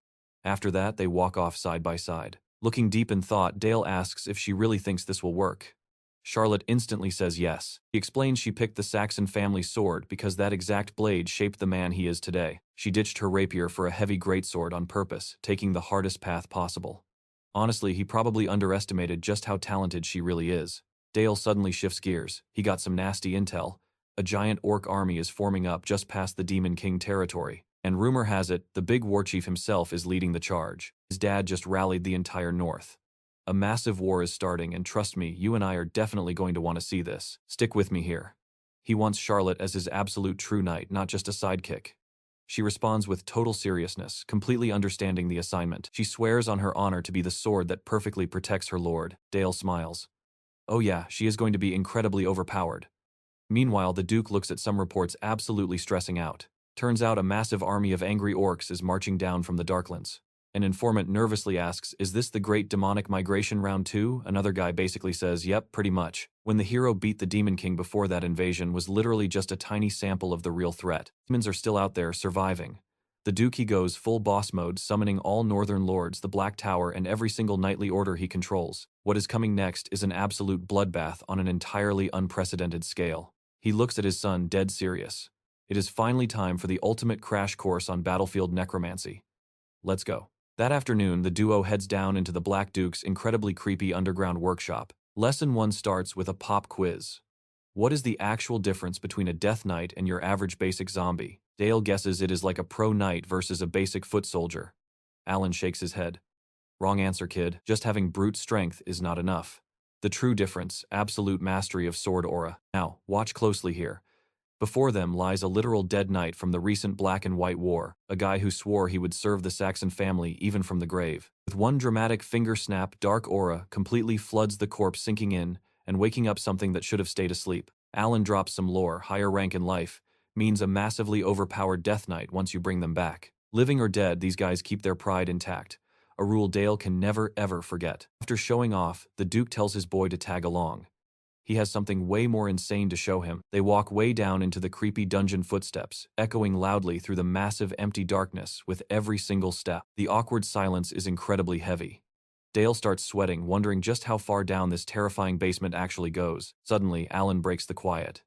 After that, they walk off side by side. Looking deep in thought, Dale asks if she really thinks this will work. Charlotte instantly says yes. He explains she picked the Saxon family sword because that exact blade shaped the man he is today. She ditched her rapier for a heavy greatsword on purpose, taking the hardest path possible. Honestly, he probably underestimated just how talented she really is. Dale suddenly shifts gears. He got some nasty intel. A giant orc army is forming up just past the Demon King territory, and rumor has it, the big warchief himself is leading the charge. His dad just rallied the entire north. A massive war is starting, and trust me, you and I are definitely going to want to see this. Stick with me here. He wants Charlotte as his absolute true knight, not just a sidekick. She responds with total seriousness, completely understanding the assignment. She swears on her honor to be the sword that perfectly protects her lord. Dale smiles. Oh yeah, she is going to be incredibly overpowered. Meanwhile, the Duke looks at some reports, absolutely stressing out. Turns out a massive army of angry orcs is marching down from the Darklands. An informant nervously asks, is this the great demonic migration round 2? Another guy basically says, yep, pretty much. When the hero beat the Demon King before that invasion was literally just a tiny sample of the real threat. Demons are still out there, surviving. The Duke goes full boss mode, summoning all Northern Lords, the Black Tower, and every single knightly order he controls. What is coming next is an absolute bloodbath on an entirely unprecedented scale. He looks at his son, dead serious. It is finally time for the ultimate crash course on battlefield necromancy. Let's go. That afternoon, the duo heads down into the Black Duke's incredibly creepy underground workshop. Lesson 1 starts with a pop quiz. What is the actual difference between a death knight and your average basic zombie? Dale guesses it is like a pro knight versus a basic foot soldier. Alan shakes his head. Wrong answer, kid. Just having brute strength is not enough. The true difference, absolute mastery of sword aura. Now, watch closely here. Before them lies a literal dead knight from the recent Black and White War, a guy who swore he would serve the Saxon family even from the grave. With one dramatic finger snap, dark aura completely floods the corpse, sinking in and waking up something that should have stayed asleep. Alan drops some lore. Higher rank in life means a massively overpowered death knight once you bring them back. Living or dead, these guys keep their pride intact, a rule Dale can never ever forget. After showing off, the Duke tells his boy to tag along. He has something way more insane to show him. They walk way down into the creepy dungeon footsteps, echoing loudly through the massive empty darkness with every single step. The awkward silence is incredibly heavy. Dale starts sweating, wondering just how far down this terrifying basement actually goes. Suddenly, Alan breaks the quiet.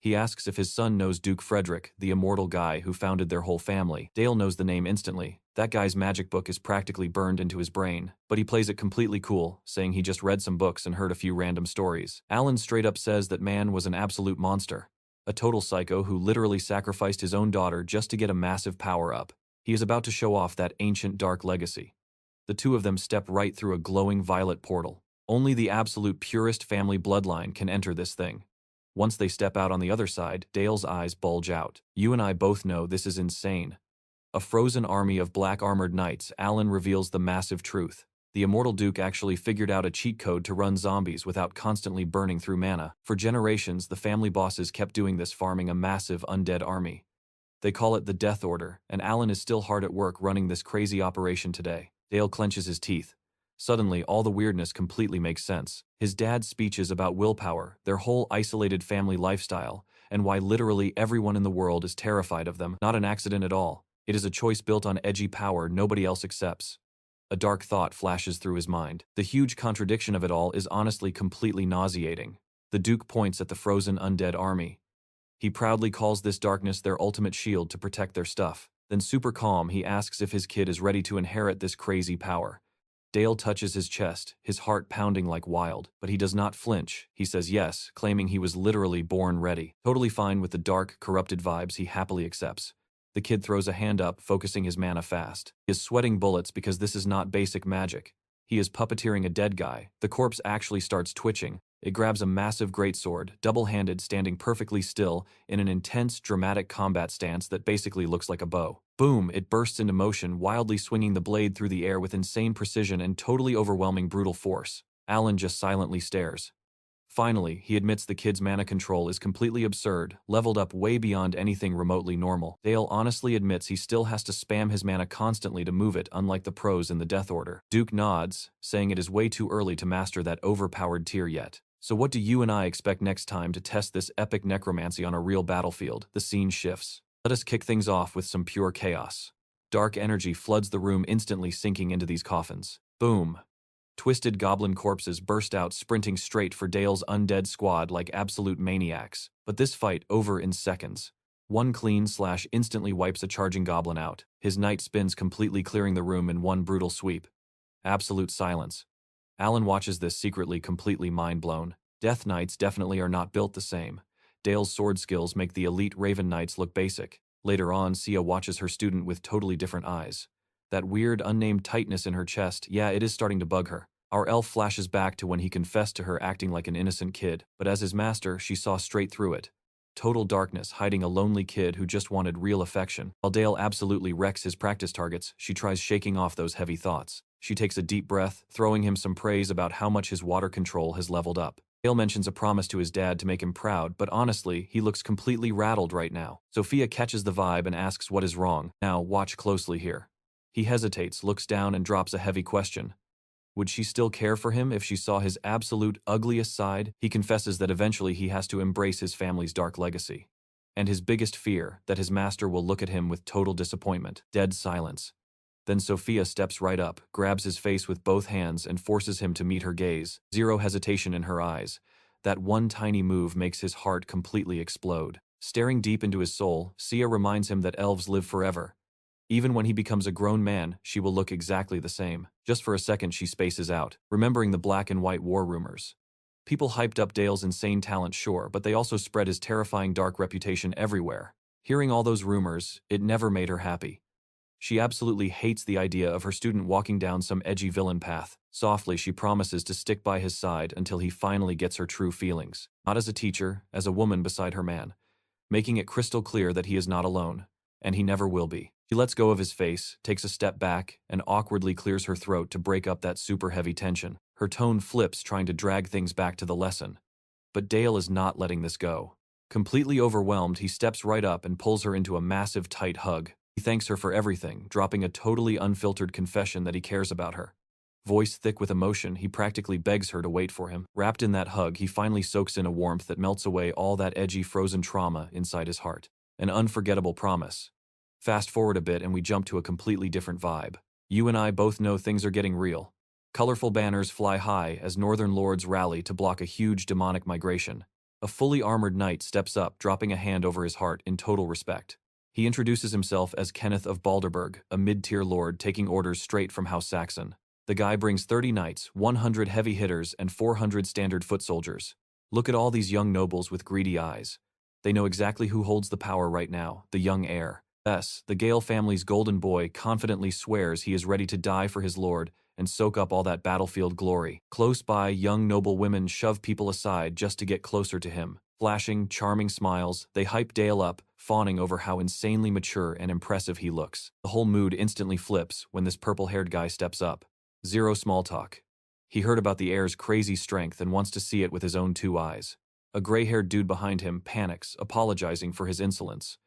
He asks if his son knows Duke Frederick, the immortal guy who founded their whole family. Dale knows the name instantly. That guy's magic book is practically burned into his brain, but he plays it completely cool, saying he just read some books and heard a few random stories. Alan straight up says that man was an absolute monster, a total psycho who literally sacrificed his own daughter just to get a massive power-up. He is about to show off that ancient dark legacy. The two of them step right through a glowing violet portal. Only the absolute purest family bloodline can enter this thing. Once they step out on the other side, Dale's eyes bulge out. You and I both know this is insane. A frozen army of black armored knights. Alan reveals the massive truth. The immortal Duke actually figured out a cheat code to run zombies without constantly burning through mana. For generations, the family bosses kept doing this, farming a massive undead army. They call it the Death Order, and Alan is still hard at work running this crazy operation today. Dale clenches his teeth. Suddenly, all the weirdness completely makes sense. His dad's speeches about willpower, their whole isolated family lifestyle, and why literally everyone in the world is terrified of them. Not an accident at all. It is a choice built on edgy power nobody else accepts. A dark thought flashes through his mind. The huge contradiction of it all is honestly completely nauseating. The Duke points at the frozen undead army. He proudly calls this darkness their ultimate shield to protect their stuff. Then super calm, he asks if his kid is ready to inherit this crazy power. Dale touches his chest, his heart pounding like wild, but he does not flinch. He says yes, claiming he was literally born ready. Totally fine with the dark, corrupted vibes, he happily accepts. The kid throws a hand up, focusing his mana fast. He is sweating bullets because this is not basic magic. He is puppeteering a dead guy. The corpse actually starts twitching. It grabs a massive greatsword, double-handed, standing perfectly still in an intense, dramatic combat stance that basically looks like a bow. Boom! It bursts into motion, wildly swinging the blade through the air with insane precision and totally overwhelming brutal force. Alan just silently stares. Finally, he admits the kid's mana control is completely absurd, leveled up way beyond anything remotely normal. Dale honestly admits he still has to spam his mana constantly to move it, unlike the pros in the Death Order. Duke nods, saying it is way too early to master that overpowered tier yet. So what do you and I expect next time to test this epic necromancy on a real battlefield? The scene shifts. Let us kick things off with some pure chaos. Dark energy floods the room, instantly sinking into these coffins. Boom! Twisted goblin corpses burst out, sprinting straight for Dale's undead squad like absolute maniacs. But this fight over in seconds. One clean slash instantly wipes a charging goblin out. His knight spins, completely clearing the room in one brutal sweep. Absolute silence. Alan watches this, secretly completely mind-blown. Death Knights definitely are not built the same. Dale's sword skills make the elite Raven Knights look basic. Later on, Sia watches her student with totally different eyes. That weird, unnamed tightness in her chest, yeah, it is starting to bug her. Our elf flashes back to when he confessed to her, acting like an innocent kid, but as his master, she saw straight through it. Total darkness, hiding a lonely kid who just wanted real affection. While Dale absolutely wrecks his practice targets, she tries shaking off those heavy thoughts. She takes a deep breath, throwing him some praise about how much his water control has leveled up. Dale mentions a promise to his dad to make him proud, but honestly, he looks completely rattled right now. Sophia catches the vibe and asks what is wrong. Now, watch closely here. He hesitates, looks down, and drops a heavy question. Would she still care for him if she saw his absolute ugliest side? He confesses that eventually he has to embrace his family's dark legacy. And his biggest fear, that his master will look at him with total disappointment. Dead silence. Then Sophia steps right up, grabs his face with both hands, and forces him to meet her gaze. Zero hesitation in her eyes. That one tiny move makes his heart completely explode. Staring deep into his soul, Sia reminds him that elves live forever. Even when he becomes a grown man, she will look exactly the same. Just for a second she spaces out, remembering the black and white war rumors. People hyped up Dale's insane talent, sure, but they also spread his terrifying dark reputation everywhere. Hearing all those rumors, it never made her happy. She absolutely hates the idea of her student walking down some edgy villain path. Softly, she promises to stick by his side until he finally gets her true feelings. Not as a teacher, as a woman beside her man. Making it crystal clear that he is not alone. And he never will be. She lets go of his face, takes a step back, and awkwardly clears her throat to break up that super heavy tension. Her tone flips, trying to drag things back to the lesson. But Dale is not letting this go. Completely overwhelmed, he steps right up and pulls her into a massive, tight hug. He thanks her for everything, dropping a totally unfiltered confession that he cares about her. Voice thick with emotion, he practically begs her to wait for him. Wrapped in that hug, he finally soaks in a warmth that melts away all that edgy, frozen trauma inside his heart. An unforgettable promise. Fast forward a bit and we jump to a completely different vibe. You and I both know things are getting real. Colorful banners fly high as northern lords rally to block a huge demonic migration. A fully armored knight steps up, dropping a hand over his heart in total respect. He introduces himself as Kenneth of Balderburg, a mid-tier lord taking orders straight from House Saxon. The guy brings 30 knights, 100 heavy hitters, and 400 standard foot soldiers. Look at all these young nobles with greedy eyes. They know exactly who holds the power right now, the young heir. Yes, the Gale family's golden boy confidently swears he is ready to die for his lord and soak up all that battlefield glory. Close by, young noble women shove people aside just to get closer to him. Flashing, charming smiles, they hype Dale up, fawning over how insanely mature and impressive he looks. The whole mood instantly flips when this purple-haired guy steps up. Zero small talk. He heard about the heir's crazy strength and wants to see it with his own 2 eyes. A gray-haired dude behind him panics, apologizing for his insolence.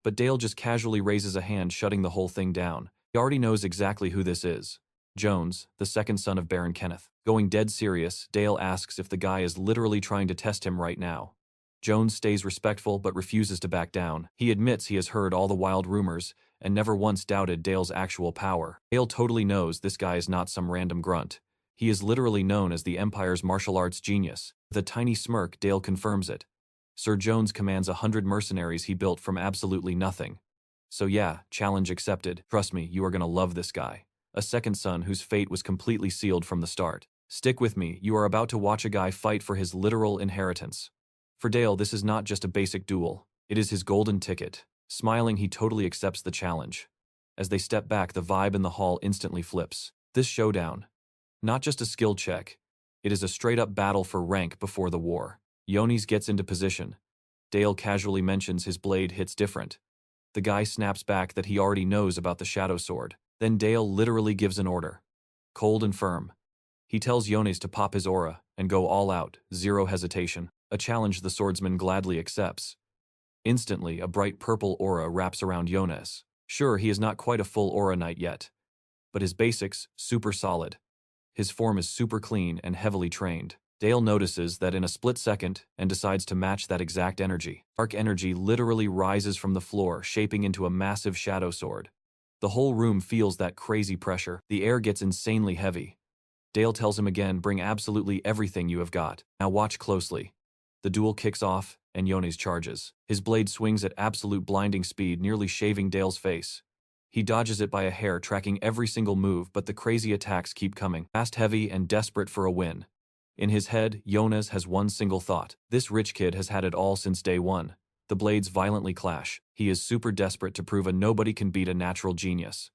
But Dale just casually raises a hand, shutting the whole thing down. He already knows exactly who this is. Jones, the second son of Baron Kenneth. Going dead serious, Dale asks if the guy is literally trying to test him right now. Jones stays respectful but refuses to back down. He admits he has heard all the wild rumors and never once doubted Dale's actual power. Dale totally knows this guy is not some random grunt. He is literally known as the Empire's martial arts genius. With a tiny smirk, Dale confirms it. Sir Jones commands 100 mercenaries he built from absolutely nothing. So yeah, challenge accepted. Trust me, you are gonna love this guy. A second son whose fate was completely sealed from the start. Stick with me, you are about to watch a guy fight for his literal inheritance. For Dale, this is not just a basic duel. It is his golden ticket. Smiling, he totally accepts the challenge. As they step back, the vibe in the hall instantly flips. This showdown, not just a skill check, it is a straight-up battle for rank before the war. Yonis gets into position. Dale casually mentions his blade hits different. The guy snaps back that he already knows about the shadow sword. Then Dale literally gives an order. Cold and firm. He tells Yones to pop his aura and go all out, zero hesitation. A challenge the swordsman gladly accepts. Instantly, a bright purple aura wraps around Yones. Sure, he is not quite a full aura knight yet, but his basics, super solid. His form is super clean and heavily trained. Dale notices that in a split second and decides to match that exact energy. Dark energy literally rises from the floor, shaping into a massive shadow sword. The whole room feels that crazy pressure. The air gets insanely heavy. Dale tells him again, bring absolutely everything you have got. Now watch closely. The duel kicks off, and Yones charges. His blade swings at absolute blinding speed, nearly shaving Dale's face. He dodges it by a hair, tracking every single move, but the crazy attacks keep coming. Fast, heavy, and desperate for a win. In his head, Yones has one single thought. This rich kid has had it all since day one. The blades violently clash. He is super desperate to prove a nobody can beat a natural genius.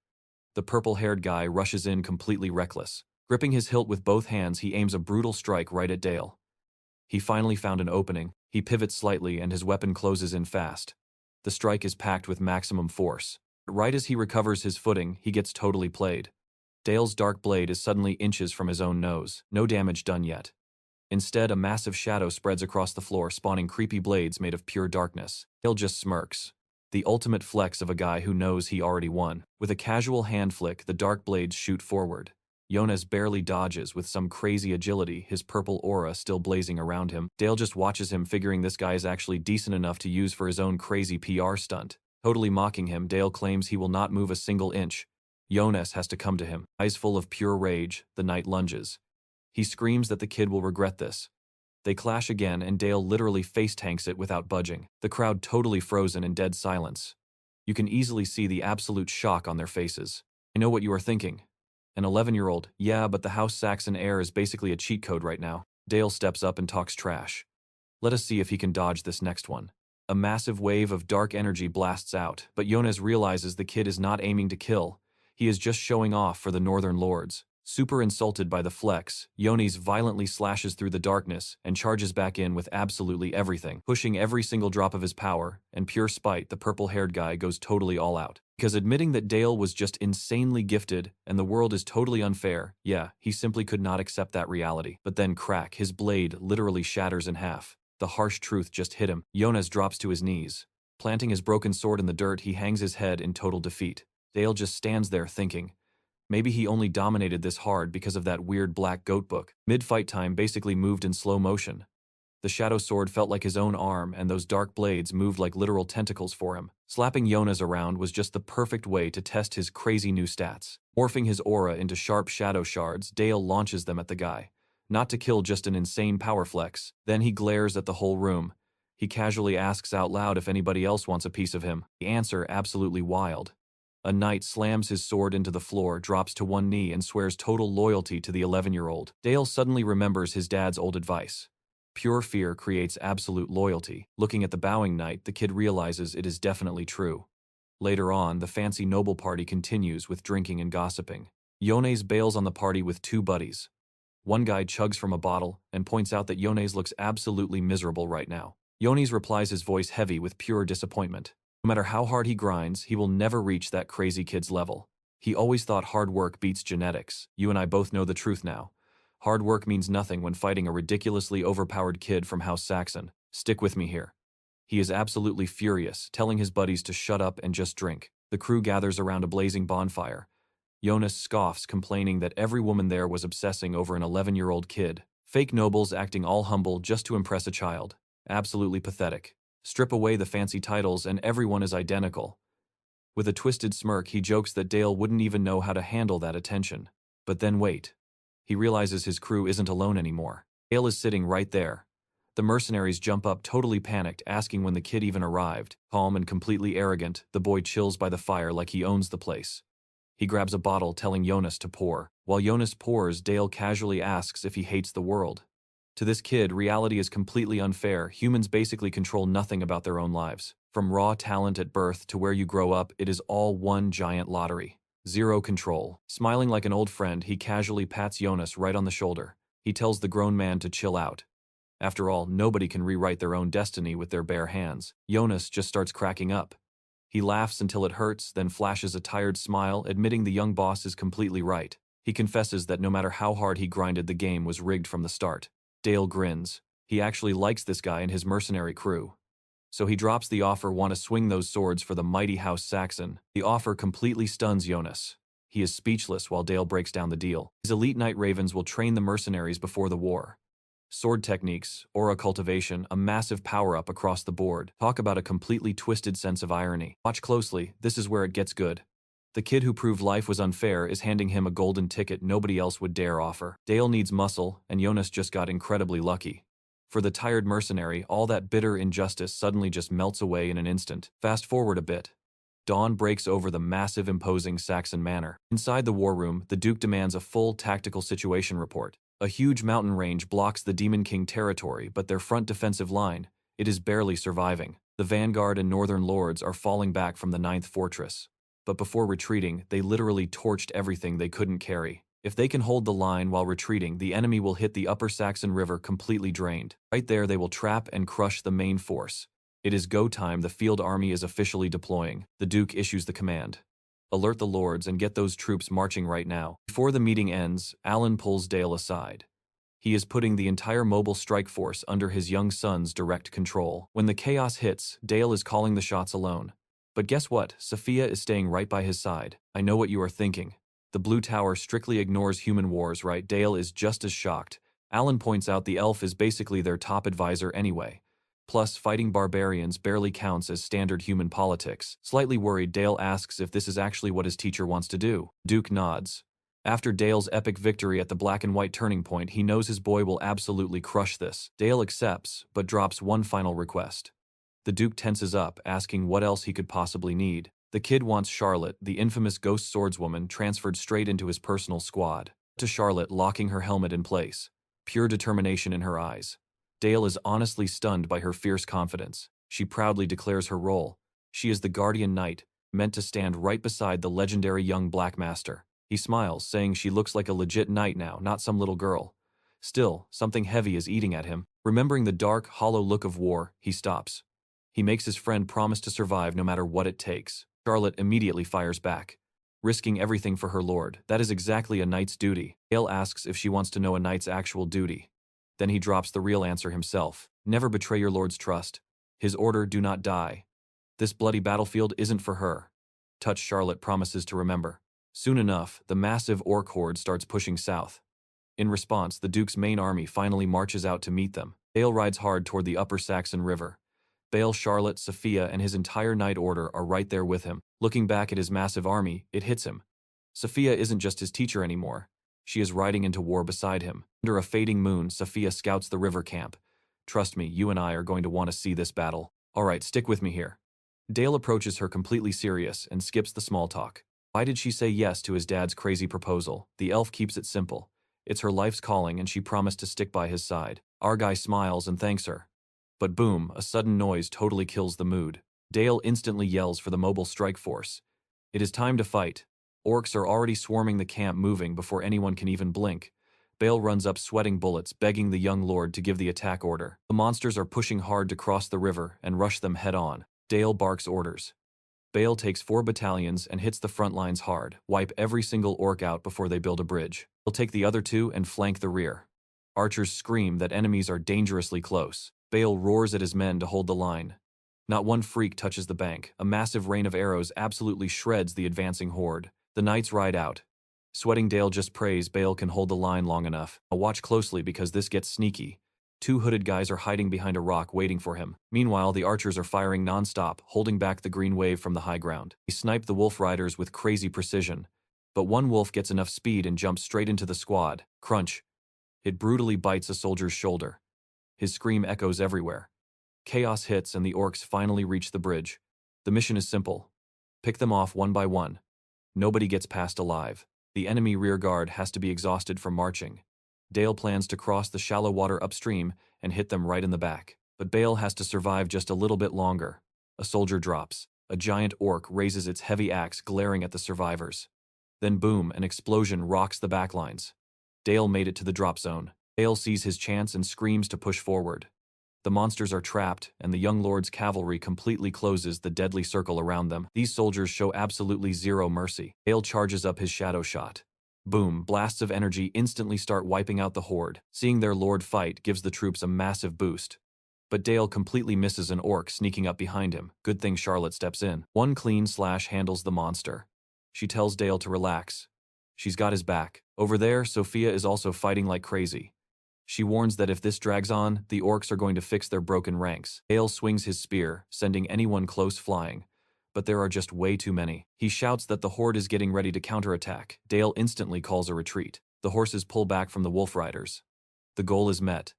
The purple-haired guy rushes in completely reckless. Gripping his hilt with both hands, he aims a brutal strike right at Dale. He finally found an opening. He pivots slightly and his weapon closes in fast. The strike is packed with maximum force. Right as he recovers his footing, he gets totally played. Dale's dark blade is suddenly inches from his own nose. No damage done yet. Instead, a massive shadow spreads across the floor, spawning creepy blades made of pure darkness. Dale just smirks. The ultimate flex of a guy who knows he already won. With a casual hand flick, the dark blades shoot forward. Yones barely dodges with some crazy agility, his purple aura still blazing around him. Dale just watches him, figuring this guy is actually decent enough to use for his own crazy PR stunt. Totally mocking him, Dale claims he will not move a single inch. Yones has to come to him. Eyes full of pure rage, the knight lunges. He screams that the kid will regret this. They clash again and Dale literally face-tanks it without budging. The crowd totally frozen in dead silence. You can easily see the absolute shock on their faces. I know what you are thinking. An 11-year-old, yeah, but the House Saxon heir is basically a cheat code right now. Dale steps up and talks trash. Let us see if he can dodge this next one. A massive wave of dark energy blasts out, but Jonas realizes the kid is not aiming to kill. He is just showing off for the Northern Lords. Super insulted by the flex, Jonas violently slashes through the darkness and charges back in with absolutely everything, pushing every single drop of his power, and pure spite the purple-haired guy goes totally all out. Because admitting that Dale was just insanely gifted and the world is totally unfair, yeah, he simply could not accept that reality. But then crack, his blade literally shatters in half. The harsh truth just hit him. Jonas drops to his knees. Planting his broken sword in the dirt, he hangs his head in total defeat. Dale just stands there thinking, maybe he only dominated this hard because of that weird black goat book. Mid-fight time basically moved in slow motion. The shadow sword felt like his own arm, and those dark blades moved like literal tentacles for him. Slapping Jonas around was just the perfect way to test his crazy new stats. Morphing his aura into sharp shadow shards, Dale launches them at the guy. Not to kill, just an insane power flex. Then he glares at the whole room. He casually asks out loud if anybody else wants a piece of him. The answer absolutely wild. A knight slams his sword into the floor, drops to one knee, and swears total loyalty to the 11-year-old. Dale suddenly remembers his dad's old advice. Pure fear creates absolute loyalty. Looking at the bowing knight, the kid realizes it is definitely true. Later on, the fancy noble party continues with drinking and gossiping. Jonas bails on the party with two buddies. One guy chugs from a bottle and points out that Jonas looks absolutely miserable right now. Jonas replies, his voice heavy with pure disappointment. No matter how hard he grinds, he will never reach that crazy kid's level. He always thought hard work beats genetics. You and I both know the truth now. Hard work means nothing when fighting a ridiculously overpowered kid from House Saxon. Stick with me here. He is absolutely furious, telling his buddies to shut up and just drink. The crew gathers around a blazing bonfire. Jonas scoffs, complaining that every woman there was obsessing over an 11-year-old kid. Fake nobles acting all humble just to impress a child. Absolutely pathetic. Strip away the fancy titles and everyone is identical. With a twisted smirk, he jokes that Dale wouldn't even know how to handle that attention. But then wait. He realizes his crew isn't alone anymore. Dale is sitting right there. The mercenaries jump up totally panicked, asking when the kid even arrived. Calm and completely arrogant, the boy chills by the fire like he owns the place. He grabs a bottle, telling Jonas to pour. While Jonas pours, Dale casually asks if he hates the world. To this kid, reality is completely unfair. Humans basically control nothing about their own lives. From raw talent at birth to where you grow up, it is all one giant lottery. Zero control. Smiling like an old friend, he casually pats Jonas right on the shoulder. He tells the grown man to chill out. After all, nobody can rewrite their own destiny with their bare hands. Jonas just starts cracking up. He laughs until it hurts, then flashes a tired smile, admitting the young boss is completely right. He confesses that no matter how hard he grinded, the game was rigged from the start. Dale grins. He actually likes this guy and his mercenary crew. So he drops the offer, want to swing those swords for the mighty House Saxon. The offer completely stuns Jonas. He is speechless while Dale breaks down the deal. His elite knight ravens will train the mercenaries before the war. Sword techniques, aura cultivation, a massive power-up across the board. Talk about a completely twisted sense of irony. Watch closely, this is where it gets good. The kid who proved life was unfair is handing him a golden ticket nobody else would dare offer. Dale needs muscle, and Jonas just got incredibly lucky. For the tired mercenary, all that bitter injustice suddenly just melts away in an instant. Fast forward a bit. Dawn breaks over the massive, imposing Saxon manor. Inside the war room, the Duke demands a full tactical situation report. A huge mountain range blocks the Demon King territory, but their front defensive line, it is barely surviving. The vanguard and northern lords are falling back from the 9th fortress. But before retreating, they literally torched everything they couldn't carry. If they can hold the line while retreating, the enemy will hit the upper Saxon River completely drained. Right there, they will trap and crush the main force. It is go time. The field army is officially deploying. The Duke issues the command. Alert the lords and get those troops marching right now. Before the meeting ends, Alan pulls Dale aside. He is putting the entire mobile strike force under his young son's direct control. When the chaos hits, Dale is calling the shots alone. But guess what? Sophia is staying right by his side. I know what you are thinking. The Blue Tower strictly ignores human wars, right? Dale is just as shocked. Alan points out the elf is basically their top advisor anyway. Plus, fighting barbarians barely counts as standard human politics. Slightly worried, Dale asks if this is actually what his teacher wants to do. Duke nods. After Dale's epic victory at the black and white turning point, he knows his boy will absolutely crush this. Dale accepts, but drops one final request. The Duke tenses up, asking what else he could possibly need. The kid wants Charlotte, the infamous ghost swordswoman, transferred straight into his personal squad. To Charlotte, locking her helmet in place. Pure determination in her eyes. Dale is honestly stunned by her fierce confidence. She proudly declares her role. She is the guardian knight, meant to stand right beside the legendary young Black Master. He smiles, saying she looks like a legit knight now, not some little girl. Still, something heavy is eating at him. Remembering the dark, hollow look of war, he stops. He makes his friend promise to survive no matter what it takes. Charlotte immediately fires back. Risking everything for her lord, that is exactly a knight's duty. Dale asks if she wants to know a knight's actual duty. Then he drops the real answer himself. Never betray your lord's trust. His order, do not die. This bloody battlefield isn't for her. Touch Charlotte promises to remember. Soon enough, the massive orc horde starts pushing south. In response, the Duke's main army finally marches out to meet them. Dale rides hard toward the upper Saxon River. Bale, Charlotte, Sophia, and his entire knight order are right there with him. Looking back at his massive army, it hits him. Sophia isn't just his teacher anymore. She is riding into war beside him. Under a fading moon, Sophia scouts the river camp. Trust me, you and I are going to want to see this battle. Alright, stick with me here. Dale approaches her completely serious and skips the small talk. Why did she say yes to his dad's crazy proposal? The elf keeps it simple. It's her life's calling and she promised to stick by his side. Our guy smiles and thanks her. But boom, a sudden noise totally kills the mood. Dale instantly yells for the mobile strike force. It is time to fight. Orcs are already swarming the camp, moving before anyone can even blink. Bale runs up sweating bullets, begging the young lord to give the attack order. The monsters are pushing hard to cross the river and rush them head on. Dale barks orders. Bale takes 4 battalions and hits the front lines hard, wipe every single orc out before they build a bridge. He'll take the other 2 and flank the rear. Archers scream that enemies are dangerously close. Bale roars at his men to hold the line. Not one freak touches the bank. A massive rain of arrows absolutely shreds the advancing horde. The knights ride out. Sweating, Dale just prays Bale can hold the line long enough. Now watch closely because this gets sneaky. 2 hooded guys are hiding behind a rock waiting for him. Meanwhile, the archers are firing non-stop, holding back the green wave from the high ground. They snipe the wolf riders with crazy precision. But one wolf gets enough speed and jumps straight into the squad. Crunch. It brutally bites a soldier's shoulder. His scream echoes everywhere. Chaos hits and the orcs finally reach the bridge. The mission is simple. Pick them off one by one. Nobody gets past alive. The enemy rear guard has to be exhausted from marching. Dale plans to cross the shallow water upstream and hit them right in the back. But Bale has to survive just a little bit longer. A soldier drops. A giant orc raises its heavy axe, glaring at the survivors. Then boom, an explosion rocks the backlines. Dale made it to the drop zone. Bale sees his chance and screams to push forward. The monsters are trapped, and the young lord's cavalry completely closes the deadly circle around them. These soldiers show absolutely zero mercy. Bale charges up his shadow shot. Boom, blasts of energy instantly start wiping out the horde. Seeing their lord fight gives the troops a massive boost. But Dale completely misses an orc sneaking up behind him. Good thing Charlotte steps in. One clean slash handles the monster. She tells Dale to relax. She's got his back. Over there, Sophia is also fighting like crazy. She warns that if this drags on, the orcs are going to fix their broken ranks. Dale swings his spear, sending anyone close flying. But there are just way too many. He shouts that the horde is getting ready to counterattack. Dale instantly calls a retreat. The horses pull back from the wolf riders. The goal is met.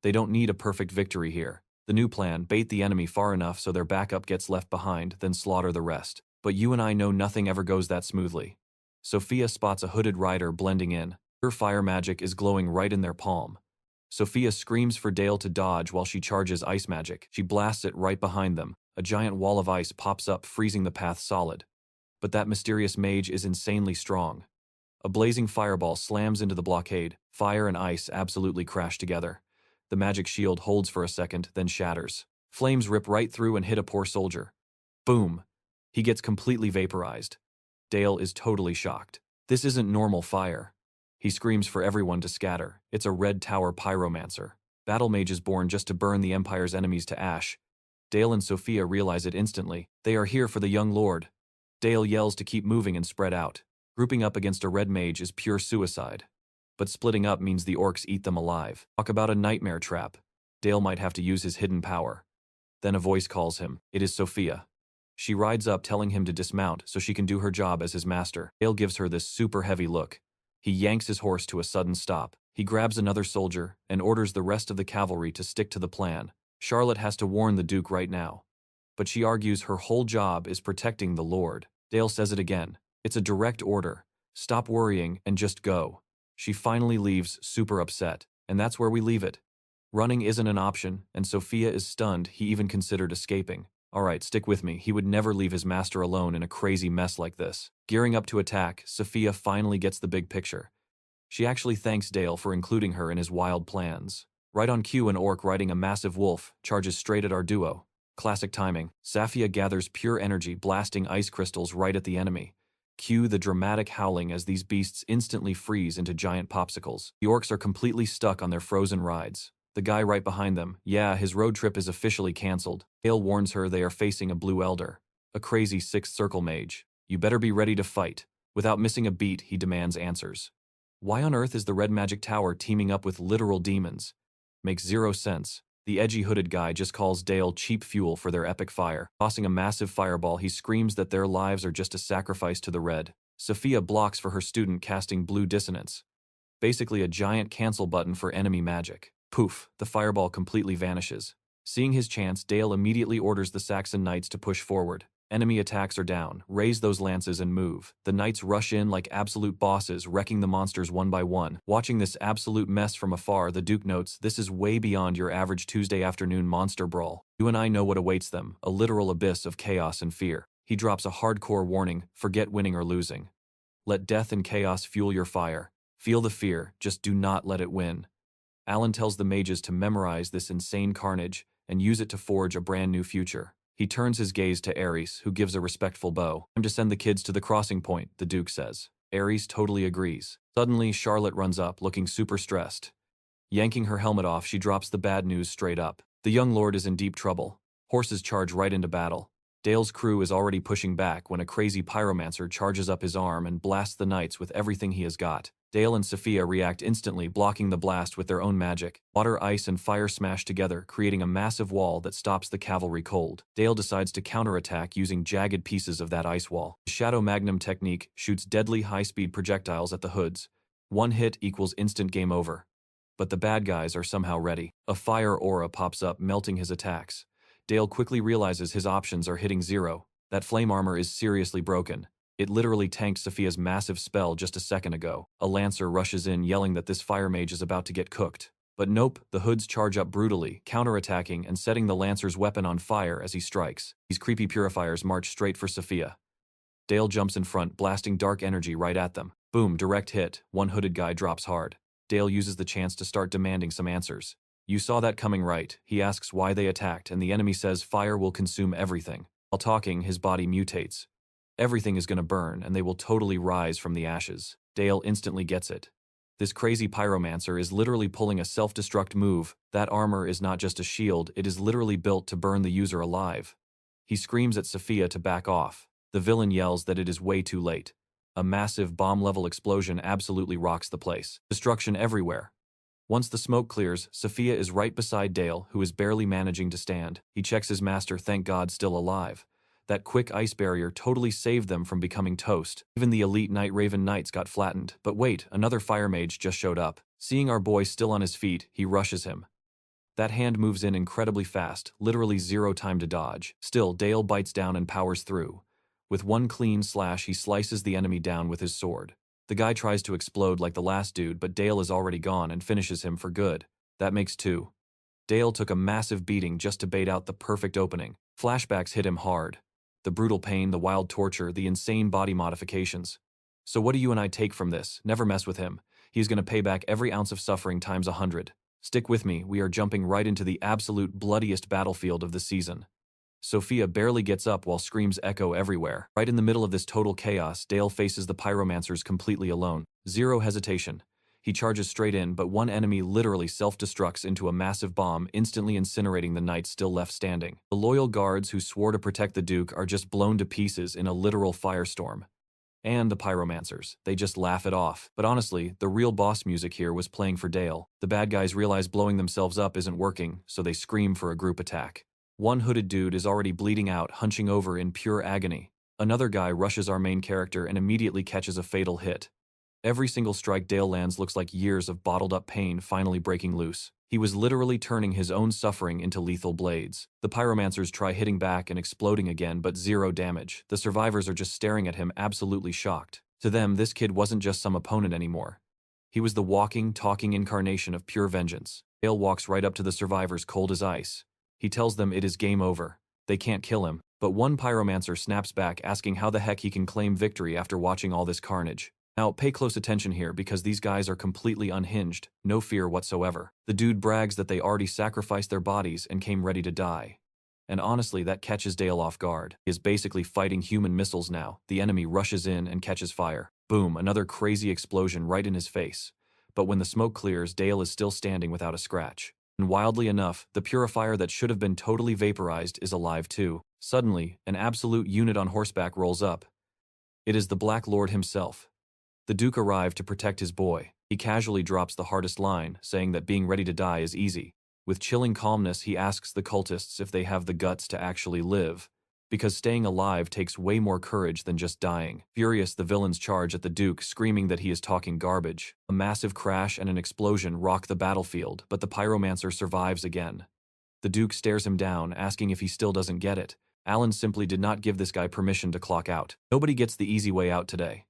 They don't need a perfect victory here. The new plan, bait the enemy far enough so their backup gets left behind, then slaughter the rest. But you and I know nothing ever goes that smoothly. Sophia spots a hooded rider blending in. Her fire magic is glowing right in their palm. Sophia screams for Dale to dodge while she charges ice magic. She blasts it right behind them. A giant wall of ice pops up, freezing the path solid. But that mysterious mage is insanely strong. A blazing fireball slams into the blockade. Fire and ice absolutely crash together. The magic shield holds for a second, then shatters. Flames rip right through and hit a poor soldier. Boom! He gets completely vaporized. Dale is totally shocked. This isn't normal fire. He screams for everyone to scatter. It's a Red Tower pyromancer. Battle mage is born just to burn the Empire's enemies to ash. Dale and Sophia realize it instantly. They are here for the young lord. Dale yells to keep moving and spread out. Grouping up against a red mage is pure suicide. But splitting up means the orcs eat them alive. Talk about a nightmare trap. Dale might have to use his hidden power. Then a voice calls him. It is Sophia. She rides up telling him to dismount so she can do her job as his master. Dale gives her this super heavy look. He yanks his horse to a sudden stop. He grabs another soldier and orders the rest of the cavalry to stick to the plan. Charlotte has to warn the Duke right now, but she argues her whole job is protecting the Lord. Dale says it again. It's a direct order. Stop worrying and just go. She finally leaves, super upset, and that's where we leave it. Running isn't an option, and Sophia is stunned he even considered escaping. Alright, stick with me. He would never leave his master alone in a crazy mess like this. Gearing up to attack, Sophia finally gets the big picture. She actually thanks Dale for including her in his wild plans. Right on cue, an orc riding a massive wolf charges straight at our duo. Classic timing. Sophia gathers pure energy, blasting ice crystals right at the enemy. Cue the dramatic howling as these beasts instantly freeze into giant popsicles. The orcs are completely stuck on their frozen rides. The guy right behind them, yeah, his road trip is officially cancelled. Dale warns her they are facing a blue elder, a crazy sixth circle mage. You better be ready to fight. Without missing a beat, he demands answers. Why on earth is the red magic tower teaming up with literal demons? Makes zero sense. The edgy hooded guy just calls Dale cheap fuel for their epic fire. Tossing a massive fireball, he screams that their lives are just a sacrifice to the red. Sophia blocks for her student, casting blue dissonance. Basically a giant cancel button for enemy magic. Poof, the fireball completely vanishes. Seeing his chance, Dale immediately orders the Saxon knights to push forward. Enemy attacks are down. Raise those lances and move. The knights rush in like absolute bosses, wrecking the monsters one by one. Watching this absolute mess from afar, the Duke notes, this is way beyond your average Tuesday afternoon monster brawl. You and I know what awaits them, a literal abyss of chaos and fear. He drops a hardcore warning, forget winning or losing. Let death and chaos fuel your fire. Feel the fear, just do not let it win. Alan tells the mages to memorize this insane carnage and use it to forge a brand new future. He turns his gaze to Ares, who gives a respectful bow. Time to send the kids to the crossing point, the Duke says. Ares totally agrees. Suddenly, Charlotte runs up, looking super stressed. Yanking her helmet off, she drops the bad news straight up. The young lord is in deep trouble. Horses charge right into battle. Dale's crew is already pushing back when a crazy pyromancer charges up his arm and blasts the knights with everything he has got. Dale and Sophia react instantly, blocking the blast with their own magic. Water, ice, and fire smash together, creating a massive wall that stops the cavalry cold. Dale decides to counterattack using jagged pieces of that ice wall. The Shadow Magnum technique shoots deadly high-speed projectiles at the hoods. One hit equals instant game over. But the bad guys are somehow ready. A fire aura pops up, melting his attacks. Dale quickly realizes his options are hitting zero. That flame armor is seriously broken. It literally tanked Sophia's massive spell just a second ago. A lancer rushes in, yelling that this fire mage is about to get cooked. But nope, the hoods charge up brutally, counterattacking and setting the lancer's weapon on fire as he strikes. These creepy purifiers march straight for Sophia. Dale jumps in front, blasting dark energy right at them. Boom, direct hit. One hooded guy drops hard. Dale uses the chance to start demanding some answers. You saw that coming, right? He asks why they attacked, and the enemy says fire will consume everything. While talking, his body mutates. Everything is gonna burn, and they will totally rise from the ashes. Dale instantly gets it. This crazy pyromancer is literally pulling a self-destruct move. That armor is not just a shield, it is literally built to burn the user alive. He screams at Sophia to back off. The villain yells that it is way too late. A massive bomb-level explosion absolutely rocks the place. Destruction everywhere. Once the smoke clears, Sophia is right beside Dale, who is barely managing to stand. He checks his master, thank God still alive. That quick ice barrier totally saved them from becoming toast. Even the elite Night Raven Knights got flattened. But wait, another fire mage just showed up. Seeing our boy still on his feet, he rushes him. That hand moves in incredibly fast, literally zero time to dodge. Still, Dale bites down and powers through. With one clean slash, he slices the enemy down with his sword. The guy tries to explode like the last dude, but Dale is already gone and finishes him for good. That makes two. Dale took a massive beating just to bait out the perfect opening. Flashbacks hit him hard. The brutal pain, the wild torture, the insane body modifications. So what do you and I take from this? Never mess with him. He's gonna pay back every ounce of suffering times 100. Stick with me, we are jumping right into the absolute bloodiest battlefield of the season. Sophia barely gets up while screams echo everywhere. Right in the middle of this total chaos, Dale faces the pyromancers completely alone. Zero hesitation. He charges straight in, but one enemy literally self-destructs into a massive bomb, instantly incinerating the knights still left standing. The loyal guards who swore to protect the Duke are just blown to pieces in a literal firestorm. And the pyromancers, they just laugh it off. But honestly, the real boss music here was playing for Dale. The bad guys realize blowing themselves up isn't working, so they scream for a group attack. One hooded dude is already bleeding out, hunching over in pure agony. Another guy rushes our main character and immediately catches a fatal hit. Every single strike Dale lands looks like years of bottled-up pain finally breaking loose. He was literally turning his own suffering into lethal blades. The pyromancers try hitting back and exploding again, but zero damage. The survivors are just staring at him, absolutely shocked. To them, this kid wasn't just some opponent anymore. He was the walking, talking incarnation of pure vengeance. Dale walks right up to the survivors, cold as ice. He tells them it is game over. They can't kill him. But one pyromancer snaps back, asking how the heck he can claim victory after watching all this carnage. Now, pay close attention here because these guys are completely unhinged, no fear whatsoever. The dude brags that they already sacrificed their bodies and came ready to die. And honestly, that catches Dale off guard. He is basically fighting human missiles now. The enemy rushes in and catches fire. Boom, another crazy explosion right in his face. But when the smoke clears, Dale is still standing without a scratch. And wildly enough, the purifier that should have been totally vaporized is alive too. Suddenly, an absolute unit on horseback rolls up. It is the Black Lord himself. The Duke arrived to protect his boy. He casually drops the hardest line, saying that being ready to die is easy. With chilling calmness, he asks the cultists if they have the guts to actually live, because staying alive takes way more courage than just dying. Furious, the villains charge at the Duke, screaming that he is talking garbage. A massive crash and an explosion rock the battlefield, but the pyromancer survives again. The Duke stares him down, asking if he still doesn't get it. Alan simply did not give this guy permission to clock out. Nobody gets the easy way out today.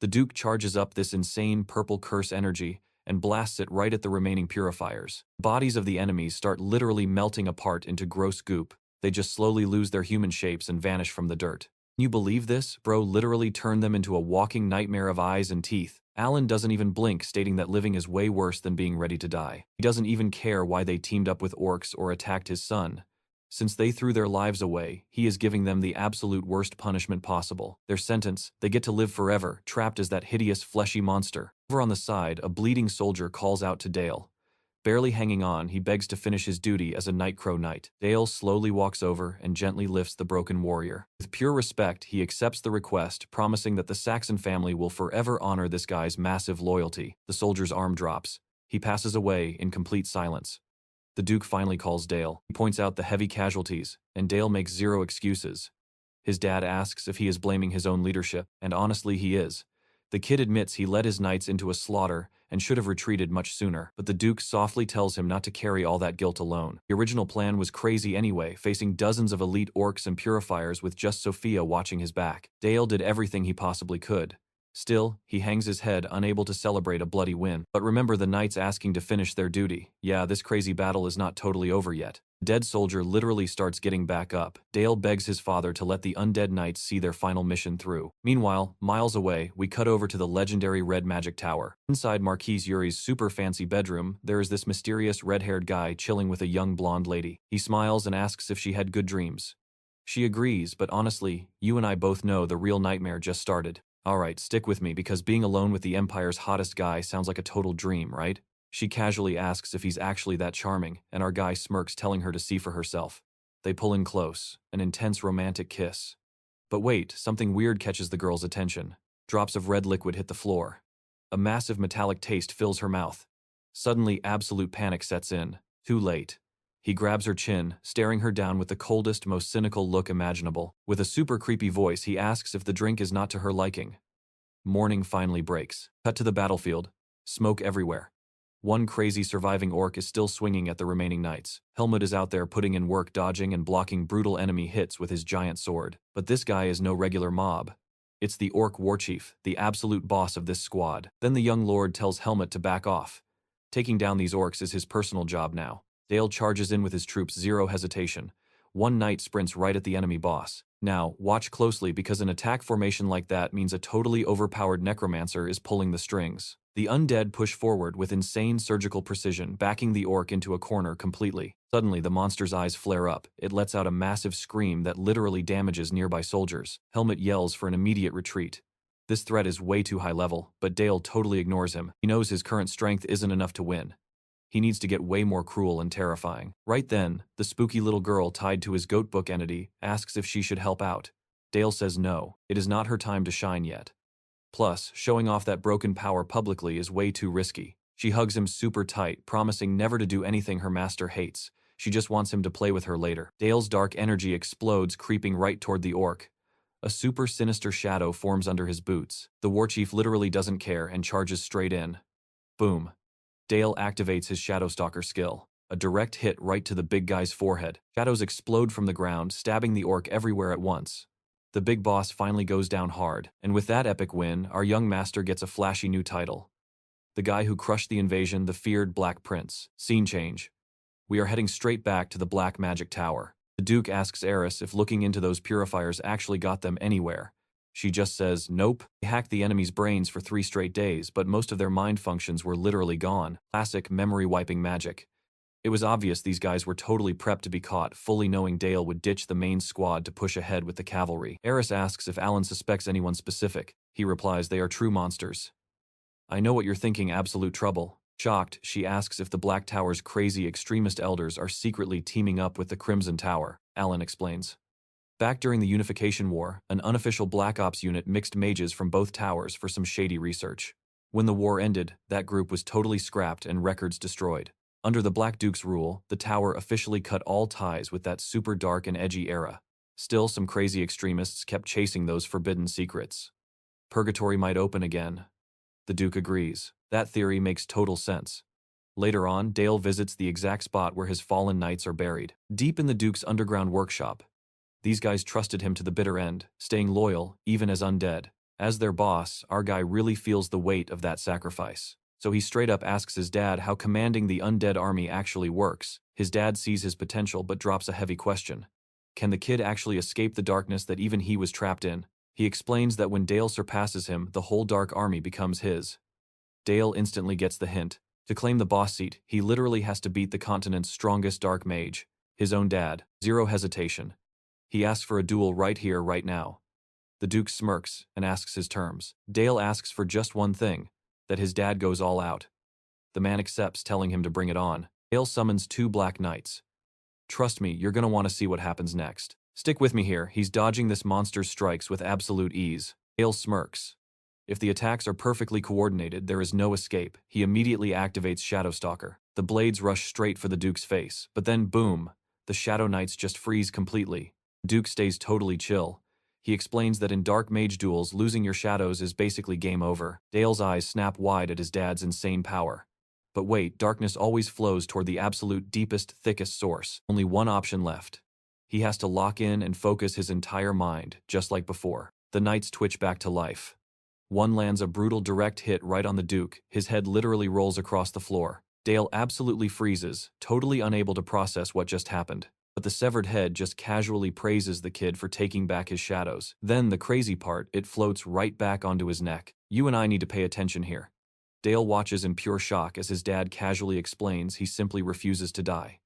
The Duke charges up this insane purple curse energy and blasts it right at the remaining purifiers. Bodies of the enemies start literally melting apart into gross goop. They just slowly lose their human shapes and vanish from the dirt. Can you believe this? Bro literally turned them into a walking nightmare of eyes and teeth. Alan doesn't even blink, stating that living is way worse than being ready to die. He doesn't even care why they teamed up with orcs or attacked his son. Since they threw their lives away, he is giving them the absolute worst punishment possible. Their sentence, they get to live forever, trapped as that hideous fleshy monster. Over on the side, a bleeding soldier calls out to Dale. Barely hanging on, he begs to finish his duty as a Nightcrow Knight. Dale slowly walks over and gently lifts the broken warrior. With pure respect, he accepts the request, promising that the Saxon family will forever honor this guy's massive loyalty. The soldier's arm drops. He passes away in complete silence. The Duke finally calls Dale. He points out the heavy casualties, and Dale makes zero excuses. His dad asks if he is blaming his own leadership, and honestly he is. The kid admits he led his knights into a slaughter and should have retreated much sooner, but the Duke softly tells him not to carry all that guilt alone. The original plan was crazy anyway, facing dozens of elite orcs and purifiers with just Sophia watching his back. Dale did everything he possibly could. Still, he hangs his head, unable to celebrate a bloody win. But remember the knights asking to finish their duty. Yeah, this crazy battle is not totally over yet. The dead soldier literally starts getting back up. Dale begs his father to let the undead knights see their final mission through. Meanwhile, miles away, we cut over to the legendary Red Magic Tower. Inside Marquise Yuri's super fancy bedroom, there is this mysterious red-haired guy chilling with a young blonde lady. He smiles and asks if she had good dreams. She agrees, but honestly, you and I both know the real nightmare just started. Alright, stick with me because being alone with the Empire's hottest guy sounds like a total dream, right? She casually asks if he's actually that charming, and our guy smirks, telling her to see for herself. They pull in close, an intense romantic kiss. But wait, something weird catches the girl's attention. Drops of red liquid hit the floor. A massive metallic taste fills her mouth. Suddenly, absolute panic sets in. Too late. He grabs her chin, staring her down with the coldest, most cynical look imaginable. With a super creepy voice, he asks if the drink is not to her liking. Morning finally breaks. Cut to the battlefield. Smoke everywhere. One crazy surviving orc is still swinging at the remaining knights. Helmut is out there putting in work, dodging and blocking brutal enemy hits with his giant sword. But this guy is no regular mob. It's the orc warchief, the absolute boss of this squad. Then the young lord tells Helmut to back off. Taking down these orcs is his personal job now. Dale charges in with his troops, zero hesitation. One knight sprints right at the enemy boss. Now, watch closely because an attack formation like that means a totally overpowered necromancer is pulling the strings. The undead push forward with insane surgical precision, backing the orc into a corner completely. Suddenly, the monster's eyes flare up. It lets out a massive scream that literally damages nearby soldiers. Helmut yells for an immediate retreat. This threat is way too high level, but Dale totally ignores him. He knows his current strength isn't enough to win. He needs to get way more cruel and terrifying. Right then, the spooky little girl tied to his goat book entity asks if she should help out. Dale says no, it is not her time to shine yet. Plus, showing off that broken power publicly is way too risky. She hugs him super tight, promising never to do anything her master hates. She just wants him to play with her later. Dale's dark energy explodes, creeping right toward the orc. A super sinister shadow forms under his boots. The warchief literally doesn't care and charges straight in. Boom. Dale activates his Shadowstalker skill. A direct hit right to the big guy's forehead. Shadows explode from the ground, stabbing the orc everywhere at once. The big boss finally goes down hard, and with that epic win, our young master gets a flashy new title. The guy who crushed the invasion, the feared Black Prince. Scene change. We are heading straight back to the Black Magic Tower. The Duke asks Eris if looking into those purifiers actually got them anywhere. She just says, nope. They hacked the enemy's brains for 3 straight days, but most of their mind functions were literally gone. Classic memory-wiping magic. It was obvious these guys were totally prepped to be caught, fully knowing Dale would ditch the main squad to push ahead with the cavalry. Eris asks if Alan suspects anyone specific. He replies they are true monsters. I know what you're thinking, absolute trouble. Shocked, she asks if the Black Tower's crazy extremist elders are secretly teaming up with the Crimson Tower. Alan explains. Back during the Unification War, an unofficial Black Ops unit mixed mages from both towers for some shady research. When the war ended, that group was totally scrapped and records destroyed. Under the Black Duke's rule, the tower officially cut all ties with that super dark and edgy era. Still, some crazy extremists kept chasing those forbidden secrets. Purgatory might open again. The Duke agrees. That theory makes total sense. Later on, Dale visits the exact spot where his fallen knights are buried. Deep in the Duke's underground workshop. These guys trusted him to the bitter end, staying loyal, even as undead. As their boss, our guy really feels the weight of that sacrifice. So he straight up asks his dad how commanding the undead army actually works. His dad sees his potential but drops a heavy question. Can the kid actually escape the darkness that even he was trapped in? He explains that when Dale surpasses him, the whole dark army becomes his. Dale instantly gets the hint. To claim the boss seat, he literally has to beat the continent's strongest dark mage, his own dad. Zero hesitation. He asks for a duel right here, right now. The Duke smirks and asks his terms. Dale asks for just one thing. That his dad goes all out. The man accepts, telling him to bring it on. Dale summons 2 Black Knights. Trust me, you're gonna want to see what happens next. Stick with me here, he's dodging this monster's strikes with absolute ease. Dale smirks. If the attacks are perfectly coordinated, there is no escape. He immediately activates Shadowstalker. The blades rush straight for the Duke's face, but then boom, the Shadow Knights just freeze completely. Duke stays totally chill. He explains that in dark mage duels, losing your shadows is basically game over. Dale's eyes snap wide at his dad's insane power. But wait, darkness always flows toward the absolute deepest, thickest source. Only one option left. He has to lock in and focus his entire mind, just like before. The knights twitch back to life. One lands a brutal direct hit right on the Duke. His head literally rolls across the floor. Dale absolutely freezes, totally unable to process what just happened. But the severed head just casually praises the kid for taking back his shadows. Then, the crazy part, it floats right back onto his neck. You and I need to pay attention here. Dale watches in pure shock as his dad casually explains he simply refuses to die.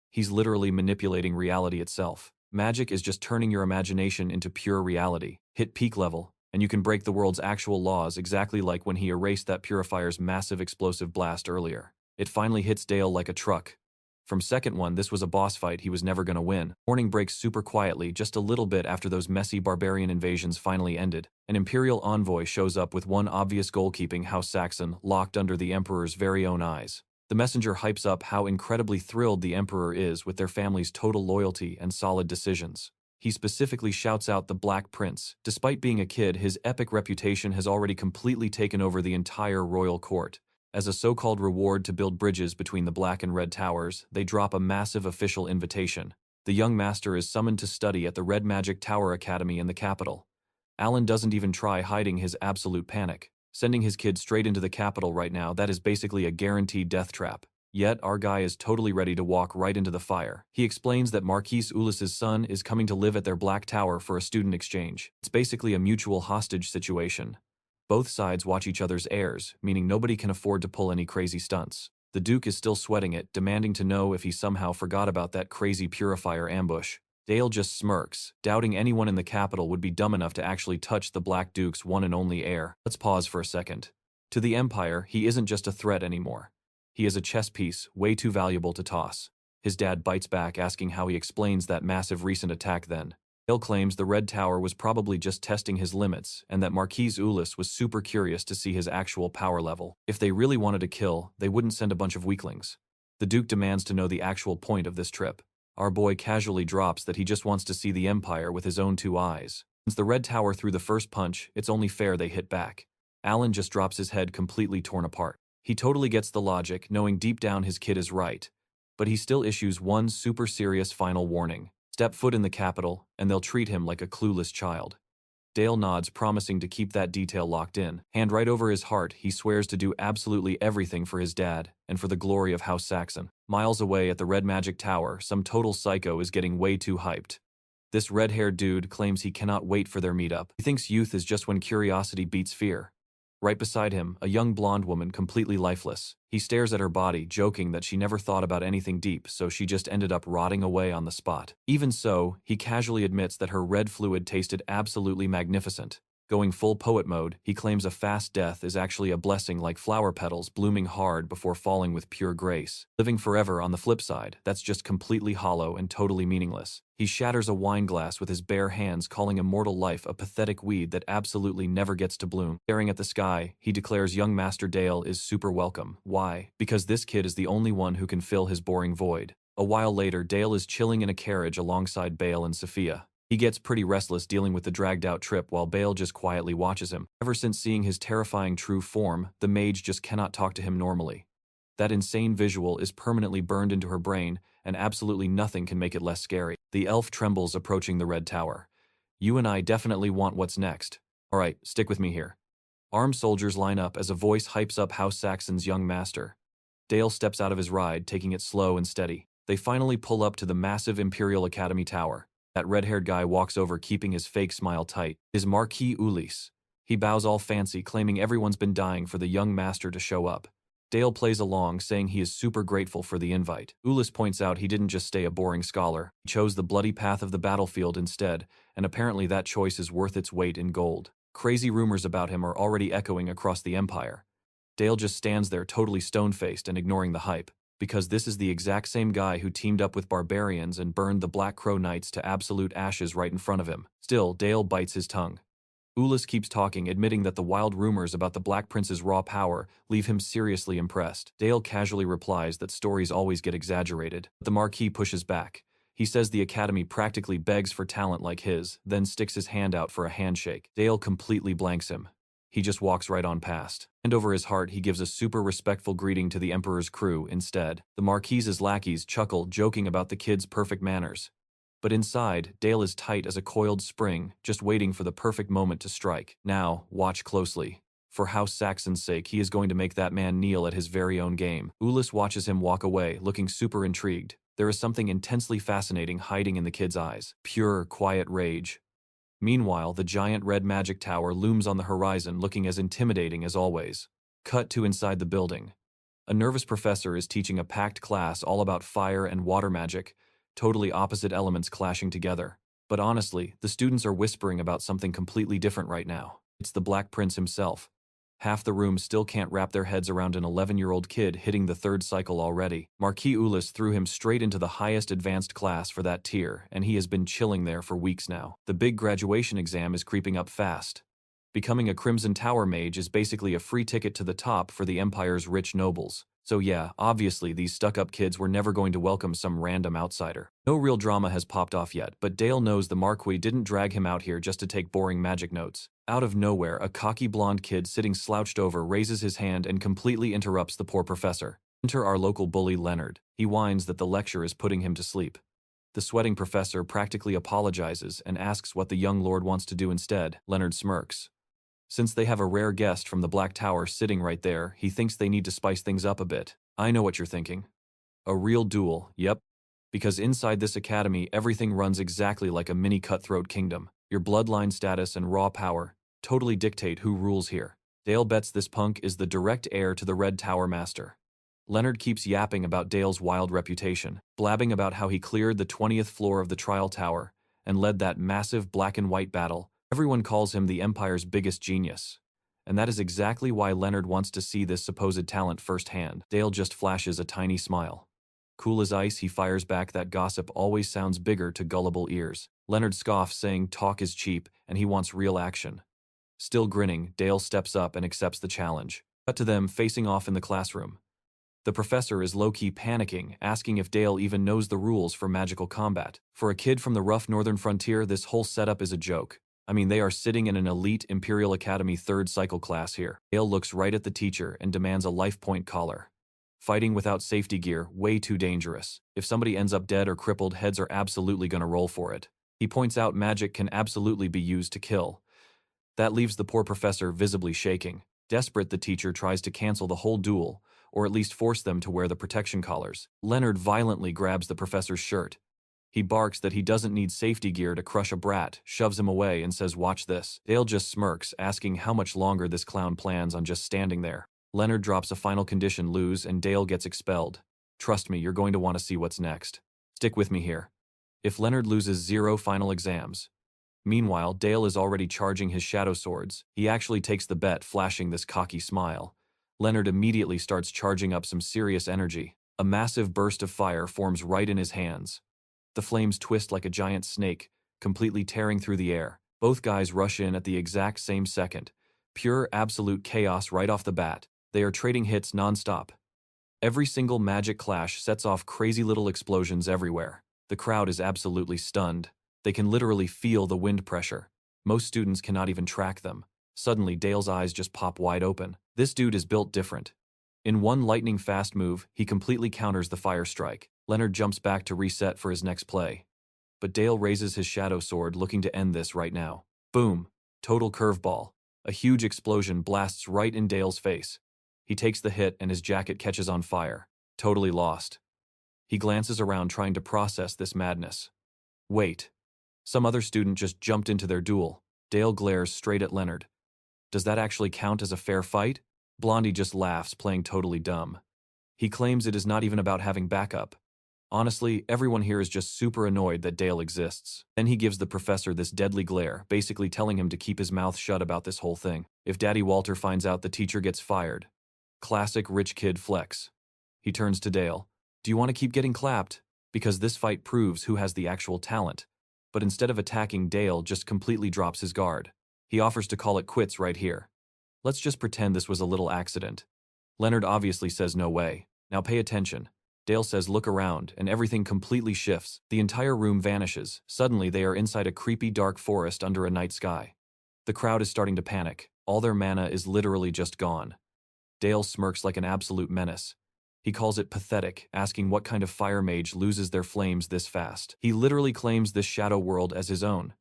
He's literally manipulating reality itself. Magic is just turning your imagination into pure reality. Hit peak level, and you can break the world's actual laws, exactly like when he erased that purifier's massive explosive blast earlier. It finally hits Dale like a truck. From second one, this was a boss fight he was never gonna win. Morning breaks super quietly just a little bit after those messy barbarian invasions finally ended. An Imperial envoy shows up with one obvious goal, keeping House Saxon locked under the Emperor's very own eyes. The messenger hypes up how incredibly thrilled the Emperor is with their family's total loyalty and solid decisions. He specifically shouts out the Black Prince. Despite being a kid, his epic reputation has already completely taken over the entire royal court. As a so-called reward to build bridges between the Black and Red Towers, they drop a massive official invitation. The young master is summoned to study at the Red Magic Tower Academy in the capital. Alan doesn't even try hiding his absolute panic. Sending his kid straight into the capital right now, that is basically a guaranteed death trap. Yet, our guy is totally ready to walk right into the fire. He explains that Marquise Ulis's son is coming to live at their Black Tower for a student exchange. It's basically a mutual hostage situation. Both sides watch each other's heirs, meaning nobody can afford to pull any crazy stunts. The Duke is still sweating it, demanding to know if he somehow forgot about that crazy purifier ambush. Dale just smirks, doubting anyone in the capital would be dumb enough to actually touch the Black Duke's one and only heir. Let's pause for a second. To the Empire, he isn't just a threat anymore. He is a chess piece, way too valuable to toss. His dad bites back, asking how he explains that massive recent attack then. Dale claims the Red Tower was probably just testing his limits, and that Marquise Ulis was super curious to see his actual power level. If they really wanted to kill, they wouldn't send a bunch of weaklings. The Duke demands to know the actual point of this trip. Our boy casually drops that he just wants to see the Empire with his own 2 eyes. Since the red tower threw the first punch, it's only fair they hit back. Alan just drops his head completely torn apart. He totally gets the logic, knowing deep down his kid is right. But he still issues one super serious final warning. Step foot in the capital, and they'll treat him like a clueless child. Dale nods, promising to keep that detail locked in. Hand right over his heart, he swears to do absolutely everything for his dad, and for the glory of House Saxon. Miles away at the Red Magic Tower, some total psycho is getting way too hyped. This red-haired dude claims he cannot wait for their meetup. He thinks youth is just when curiosity beats fear. Right beside him, a young blonde woman completely lifeless. He stares at her body, joking that she never thought about anything deep, so she just ended up rotting away on the spot. Even so, he casually admits that her red fluid tasted absolutely magnificent. Going full poet mode, he claims a fast death is actually a blessing, like flower petals blooming hard before falling with pure grace. Living forever, on the flip side, that's just completely hollow and totally meaningless. He shatters a wine glass with his bare hands, calling immortal life a pathetic weed that absolutely never gets to bloom. Staring at the sky, he declares young Master Dale is super welcome. Why? Because this kid is the only one who can fill his boring void. A while later, Dale is chilling in a carriage alongside Bale and Sophia. He gets pretty restless dealing with the dragged-out trip while Bale just quietly watches him. Ever since seeing his terrifying true form, the mage just cannot talk to him normally. That insane visual is permanently burned into her brain, and absolutely nothing can make it less scary. The elf trembles approaching the red tower. You and I definitely want what's next. Alright, stick with me here. Armed soldiers line up as a voice hypes up House Saxon's young master. Dale steps out of his ride, taking it slow and steady. They finally pull up to the massive Imperial Academy tower. That red-haired guy walks over, keeping his fake smile tight. His Marquis Ulysse. He bows all fancy, claiming everyone's been dying for the young master to show up. Dale plays along, saying he is super grateful for the invite. Ulysse points out he didn't just stay a boring scholar. He chose the bloody path of the battlefield instead, and apparently that choice is worth its weight in gold. Crazy rumors about him are already echoing across the Empire. Dale just stands there totally stone-faced and ignoring the hype, because this is the exact same guy who teamed up with barbarians and burned the Black Crow Knights to absolute ashes right in front of him. Still, Dale bites his tongue. Ulysse keeps talking, admitting that the wild rumors about the Black Prince's raw power leave him seriously impressed. Dale casually replies that stories always get exaggerated, but the Marquis pushes back. He says the Academy practically begs for talent like his, then sticks his hand out for a handshake. Dale completely blanks him. He just walks right on past. And over his heart, he gives a super respectful greeting to the Emperor's crew instead. The Marquis's lackeys chuckle, joking about the kid's perfect manners. But inside, Dale is tight as a coiled spring, just waiting for the perfect moment to strike. Now, watch closely. For House Saxon's sake, he is going to make that man kneel at his very own game. Ulysse watches him walk away, looking super intrigued. There is something intensely fascinating hiding in the kid's eyes. Pure, quiet rage. Meanwhile, the giant red magic tower looms on the horizon, looking as intimidating as always. Cut to inside the building. A nervous professor is teaching a packed class all about fire and water magic, totally opposite elements clashing together. But honestly, the students are whispering about something completely different right now. It's the Black Prince himself. Half the room still can't wrap their heads around an 11-year-old kid hitting the third cycle already. Marquis Ulysse threw him straight into the highest advanced class for that tier, and he has been chilling there for weeks now. The big graduation exam is creeping up fast. Becoming a Crimson Tower mage is basically a free ticket to the top for the Empire's rich nobles. So yeah, obviously these stuck-up kids were never going to welcome some random outsider. No real drama has popped off yet, but Dale knows the Marquis didn't drag him out here just to take boring magic notes. Out of nowhere, a cocky blonde kid sitting slouched over raises his hand and completely interrupts the poor professor. Enter our local bully Leonard. He whines that the lecture is putting him to sleep. The sweating professor practically apologizes and asks what the young lord wants to do instead. Leonard smirks. Since they have a rare guest from the Black Tower sitting right there, he thinks they need to spice things up a bit. I know what you're thinking. A real duel, yep. Because inside this academy, everything runs exactly like a mini cutthroat kingdom. Your bloodline status and raw power totally dictate who rules here. Dale bets this punk is the direct heir to the Red Tower Master. Leonard keeps yapping about Dale's wild reputation, blabbing about how he cleared the 20th floor of the trial tower and led that massive black and white battle. Everyone calls him the Empire's biggest genius. And that is exactly why Leonard wants to see this supposed talent firsthand. Dale just flashes a tiny smile. Cool as ice, he fires back that gossip always sounds bigger to gullible ears. Leonard scoffs, saying talk is cheap and he wants real action. Still grinning, Dale steps up and accepts the challenge. Cut to them facing off in the classroom. The professor is low-key panicking, asking if Dale even knows the rules for magical combat. For a kid from the rough northern frontier, this whole setup is a joke. I mean, they are sitting in an elite Imperial Academy 3rd cycle class here. Dale looks right at the teacher and demands a life point collar. Fighting without safety gear, way too dangerous. If somebody ends up dead or crippled, heads are absolutely gonna roll for it. He points out magic can absolutely be used to kill. That leaves the poor professor visibly shaking. Desperate, the teacher tries to cancel the whole duel, or at least force them to wear the protection collars. Leonard violently grabs the professor's shirt. He barks that he doesn't need safety gear to crush a brat, shoves him away, and says, "Watch this." Dale just smirks, asking how much longer this clown plans on just standing there. Leonard drops a final condition: lose, and Dale gets expelled. Trust me, you're going to want to see what's next. Stick with me here. If Leonard loses 0 final exams. Meanwhile, Dale is already charging his shadow swords. He actually takes the bet, flashing this cocky smile. Leonard immediately starts charging up some serious energy. A massive burst of fire forms right in his hands. The flames twist like a giant snake, completely tearing through the air. Both guys rush in at the exact same second. Pure, absolute chaos right off the bat. They are trading hits non-stop. Every single magic clash sets off crazy little explosions everywhere. The crowd is absolutely stunned. They can literally feel the wind pressure. Most students cannot even track them. Suddenly, Dale's eyes just pop wide open. This dude is built different. In one lightning-fast move, he completely counters the fire strike. Leonard jumps back to reset for his next play. But Dale raises his shadow sword, looking to end this right now. Boom! Total curveball. A huge explosion blasts right in Dale's face. He takes the hit and his jacket catches on fire. Totally lost. He glances around trying to process this madness. Wait. Some other student just jumped into their duel. Dale glares straight at Leonard. Does that actually count as a fair fight? Blondie just laughs, playing totally dumb. He claims it is not even about having backup. Honestly, everyone here is just super annoyed that Dale exists. Then he gives the professor this deadly glare, basically telling him to keep his mouth shut about this whole thing. If Daddy Walter finds out, the teacher gets fired. Classic rich kid flex. He turns to Dale. Do you want to keep getting clapped? Because this fight proves who has the actual talent. But instead of attacking, Dale just completely drops his guard. He offers to call it quits right here. Let's just pretend this was a little accident. Leonard obviously says no way. Now pay attention. Dale says look around, and everything completely shifts. The entire room vanishes. Suddenly they are inside a creepy dark forest under a night sky. The crowd is starting to panic. All their mana is literally just gone. Dale smirks like an absolute menace. He calls it pathetic, asking what kind of fire mage loses their flames this fast. He literally claims this shadow world as his own.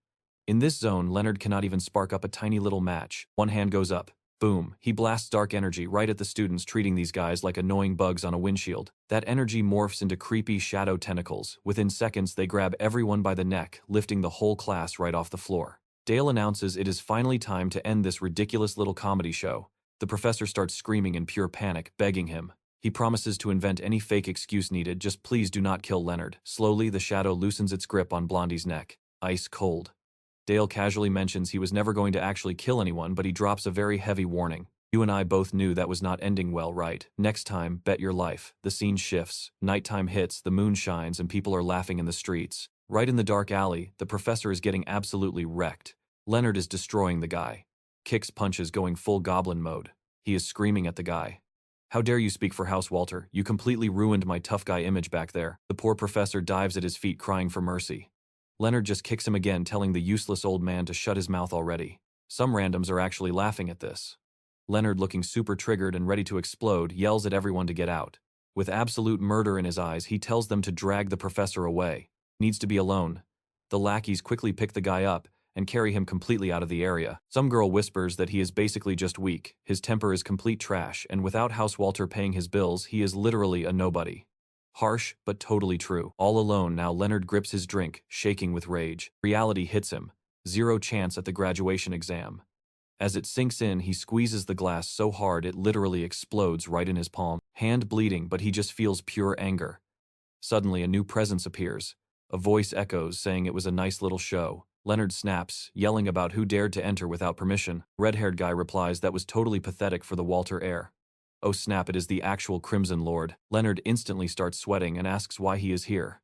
In this zone, Leonard cannot even spark up a tiny little match. One hand goes up. Boom. He blasts dark energy right at the students, treating these guys like annoying bugs on a windshield. That energy morphs into creepy shadow tentacles. Within seconds, they grab everyone by the neck, lifting the whole class right off the floor. Dale announces it is finally time to end this ridiculous little comedy show. The professor starts screaming in pure panic, begging him. He promises to invent any fake excuse needed, just please do not kill Leonard. Slowly, the shadow loosens its grip on Blondie's neck. Ice cold. Dale casually mentions he was never going to actually kill anyone, but he drops a very heavy warning. You and I both knew that was not ending well, right? Next time, bet your life. The scene shifts. Nighttime hits, the moon shines, and people are laughing in the streets. Right in the dark alley, the professor is getting absolutely wrecked. Leonard is destroying the guy. Kicks, punches, going full goblin mode. He is screaming at the guy. How dare you speak for House Walter? You completely ruined my tough guy image back there. The poor professor dives at his feet, crying for mercy. Leonard just kicks him again, telling the useless old man to shut his mouth already. Some randoms are actually laughing at this. Leonard, looking super triggered and ready to explode, yells at everyone to get out. With absolute murder in his eyes, he tells them to drag the professor away. Needs to be alone. The lackeys quickly pick the guy up and carry him completely out of the area. Some girl whispers that he is basically just weak, his temper is complete trash, and without House Walter paying his bills, he is literally a nobody. Harsh, but totally true. All alone now, Leonard grips his drink, shaking with rage. Reality hits him. 0 chance at the graduation exam. As it sinks in, he squeezes the glass so hard it literally explodes right in his palm. Hand bleeding, but he just feels pure anger. Suddenly, a new presence appears. A voice echoes, saying it was a nice little show. Leonard snaps, yelling about who dared to enter without permission. Red-haired guy replies that was totally pathetic for the Walter heir. Oh snap, it is the actual Crimson Lord. Leonard instantly starts sweating and asks why he is here.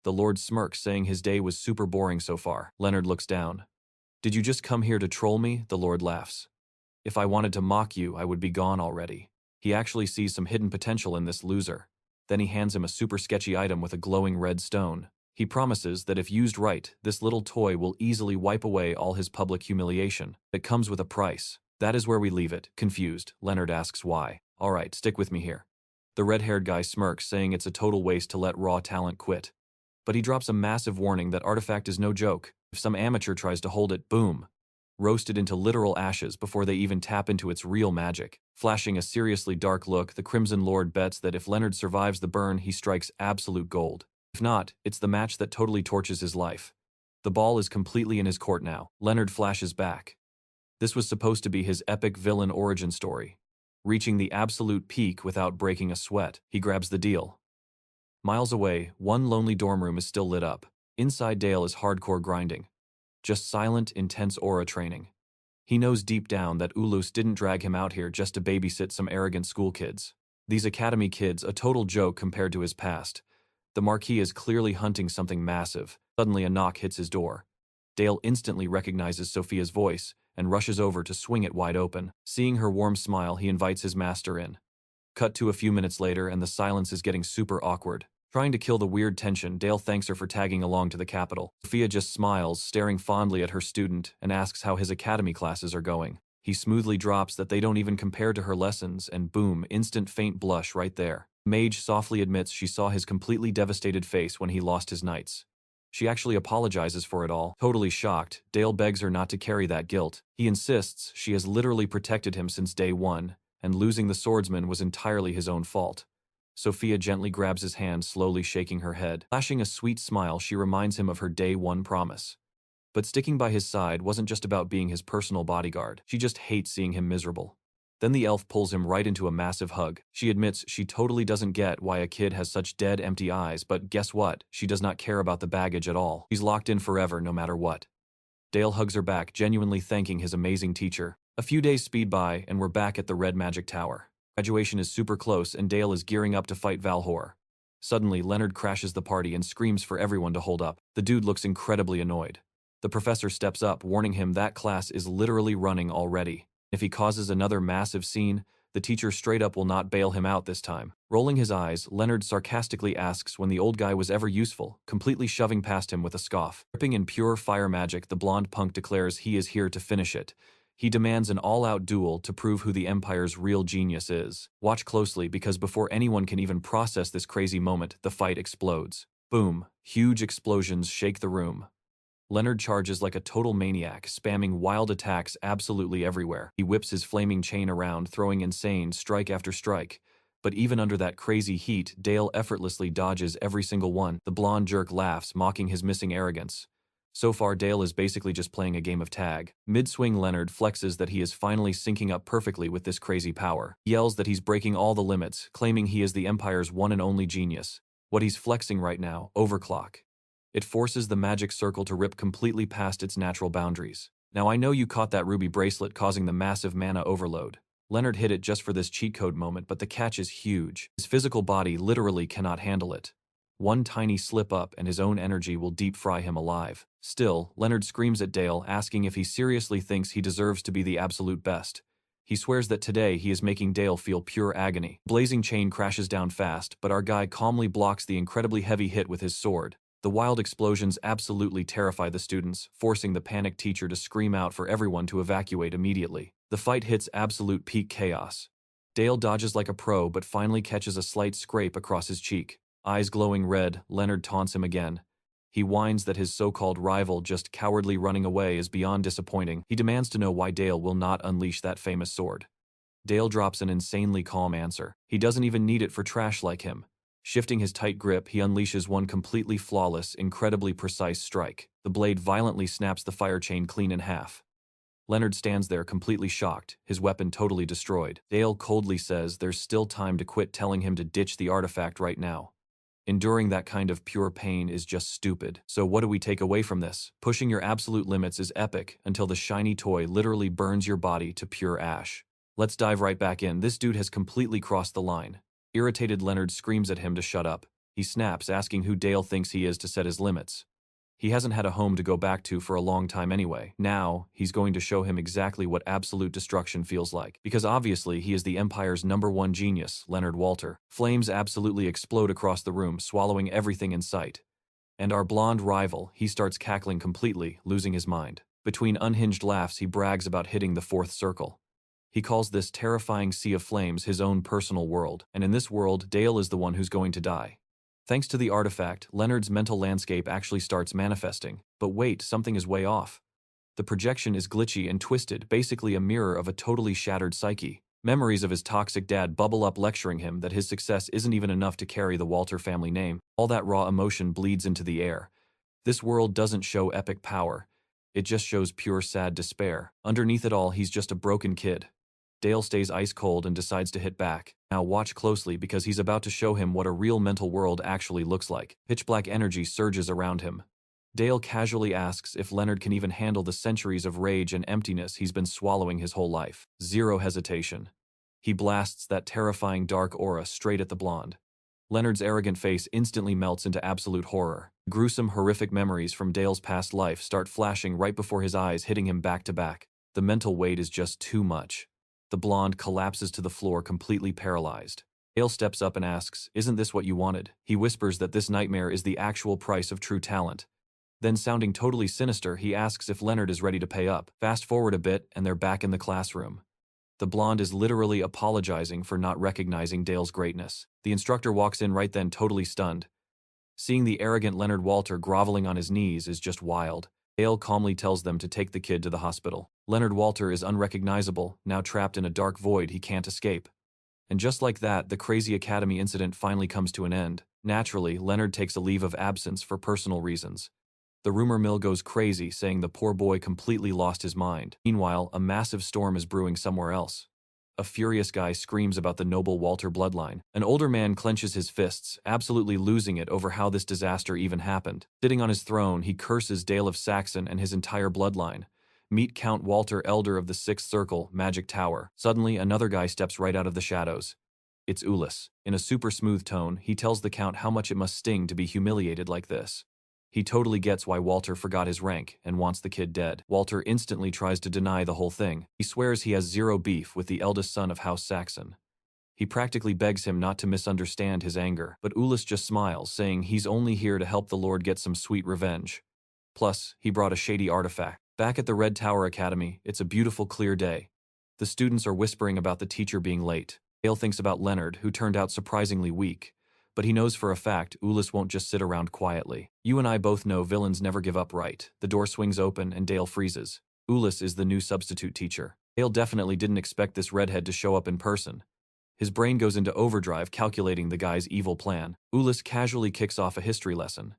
The Lord smirks, saying his day was super boring so far. Leonard looks down. Did you just come here to troll me? The Lord laughs. If I wanted to mock you, I would be gone already. He actually sees some hidden potential in this loser. Then he hands him a super sketchy item with a glowing red stone. He promises that if used right, this little toy will easily wipe away all his public humiliation. It comes with a price. That is where we leave it. Confused, Leonard asks why. Alright, stick with me here. The red-haired guy smirks, saying it's a total waste to let raw talent quit. But he drops a massive warning that artifact is no joke. If some amateur tries to hold it, boom. Roasted into literal ashes before they even tap into its real magic. Flashing a seriously dark look, the Crimson Lord bets that if Leonard survives the burn, he strikes absolute gold. If not, it's the match that totally torches his life. The ball is completely in his court now. Leonard flashes back. This was supposed to be his epic villain origin story. Reaching the absolute peak without breaking a sweat, he grabs the deal. Miles away, one lonely dorm room is still lit up. Inside, Dale is hardcore grinding. Just silent, intense aura training. He knows deep down that Ulus didn't drag him out here just to babysit some arrogant school kids. These academy kids, a total joke compared to his past. The Marquis is clearly hunting something massive. Suddenly a knock hits his door. Dale instantly recognizes Sophia's voice and rushes over to swing it wide open. Seeing her warm smile, he invites his master in. Cut to a few minutes later and the silence is getting super awkward. Trying to kill the weird tension, Dale thanks her for tagging along to the capital. Sophia just smiles, staring fondly at her student, and asks how his academy classes are going. He smoothly drops that they don't even compare to her lessons, and boom, instant faint blush right there. Mage softly admits she saw his completely devastated face when he lost his knights. She actually apologizes for it all. Totally shocked, Dale begs her not to carry that guilt. He insists she has literally protected him since day one, and losing the swordsman was entirely his own fault. Sophia gently grabs his hand, slowly shaking her head. Flashing a sweet smile, she reminds him of her day one promise. But sticking by his side wasn't just about being his personal bodyguard. She just hates seeing him miserable. Then the elf pulls him right into a massive hug. She admits she totally doesn't get why a kid has such dead, empty eyes, but guess what? She does not care about the baggage at all. He's locked in forever, no matter what. Dale hugs her back, genuinely thanking his amazing teacher. A few days speed by, and we're back at the Red Magic Tower. Graduation is super close, and Dale is gearing up to fight Valhor. Suddenly, Leonard crashes the party and screams for everyone to hold up. The dude looks incredibly annoyed. The professor steps up, warning him that class is literally running already. If he causes another massive scene, the teacher straight up will not bail him out this time. Rolling his eyes, Leonard sarcastically asks when the old guy was ever useful, completely shoving past him with a scoff. Dripping in pure fire magic, the blonde punk declares he is here to finish it. He demands an all-out duel to prove who the Empire's real genius is. Watch closely, because before anyone can even process this crazy moment, the fight explodes. Boom. Huge explosions shake the room. Leonard charges like a total maniac, spamming wild attacks absolutely everywhere. He whips his flaming chain around, throwing insane strike after strike. But even under that crazy heat, Dale effortlessly dodges every single one. The blonde jerk laughs, mocking his missing arrogance. So far, Dale is basically just playing a game of tag. Mid-swing, Leonard flexes that he is finally syncing up perfectly with this crazy power. He yells that he's breaking all the limits, claiming he is the Empire's one and only genius. What he's flexing right now, overclock. It forces the magic circle to rip completely past its natural boundaries. Now I know you caught that ruby bracelet causing the massive mana overload. Leonard hit it just for this cheat code moment, but the catch is huge. His physical body literally cannot handle it. One tiny slip-up and his own energy will deep-fry him alive. Still, Leonard screams at Dale, asking if he seriously thinks he deserves to be the absolute best. He swears that today he is making Dale feel pure agony. Blazing chain crashes down fast, but our guy calmly blocks the incredibly heavy hit with his sword. The wild explosions absolutely terrify the students, forcing the panicked teacher to scream out for everyone to evacuate immediately. The fight hits absolute peak chaos. Dale dodges like a pro, but finally catches a slight scrape across his cheek. Eyes glowing red, Leonard taunts him again. He whines that his so-called rival just cowardly running away is beyond disappointing. He demands to know why Dale will not unleash that famous sword. Dale drops an insanely calm answer. He doesn't even need it for trash like him. Shifting his tight grip, he unleashes one completely flawless, incredibly precise strike. The blade violently snaps the fire chain clean in half. Leonard stands there completely shocked, his weapon totally destroyed. Dale coldly says there's still time to quit, telling him to ditch the artifact right now. Enduring that kind of pure pain is just stupid. So what do we take away from this? Pushing your absolute limits is epic until the shiny toy literally burns your body to pure ash. Let's dive right back in. This dude has completely crossed the line. Irritated, Leonard screams at him to shut up. He snaps, asking who Dale thinks he is to set his limits. He hasn't had a home to go back to for a long time anyway. Now, he's going to show him exactly what absolute destruction feels like. Because obviously, he is the Empire's #1 genius, Leonard Walter. Flames absolutely explode across the room, swallowing everything in sight. And our blonde rival, he starts cackling completely, losing his mind. Between unhinged laughs, he brags about hitting the fourth circle. He calls this terrifying sea of flames his own personal world, and in this world, Dale is the one who's going to die. Thanks to the artifact, Leonard's mental landscape actually starts manifesting. But wait, something is way off. The projection is glitchy and twisted, basically a mirror of a totally shattered psyche. Memories of his toxic dad bubble up, lecturing him that his success isn't even enough to carry the Walter family name. All that raw emotion bleeds into the air. This world doesn't show epic power. It just shows pure sad despair. Underneath it all, he's just a broken kid. Dale stays ice cold and decides to hit back. Now watch closely, because he's about to show him what a real mental world actually looks like. Pitch black energy surges around him. Dale casually asks if Leonard can even handle the centuries of rage and emptiness he's been swallowing his whole life. Zero hesitation. He blasts that terrifying dark aura straight at the blonde. Leonard's arrogant face instantly melts into absolute horror. Gruesome, horrific memories from Dale's past life start flashing right before his eyes, hitting him back to back. The mental weight is just too much. The blonde collapses to the floor, completely paralyzed. Dale steps up and asks, "Isn't this what you wanted?" He whispers that this nightmare is the actual price of true talent. Then, sounding totally sinister, he asks if Leonard is ready to pay up. Fast forward a bit, and they're back in the classroom. The blonde is literally apologizing for not recognizing Dale's greatness. The instructor walks in right then, totally stunned. Seeing the arrogant Leonard Walter groveling on his knees is just wild. Dale calmly tells them to take the kid to the hospital. Leonard Walter is unrecognizable, now trapped in a dark void he can't escape. And just like that, the crazy academy incident finally comes to an end. Naturally, Leonard takes a leave of absence for personal reasons. The rumor mill goes crazy, saying the poor boy completely lost his mind. Meanwhile, a massive storm is brewing somewhere else. A furious guy screams about the noble Walter bloodline. An older man clenches his fists, absolutely losing it over how this disaster even happened. Sitting on his throne, he curses Dale of Saxon and his entire bloodline. Meet Count Walter, Elder of the Sixth Circle, Magic Tower. Suddenly, another guy steps right out of the shadows. It's Ulyss. In a super smooth tone, he tells the Count how much it must sting to be humiliated like this. He totally gets why Walter forgot his rank and wants the kid dead. Walter instantly tries to deny the whole thing. He swears he has zero beef with the eldest son of House Saxon. He practically begs him not to misunderstand his anger, but Ulyss just smiles, saying he's only here to help the Lord get some sweet revenge. Plus, he brought a shady artifact. Back at the Red Tower Academy, it's a beautiful, clear day. The students are whispering about the teacher being late. Dale thinks about Leonard, who turned out surprisingly weak. But he knows for a fact Ulyss won't just sit around quietly. You and I both know villains never give up, right? The door swings open and Dale freezes. Ulyss is the new substitute teacher. Dale definitely didn't expect this redhead to show up in person. His brain goes into overdrive, calculating the guy's evil plan. Ulyss casually kicks off a history lesson.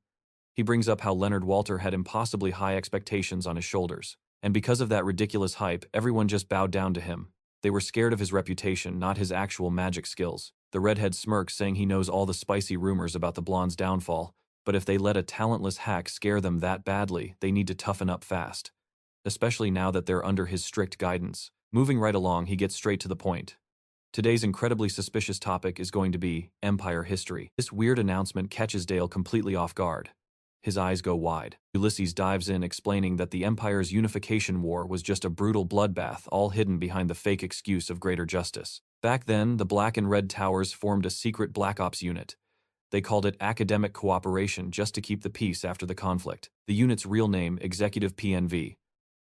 He brings up how Leonard Walter had impossibly high expectations on his shoulders. And because of that ridiculous hype, everyone just bowed down to him. They were scared of his reputation, not his actual magic skills. The redhead smirks, saying he knows all the spicy rumors about the blonde's downfall, but if they let a talentless hack scare them that badly, they need to toughen up fast. Especially now that they're under his strict guidance. Moving right along, he gets straight to the point. Today's incredibly suspicious topic is going to be Empire history. This weird announcement catches Dale completely off guard. His eyes go wide. Ulysses dives in, explaining that the Empire's unification war was just a brutal bloodbath, all hidden behind the fake excuse of greater justice. Back then, the Black and Red Towers formed a secret Black Ops unit. They called it Academic Cooperation just to keep the peace after the conflict. The unit's real name, Executive PNV.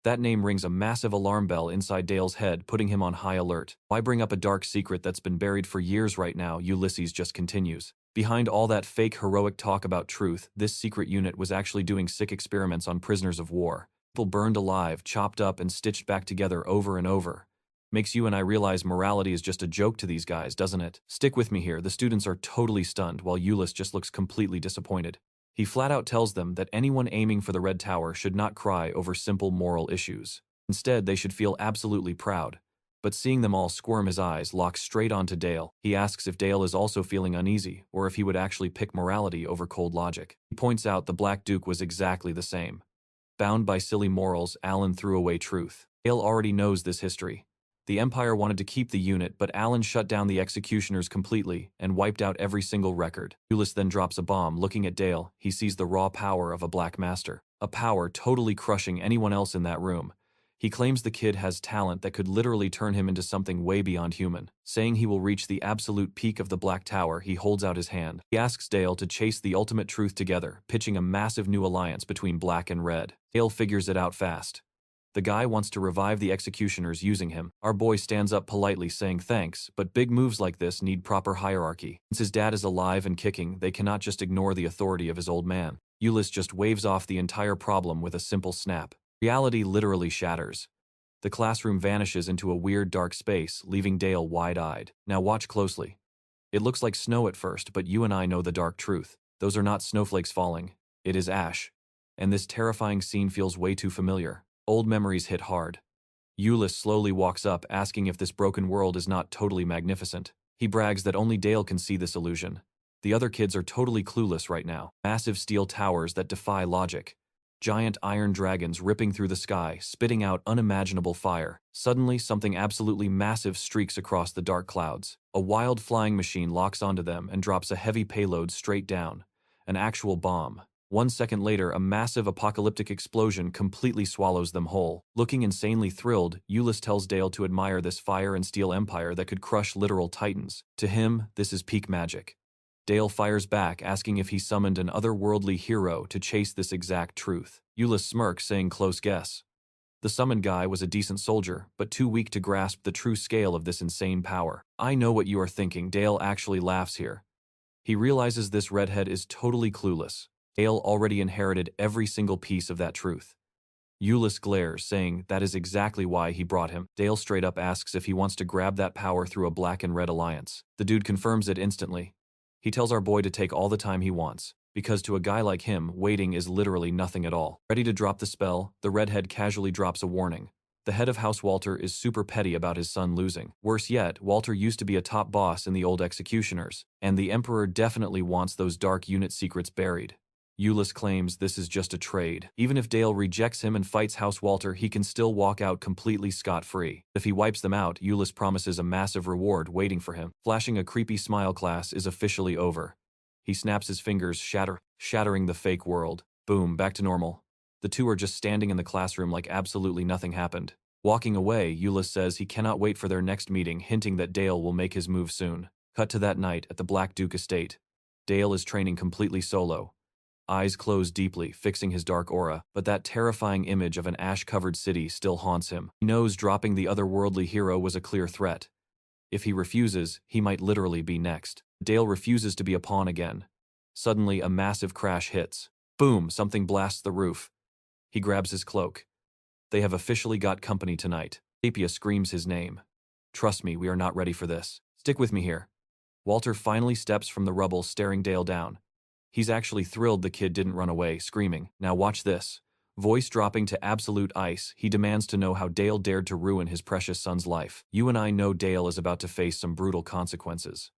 That name rings a massive alarm bell inside Dale's head, putting him on high alert. Why bring up a dark secret that's been buried for years right now? Ulysses just continues. Behind all that fake heroic talk about truth, this secret unit was actually doing sick experiments on prisoners of war. People burned alive, chopped up, and stitched back together over and over. Makes you and I realize morality is just a joke to these guys, doesn't it? Stick with me here. The students are totally stunned, while Ulyss just looks completely disappointed. He flat out tells them that anyone aiming for the Red Tower should not cry over simple moral issues. Instead, they should feel absolutely proud. But seeing them all squirm, his eyes lock straight onto Dale. He asks if Dale is also feeling uneasy, or if he would actually pick morality over cold logic. He points out the Black Duke was exactly the same. Bound by silly morals, Alan threw away truth. Dale already knows this history. The Empire wanted to keep the unit, but Alan shut down the executioners completely and wiped out every single record. Ulyss then drops a bomb. Looking at Dale, he sees the raw power of a Black Master. A power totally crushing anyone else in that room. He claims the kid has talent that could literally turn him into something way beyond human. Saying he will reach the absolute peak of the Black Tower, he holds out his hand. He asks Dale to chase the ultimate truth together, pitching a massive new alliance between Black and Red. Dale figures it out fast. The guy wants to revive the executioners using him. Our boy stands up politely saying thanks, but big moves like this need proper hierarchy. Since his dad is alive and kicking, they cannot just ignore the authority of his old man. Ulyss just waves off the entire problem with a simple snap. Reality literally shatters. The classroom vanishes into a weird dark space, leaving Dale wide-eyed. Now watch closely. It looks like snow at first, but you and I know the dark truth. Those are not snowflakes falling. It is ash. And this terrifying scene feels way too familiar. Old memories hit hard. Ulyss slowly walks up, asking if this broken world is not totally magnificent. He brags that only Dale can see this illusion. The other kids are totally clueless right now. Massive steel towers that defy logic. Giant iron dragons ripping through the sky, spitting out unimaginable fire. Suddenly, something absolutely massive streaks across the dark clouds. A wild flying machine locks onto them and drops a heavy payload straight down. An actual bomb. 1 second later, a massive apocalyptic explosion completely swallows them whole. Looking insanely thrilled, Ulyss tells Dale to admire this fire and steel empire that could crush literal titans. To him, this is peak magic. Dale fires back, asking if he summoned an otherworldly hero to chase this exact truth. Ulyss smirks, saying close guess. The summoned guy was a decent soldier, but too weak to grasp the true scale of this insane power. I know what you are thinking. Dale actually laughs here. He realizes this redhead is totally clueless. Dale already inherited every single piece of that truth. Ulyss glares, saying that is exactly why he brought him. Dale straight up asks if he wants to grab that power through a Black and Red alliance. The dude confirms it instantly. He tells our boy to take all the time he wants, because to a guy like him, waiting is literally nothing at all. Ready to drop the spell, the redhead casually drops a warning. The head of House Walter is super petty about his son losing. Worse yet, Walter used to be a top boss in the old executioners, and the Emperor definitely wants those dark unit secrets buried. Ulyss claims this is just a trade. Even if Dale rejects him and fights House Walter, he can still walk out completely scot-free. If he wipes them out, Ulyss promises a massive reward waiting for him. Flashing a creepy smile, class is officially over. He snaps his fingers, shattering the fake world. Boom, back to normal. The two are just standing in the classroom like absolutely nothing happened. Walking away, Ulyss says he cannot wait for their next meeting, hinting that Dale will make his move soon. Cut to that night at the Black Duke estate. Dale is training completely solo. Eyes closed deeply, fixing his dark aura, but that terrifying image of an ash-covered city still haunts him. He knows dropping the otherworldly hero was a clear threat. If he refuses, he might literally be next. Dale refuses to be a pawn again. Suddenly, a massive crash hits. Boom, something blasts the roof. He grabs his cloak. They have officially got company tonight. Apia screams his name. Trust me, we are not ready for this. Stick with me here. Walter finally steps from the rubble, staring Dale down. He's actually thrilled the kid didn't run away, screaming, "Now watch this." Voice dropping to absolute ice, he demands to know how Dale dared to ruin his precious son's life. You and I know Dale is about to face some brutal consequences.